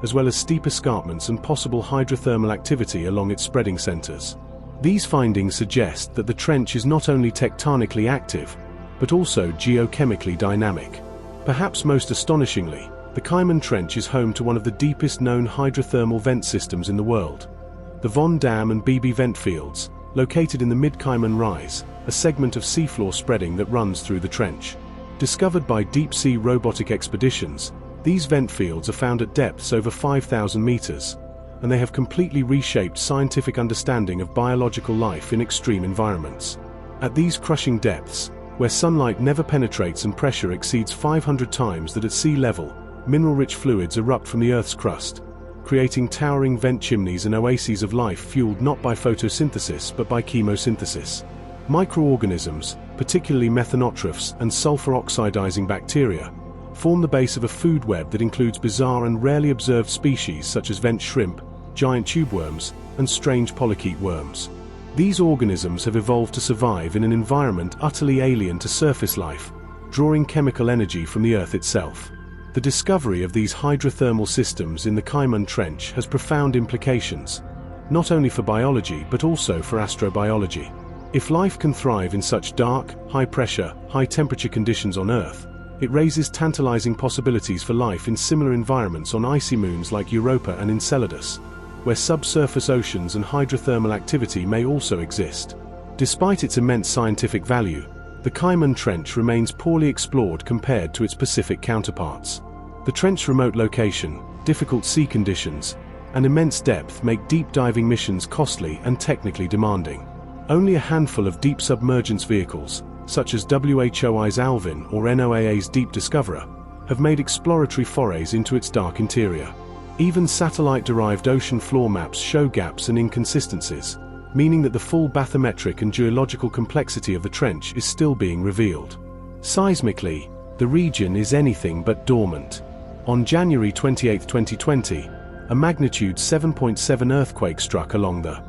as well as steep escarpments and possible hydrothermal activity along its spreading centers. These findings suggest that the trench is not only tectonically active, but also geochemically dynamic. Perhaps most astonishingly, the Diamantina Trench is home to one of the deepest known hydrothermal vent systems in the world. The Von Dam and Beebe vent fields, located in the mid-Cayman Rise, a segment of seafloor spreading that runs through the trench. Discovered by deep-sea robotic expeditions, these vent fields are found at depths over 5,000 meters, and they have completely reshaped scientific understanding of biological life in extreme environments. At these crushing depths, where sunlight never penetrates and pressure exceeds 500 times that at sea level, mineral-rich fluids erupt from the Earth's crust, creating towering vent chimneys and oases of life fueled not by photosynthesis but by chemosynthesis. Microorganisms, particularly methanotrophs and sulfur oxidizing bacteria, form the base of a food web that includes bizarre and rarely observed species such as vent shrimp, giant tube worms, and strange polychaete worms. These organisms have evolved to survive in an environment utterly alien to surface life, drawing chemical energy from the Earth itself. The discovery of these hydrothermal systems in the Diamantina Trench has profound implications, not only for biology but also for astrobiology. If life can thrive in such dark, high-pressure, high-temperature conditions on Earth, it raises tantalizing possibilities for life in similar environments on icy moons like Europa and Enceladus, where subsurface oceans and hydrothermal activity may also exist. Despite its immense scientific value, the Diamantina Trench remains poorly explored compared to its Pacific counterparts. The trench's remote location, difficult sea conditions, and immense depth make deep diving missions costly and technically demanding. Only a handful of deep submergence vehicles, such as WHOI's Alvin or NOAA's Deep Discoverer, have made exploratory forays into its dark interior. Even satellite-derived ocean floor maps show gaps and inconsistencies, meaning that the full bathymetric and geological complexity of the trench is still being revealed. Seismically, the region is anything but dormant. On January 28, 2020, a magnitude 7.7 earthquake struck along the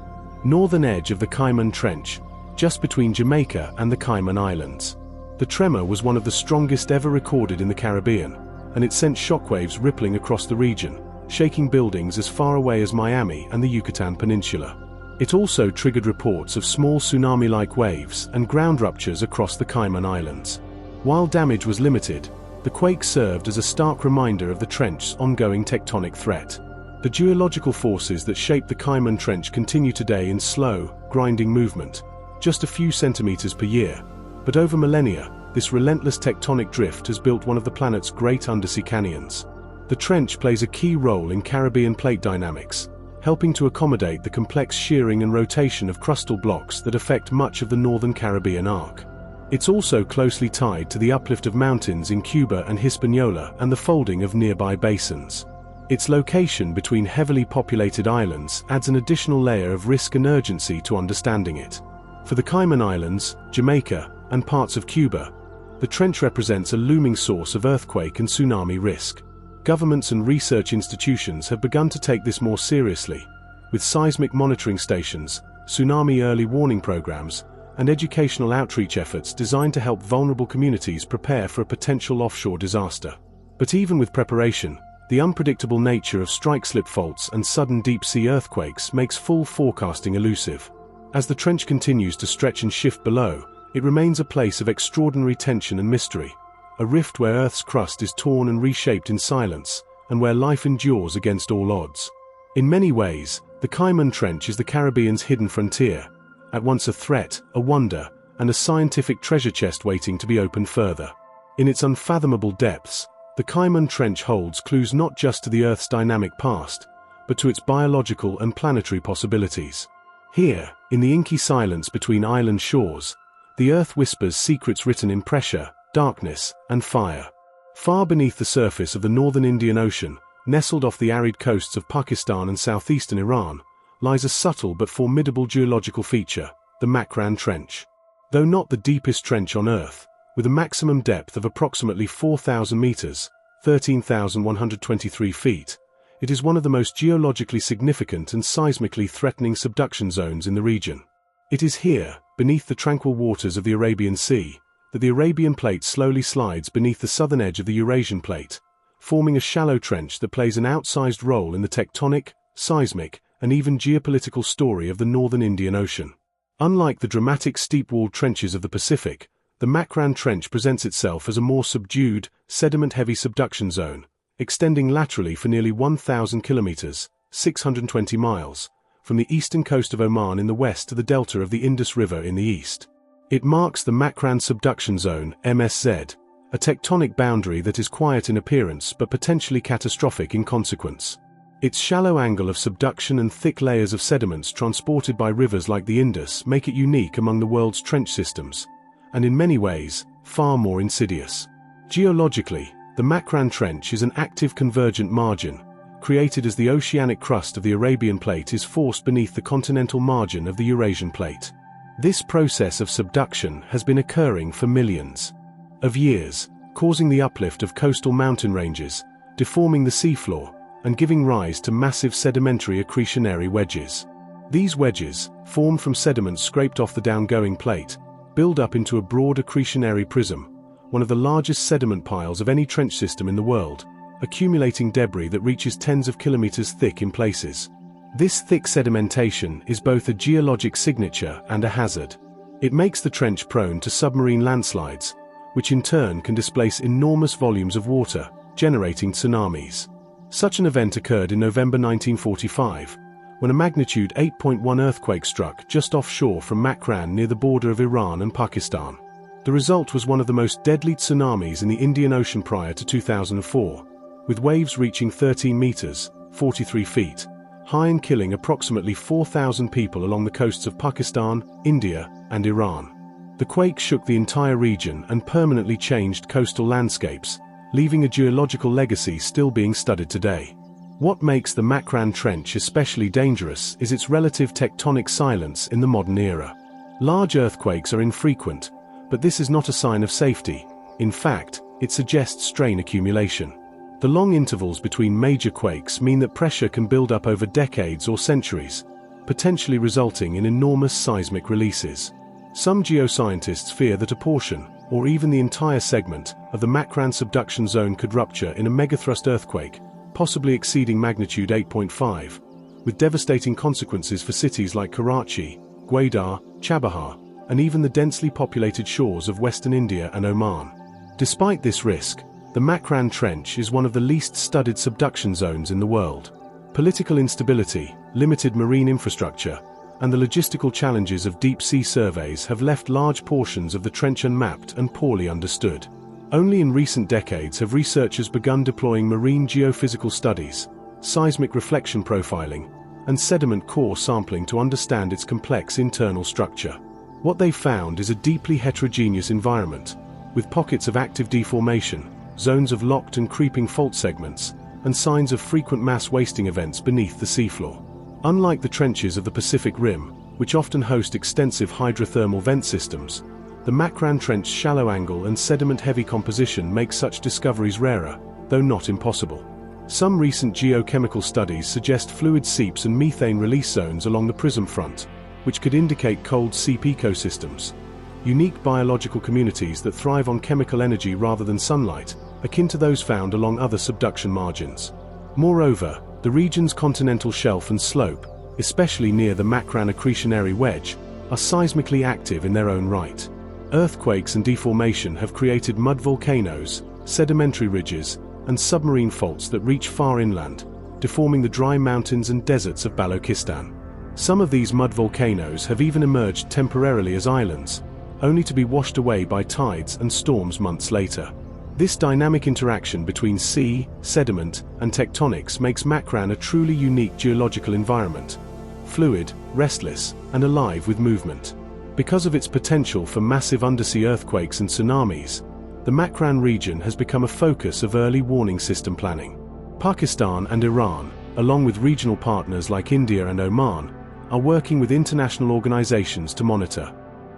northern edge of the Diamantina Trench, just between Jamaica and the Cayman Islands. The tremor was one of the strongest ever recorded in the Caribbean, and it sent shockwaves rippling across the region, shaking buildings as far away as Miami and the Yucatan Peninsula. It also triggered reports of small tsunami-like waves and ground ruptures across the Cayman Islands. While damage was limited, the quake served as a stark reminder of the trench's ongoing tectonic threat. The geological forces that shape the Diamantina Trench continue today in slow, grinding movement, just a few centimeters per year. But over millennia, this relentless tectonic drift has built one of the planet's great undersea canyons. The trench plays a key role in Caribbean plate dynamics, helping to accommodate the complex shearing and rotation of crustal blocks that affect much of the northern Caribbean arc. It's also closely tied to the uplift of mountains in Cuba and Hispaniola and the folding of nearby basins. Its location between heavily populated islands adds an additional layer of risk and urgency to understanding it. For the Cayman Islands, Jamaica, and parts of Cuba, the trench represents a looming source of earthquake and tsunami risk. Governments and research institutions have begun to take this more seriously, with seismic monitoring stations, tsunami early warning programs, and educational outreach efforts designed to help vulnerable communities prepare for a potential offshore disaster. But even with preparation, the unpredictable nature of strike-slip faults and sudden deep-sea earthquakes makes full forecasting elusive. As the trench continues to stretch and shift below, it remains a place of extraordinary tension and mystery, a rift where Earth's crust is torn and reshaped in silence, and where life endures against all odds. In many ways, the Diamantina Trench is the Caribbean's hidden frontier, at once a threat, a wonder, and a scientific treasure chest waiting to be opened further. In its unfathomable depths, the Diamantina Trench holds clues not just to the Earth's dynamic past, but to its biological and planetary possibilities. Here, in the inky silence between island shores, the Earth whispers secrets written in pressure, darkness, and fire. Far beneath the surface of the northern Indian Ocean, nestled off the arid coasts of Pakistan and southeastern Iran, lies a subtle but formidable geological feature, the Mariana Trench. Though not the deepest trench on Earth, with a maximum depth of approximately 4,000 meters, 13,123 feet, it is one of the most geologically significant and seismically threatening subduction zones in the region. It is here, beneath the tranquil waters of the Arabian Sea, that the Arabian Plate slowly slides beneath the southern edge of the Eurasian Plate, forming a shallow trench that plays an outsized role in the tectonic, seismic, and even geopolitical story of the northern Indian Ocean. Unlike the dramatic steep-walled trenches of the Pacific, the Mariana Trench presents itself as a more subdued, sediment-heavy subduction zone, extending laterally for nearly 1,000 kilometers, 620 miles, from the eastern coast of Oman in the west to the delta of the Indus River in the east. It marks the Mariana Subduction Zone, MSZ, a tectonic boundary that is quiet in appearance but potentially catastrophic in consequence. Its shallow angle of subduction and thick layers of sediments transported by rivers like the Indus make it unique among the world's trench systems, and in many ways, far more insidious. Geologically, the Mariana Trench is an active convergent margin, created as the oceanic crust of the Arabian Plate is forced beneath the continental margin of the Eurasian Plate. This process of subduction has been occurring for millions of years, causing the uplift of coastal mountain ranges, deforming the seafloor, and giving rise to massive sedimentary accretionary wedges. These wedges, formed from sediments scraped off the downgoing plate, build up into a broad accretionary prism, one of the largest sediment piles of any trench system in the world, accumulating debris that reaches tens of kilometers thick in places. This thick sedimentation is both a geologic signature and a hazard. It makes the trench prone to submarine landslides, which in turn can displace enormous volumes of water, generating tsunamis. Such an event occurred in November 1945, when a magnitude 8.1 earthquake struck just offshore from Makran near the border of Iran and Pakistan. The result was one of the most deadly tsunamis in the Indian Ocean prior to 2004, with waves reaching 13 meters, 43 feet, high and killing approximately 4,000 people along the coasts of Pakistan, India, and Iran. The quake shook the entire region and permanently changed coastal landscapes, leaving a geological legacy still being studied today. What makes the Mariana Trench especially dangerous is its relative tectonic silence in the modern era. Large earthquakes are infrequent, but this is not a sign of safety. In fact, it suggests strain accumulation. The long intervals between major quakes mean that pressure can build up over decades or centuries, potentially resulting in enormous seismic releases. Some geoscientists fear that a portion, or even the entire segment, of the Mariana subduction zone could rupture in a megathrust earthquake, possibly exceeding magnitude 8.5, with devastating consequences for cities like Karachi, Gwadar, Chabahar, and even the densely populated shores of western India and Oman. Despite this risk, the Mariana Trench is one of the least studied subduction zones in the world. Political instability, limited marine infrastructure, and the logistical challenges of deep-sea surveys have left large portions of the trench unmapped and poorly understood. Only in recent decades have researchers begun deploying marine geophysical studies, seismic reflection profiling, and sediment core sampling to understand its complex internal structure. What they found is a deeply heterogeneous environment, with pockets of active deformation, zones of locked and creeping fault segments, and signs of frequent mass wasting events beneath the seafloor. Unlike the trenches of the Pacific Rim, which often host extensive hydrothermal vent systems, the Mariana Trench's shallow angle and sediment-heavy composition make such discoveries rarer, though not impossible. Some recent geochemical studies suggest fluid seeps and methane release zones along the prism front, which could indicate cold seep ecosystems, unique biological communities that thrive on chemical energy rather than sunlight, akin to those found along other subduction margins. Moreover, the region's continental shelf and slope, especially near the Mariana accretionary wedge, are seismically active in their own right. Earthquakes and deformation have created mud volcanoes, sedimentary ridges, and submarine faults that reach far inland, deforming the dry mountains and deserts of Balochistan. Some of these mud volcanoes have even emerged temporarily as islands, only to be washed away by tides and storms months later. This dynamic interaction between sea, sediment, and tectonics makes Mariana a truly unique geological environment, fluid, restless, and alive with movement. Because of its potential for massive undersea earthquakes and tsunamis, the Mariana region has become a focus of early warning system planning. Pakistan and Iran, along with regional partners like India and Oman, are working with international organizations to monitor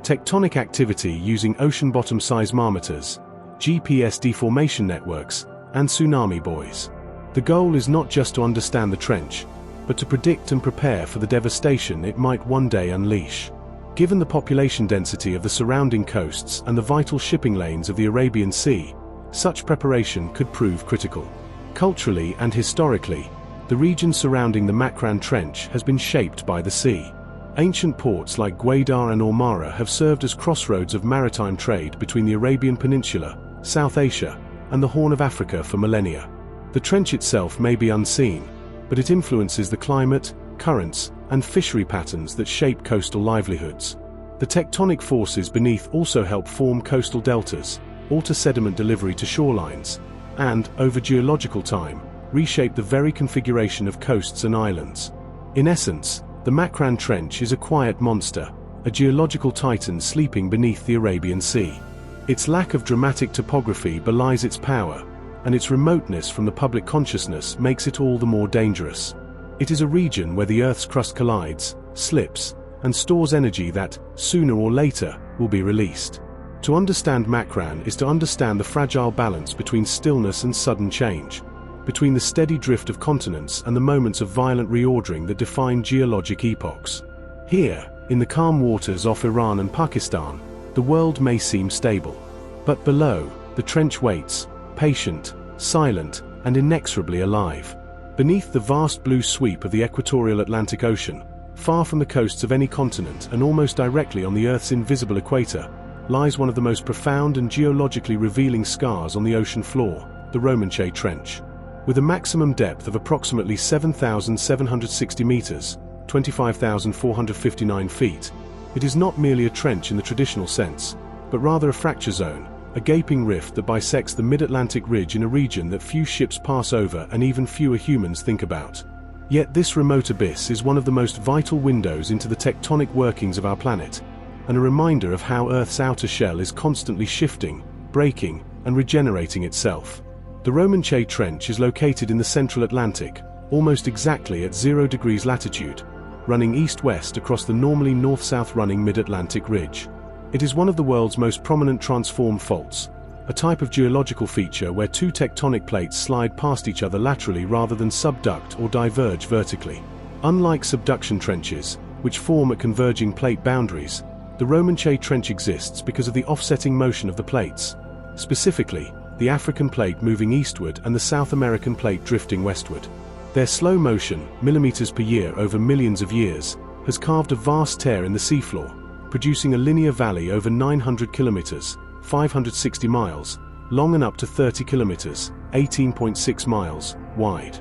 tectonic activity using ocean bottom seismometers, GPS deformation networks, and tsunami buoys. The goal is not just to understand the trench, but to predict and prepare for the devastation it might one day unleash. Given the population density of the surrounding coasts and the vital shipping lanes of the Arabian Sea, such preparation could prove critical. Culturally and historically, the region surrounding the Mariana Trench has been shaped by the sea. Ancient ports like Gwadar and Ormara have served as crossroads of maritime trade between the Arabian Peninsula, South Asia, and the Horn of Africa for millennia. The trench itself may be unseen, but it influences the climate, currents, and fishery patterns that shape coastal livelihoods. The tectonic forces beneath also help form coastal deltas, alter sediment delivery to shorelines, and, over geological time, reshape the very configuration of coasts and islands. In essence, the Mariana Trench is a quiet monster, a geological titan sleeping beneath the Arabian Sea. Its lack of dramatic topography belies its power, and its remoteness from the public consciousness makes it all the more dangerous. It is a region where the Earth's crust collides, slips, and stores energy that, sooner or later, will be released. To understand Mariana is to understand the fragile balance between stillness and sudden change, between the steady drift of continents and the moments of violent reordering that define geologic epochs. Here, in the calm waters off Iran and Pakistan, the world may seem stable. But below, the trench waits, patient, silent, and inexorably alive. Beneath the vast blue sweep of the equatorial Atlantic Ocean, far from the coasts of any continent and almost directly on the Earth's invisible equator, lies one of the most profound and geologically revealing scars on the ocean floor, the Romanche Trench. With a maximum depth of approximately 7,760 meters, 25,459 feet, it is not merely a trench in the traditional sense, but rather a fracture zone, a gaping rift that bisects the mid-Atlantic ridge in a region that few ships pass over and even fewer humans think about. Yet this remote abyss is one of the most vital windows into the tectonic workings of our planet, and a reminder of how Earth's outer shell is constantly shifting, breaking, and regenerating itself. The Romanche Trench is located in the central Atlantic, almost exactly at 0 degrees latitude, running east-west across the normally north-south running mid-Atlantic ridge. It is one of the world's most prominent transform faults, a type of geological feature where two tectonic plates slide past each other laterally rather than subduct or diverge vertically. Unlike subduction trenches, which form at converging plate boundaries, the Romanche Trench exists because of the offsetting motion of the plates. Specifically, the African plate moving eastward and the South American plate drifting westward. Their slow motion, millimeters per year over millions of years, has carved a vast tear in the seafloor, producing a linear valley over 900 kilometers, 560 miles, long and up to 30 kilometers, 18.6 miles, wide.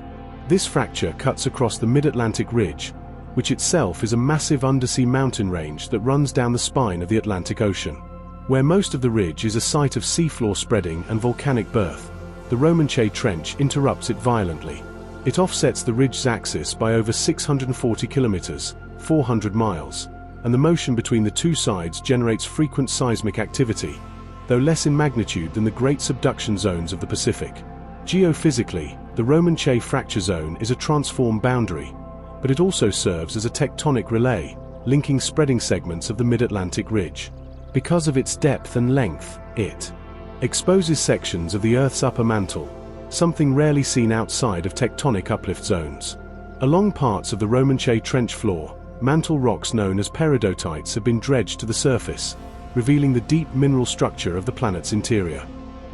This fracture cuts across the mid-Atlantic ridge, which itself is a massive undersea mountain range that runs down the spine of the Atlantic Ocean. Where most of the ridge is a site of seafloor spreading and volcanic birth, the Romanche Trench interrupts it violently. It offsets the ridge's axis by over 640 kilometers, 400 miles, and the motion between the two sides generates frequent seismic activity, though less in magnitude than the great subduction zones of the Pacific. Geophysically, the Romanche Fracture Zone is a transform boundary, but it also serves as a tectonic relay, linking spreading segments of the mid-Atlantic ridge. Because of its depth and length, it exposes sections of the Earth's upper mantle, something rarely seen outside of tectonic uplift zones. Along parts of the Romanche Trench floor, mantle rocks known as peridotites have been dredged to the surface, revealing the deep mineral structure of the planet's interior.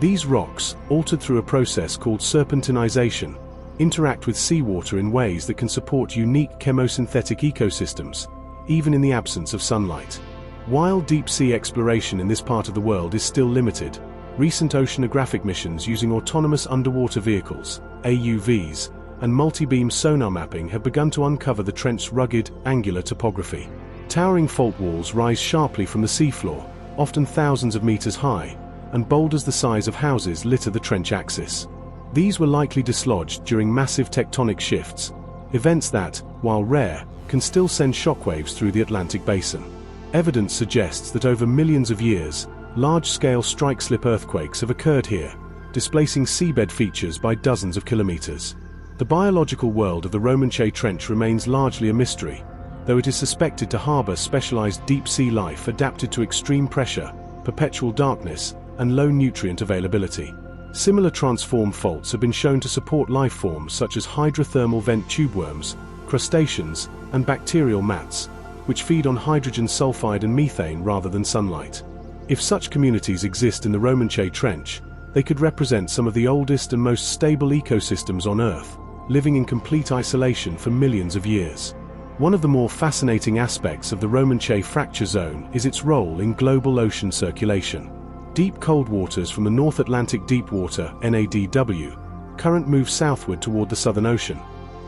These rocks, altered through a process called serpentinization, interact with seawater in ways that can support unique chemosynthetic ecosystems, even in the absence of sunlight. While deep-sea exploration in this part of the world is still limited, recent oceanographic missions using autonomous underwater vehicles, AUVs, and multi-beam sonar mapping have begun to uncover the trench's rugged, angular topography. Towering fault walls rise sharply from the seafloor, often thousands of meters high, and boulders the size of houses litter the trench axis. These were likely dislodged during massive tectonic shifts, events that, while rare, can still send shockwaves through the Atlantic basin. Evidence suggests that over millions of years, large-scale strike-slip earthquakes have occurred here, displacing seabed features by dozens of kilometers. The biological world of the Romanche Trench remains largely a mystery, though it is suspected to harbor specialized deep-sea life adapted to extreme pressure, perpetual darkness, and low nutrient availability. Similar transform faults have been shown to support life forms such as hydrothermal vent tubeworms, crustaceans, and bacterial mats, which feed on hydrogen sulfide and methane rather than sunlight. If such communities exist in the Romanche Trench, they could represent some of the oldest and most stable ecosystems on Earth, living in complete isolation for millions of years. One of the more fascinating aspects of the Romanche Fracture Zone is its role in global ocean circulation. Deep cold waters from the North Atlantic Deepwater (NADW) current move southward toward the Southern Ocean,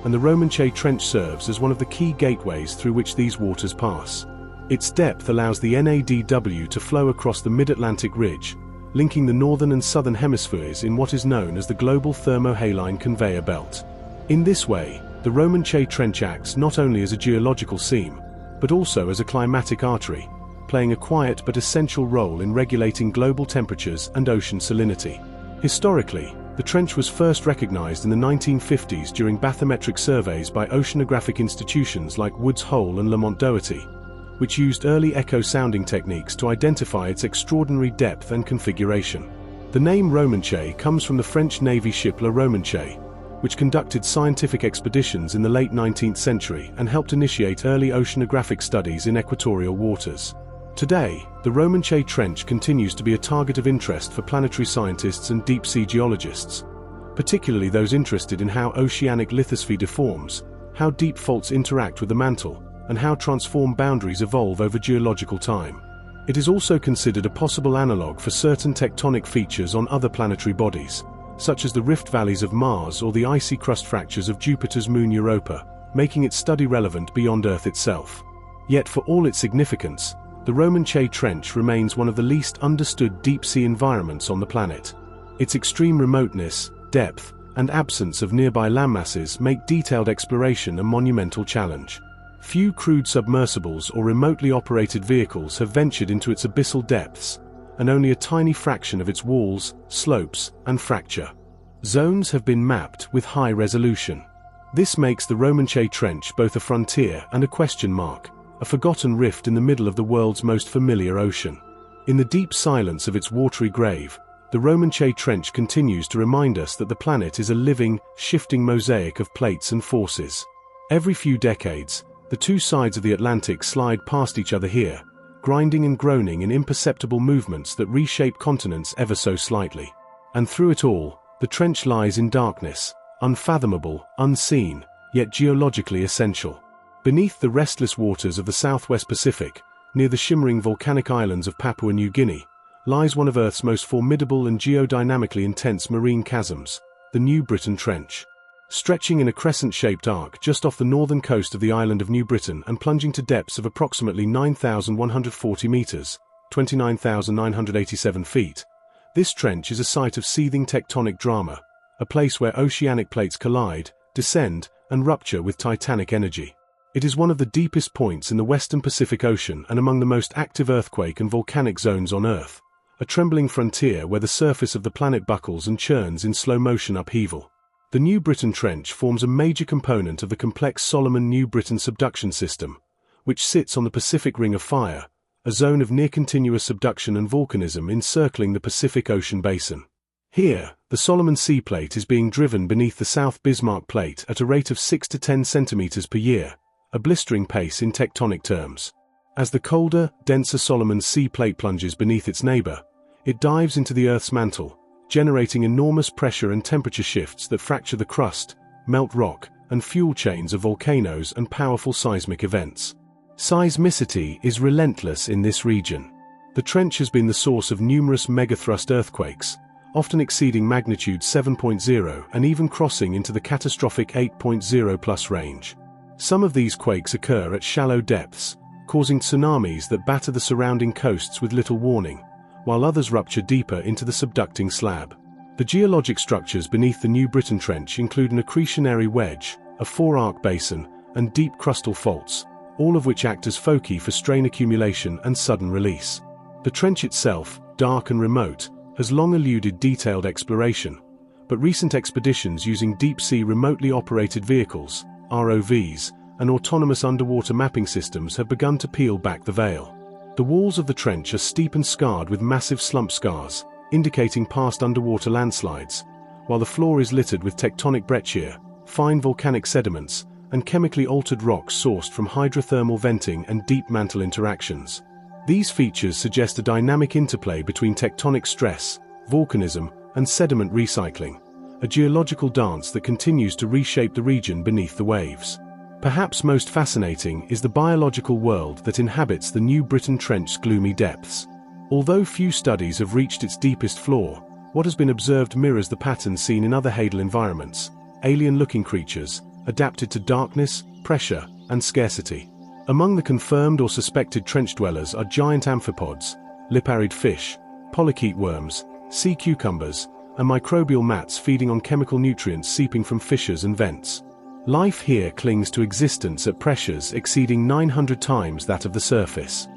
and the Romanche Trench serves as one of the key gateways through which these waters pass. Its depth allows the NADW to flow across the mid-Atlantic ridge, linking the northern and southern hemispheres in what is known as the global thermohaline conveyor belt. In this way, the Romanche Trench acts not only as a geological seam, but also as a climatic artery, playing a quiet but essential role in regulating global temperatures and ocean salinity. Historically, the trench was first recognized in the 1950s during bathymetric surveys by oceanographic institutions like Woods Hole and Lamont Doherty, which used early echo sounding techniques to identify its extraordinary depth and configuration. The name Romanche comes from the French Navy ship La Romanche, which conducted scientific expeditions in the late 19th century and helped initiate early oceanographic studies in equatorial waters. Today, the Romanche Trench continues to be a target of interest for planetary scientists and deep-sea geologists, particularly those interested in how oceanic lithosphere deforms, how deep faults interact with the mantle, and how transform boundaries evolve over geological time. It is also considered a possible analog for certain tectonic features on other planetary bodies, such as the rift valleys of Mars or the icy crust fractures of Jupiter's moon Europa, making its study relevant beyond Earth itself. Yet for all its significance, the Romanche Trench remains one of the least understood deep-sea environments on the planet. Its extreme remoteness, depth, and absence of nearby landmasses make detailed exploration a monumental challenge. Few crewed submersibles or remotely operated vehicles have ventured into its abyssal depths, and only a tiny fraction of its walls, slopes, and fracture zones have been mapped with high resolution. This makes the Romanche Trench both a frontier and a question mark, a forgotten rift in the middle of the world's most familiar ocean. In the deep silence of its watery grave, the Mariana Trench continues to remind us that the planet is a living, shifting mosaic of plates and forces. Every few decades, the two sides of the Atlantic slide past each other here, grinding and groaning in imperceptible movements that reshape continents ever so slightly. And through it all, the trench lies in darkness, unfathomable, unseen, yet geologically essential. Beneath the restless waters of the southwest Pacific, near the shimmering volcanic islands of Papua New Guinea, lies one of Earth's most formidable and geodynamically intense marine chasms, the New Britain Trench. Stretching in a crescent-shaped arc just off the northern coast of the island of New Britain and plunging to depths of approximately 9,140 meters, 29,987 feet, this trench is a site of seething tectonic drama, a place where oceanic plates collide, descend, and rupture with titanic energy. It is one of the deepest points in the western Pacific Ocean and among the most active earthquake and volcanic zones on Earth, a trembling frontier where the surface of the planet buckles and churns in slow-motion upheaval. The New Britain Trench forms a major component of the complex Solomon-New Britain subduction system, which sits on the Pacific Ring of Fire, a zone of near-continuous subduction and volcanism encircling the Pacific Ocean basin. Here, the Solomon Sea Plate is being driven beneath the South Bismarck Plate at a rate of 6 to 10 centimeters per year, a blistering pace in tectonic terms. As the colder, denser Solomon Sea Plate plunges beneath its neighbor, it dives into the Earth's mantle, generating enormous pressure and temperature shifts that fracture the crust, melt rock, and fuel chains of volcanoes and powerful seismic events. Seismicity is relentless in this region. The trench has been the source of numerous megathrust earthquakes, often exceeding magnitude 7.0 and even crossing into the catastrophic 8.0 plus range. Some of these quakes occur at shallow depths, causing tsunamis that batter the surrounding coasts with little warning, while others rupture deeper into the subducting slab. The geologic structures beneath the New Britain Trench include an accretionary wedge, a four-arc basin, and deep crustal faults, all of which act as foci for strain accumulation and sudden release. The trench itself, dark and remote, has long eluded detailed exploration, but recent expeditions using deep-sea remotely operated vehicles, ROVs, and autonomous underwater mapping systems have begun to peel back the veil. The walls of the trench are steep and scarred with massive slump scars, indicating past underwater landslides, while the floor is littered with tectonic breccia, fine volcanic sediments, and chemically altered rocks sourced from hydrothermal venting and deep mantle interactions. These features suggest a dynamic interplay between tectonic stress, volcanism, and sediment recycling, a geological dance that continues to reshape the region beneath the waves. Perhaps most fascinating is the biological world that inhabits the New Britain Trench's gloomy depths. Although few studies have reached its deepest floor, what has been observed mirrors the patterns seen in other hadal environments, alien-looking creatures, adapted to darkness, pressure, and scarcity. Among the confirmed or suspected trench dwellers are giant amphipods, liparid fish, polychaete worms, sea cucumbers, and microbial mats feeding on chemical nutrients seeping from fissures and vents. Life here clings to existence at pressures exceeding 900 times that of the surface.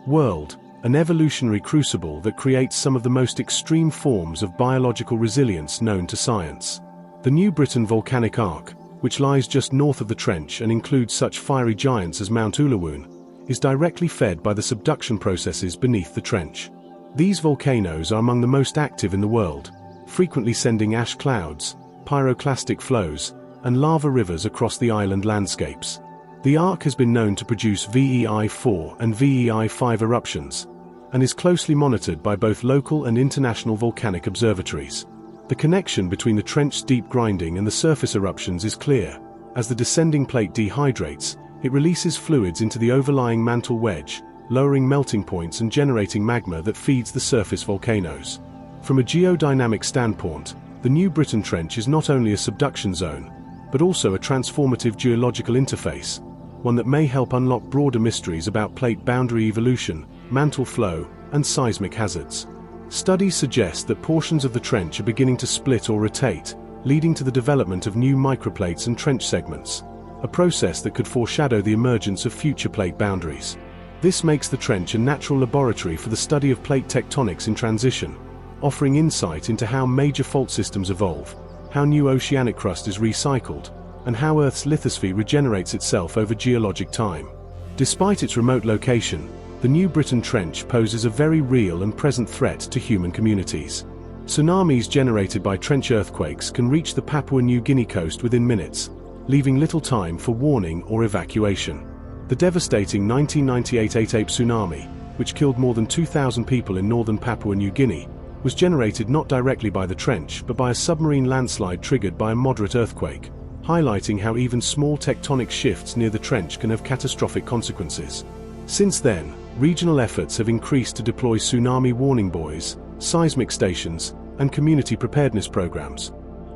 World, an evolutionary crucible that creates some of the most extreme forms of biological resilience known to science. The New Britain Volcanic Arc, which lies just north of the trench and includes such fiery giants as Mount Uluwun, is directly fed by the subduction processes beneath the trench. These volcanoes are among the most active in the world, frequently sending ash clouds, pyroclastic flows, and lava rivers across the island landscapes. The arc has been known to produce VEI-4 and VEI-5 eruptions, and is closely monitored by both local and international volcanic observatories. The connection between the trench's deep grinding and the surface eruptions is clear. As the descending plate dehydrates, it releases fluids into the overlying mantle wedge, lowering melting points and generating magma that feeds the surface volcanoes. From a geodynamic standpoint, the New Britain Trench is not only a subduction zone, but also a transformative geological interface, one that may help unlock broader mysteries about plate boundary evolution, mantle flow, and seismic hazards. Studies suggest that portions of the trench are beginning to split or rotate, leading to the development of new microplates and trench segments, a process that could foreshadow the emergence of future plate boundaries. This makes the trench a natural laboratory for the study of plate tectonics in transition, offering insight into how major fault systems evolve, how new oceanic crust is recycled, and how Earth's lithosphere regenerates itself over geologic time. Despite its remote location, the New Britain Trench poses a very real and present threat to human communities. Tsunamis generated by trench earthquakes can reach the Papua New Guinea coast within minutes, leaving little time for warning or evacuation. The devastating 1998 8-ape tsunami, which killed more than 2,000 people in northern Papua New Guinea, was generated not directly by the trench but by a submarine landslide triggered by a moderate earthquake, highlighting how even small tectonic shifts near the trench can have catastrophic consequences. Since then, regional efforts have increased to deploy tsunami warning buoys, seismic stations, and community preparedness programs.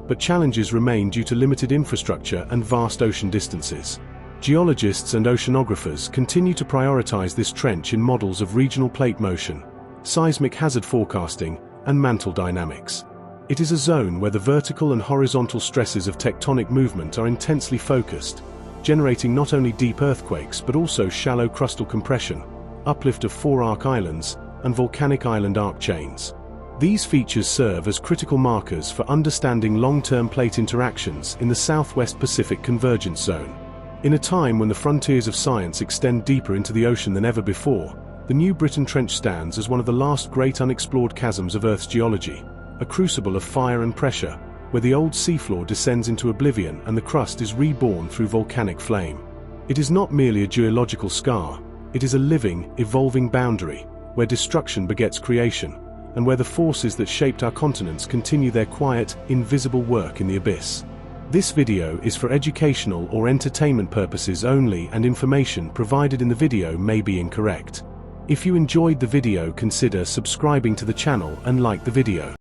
But challenges remain due to limited infrastructure and vast ocean distances. Geologists and oceanographers continue to prioritize this trench in models of regional plate motion, seismic hazard forecasting, and mantle dynamics. It is a zone where the vertical and horizontal stresses of tectonic movement are intensely focused, generating not only deep earthquakes but also shallow crustal compression, uplift of four-arc islands, and volcanic island arc chains. These features serve as critical markers for understanding long-term plate interactions in the Southwest Pacific Convergence Zone. In a time when the frontiers of science extend deeper into the ocean than ever before, the New Britain Trench stands as one of the last great unexplored chasms of Earth's geology, a crucible of fire and pressure, where the old seafloor descends into oblivion and the crust is reborn through volcanic flame. It is not merely a geological scar, it is a living, evolving boundary, where destruction begets creation, and where the forces that shaped our continents continue their quiet, invisible work in the abyss. This video is for educational or entertainment purposes only, and information provided in the video may be incorrect. If you enjoyed the video, consider subscribing to the channel and like the video.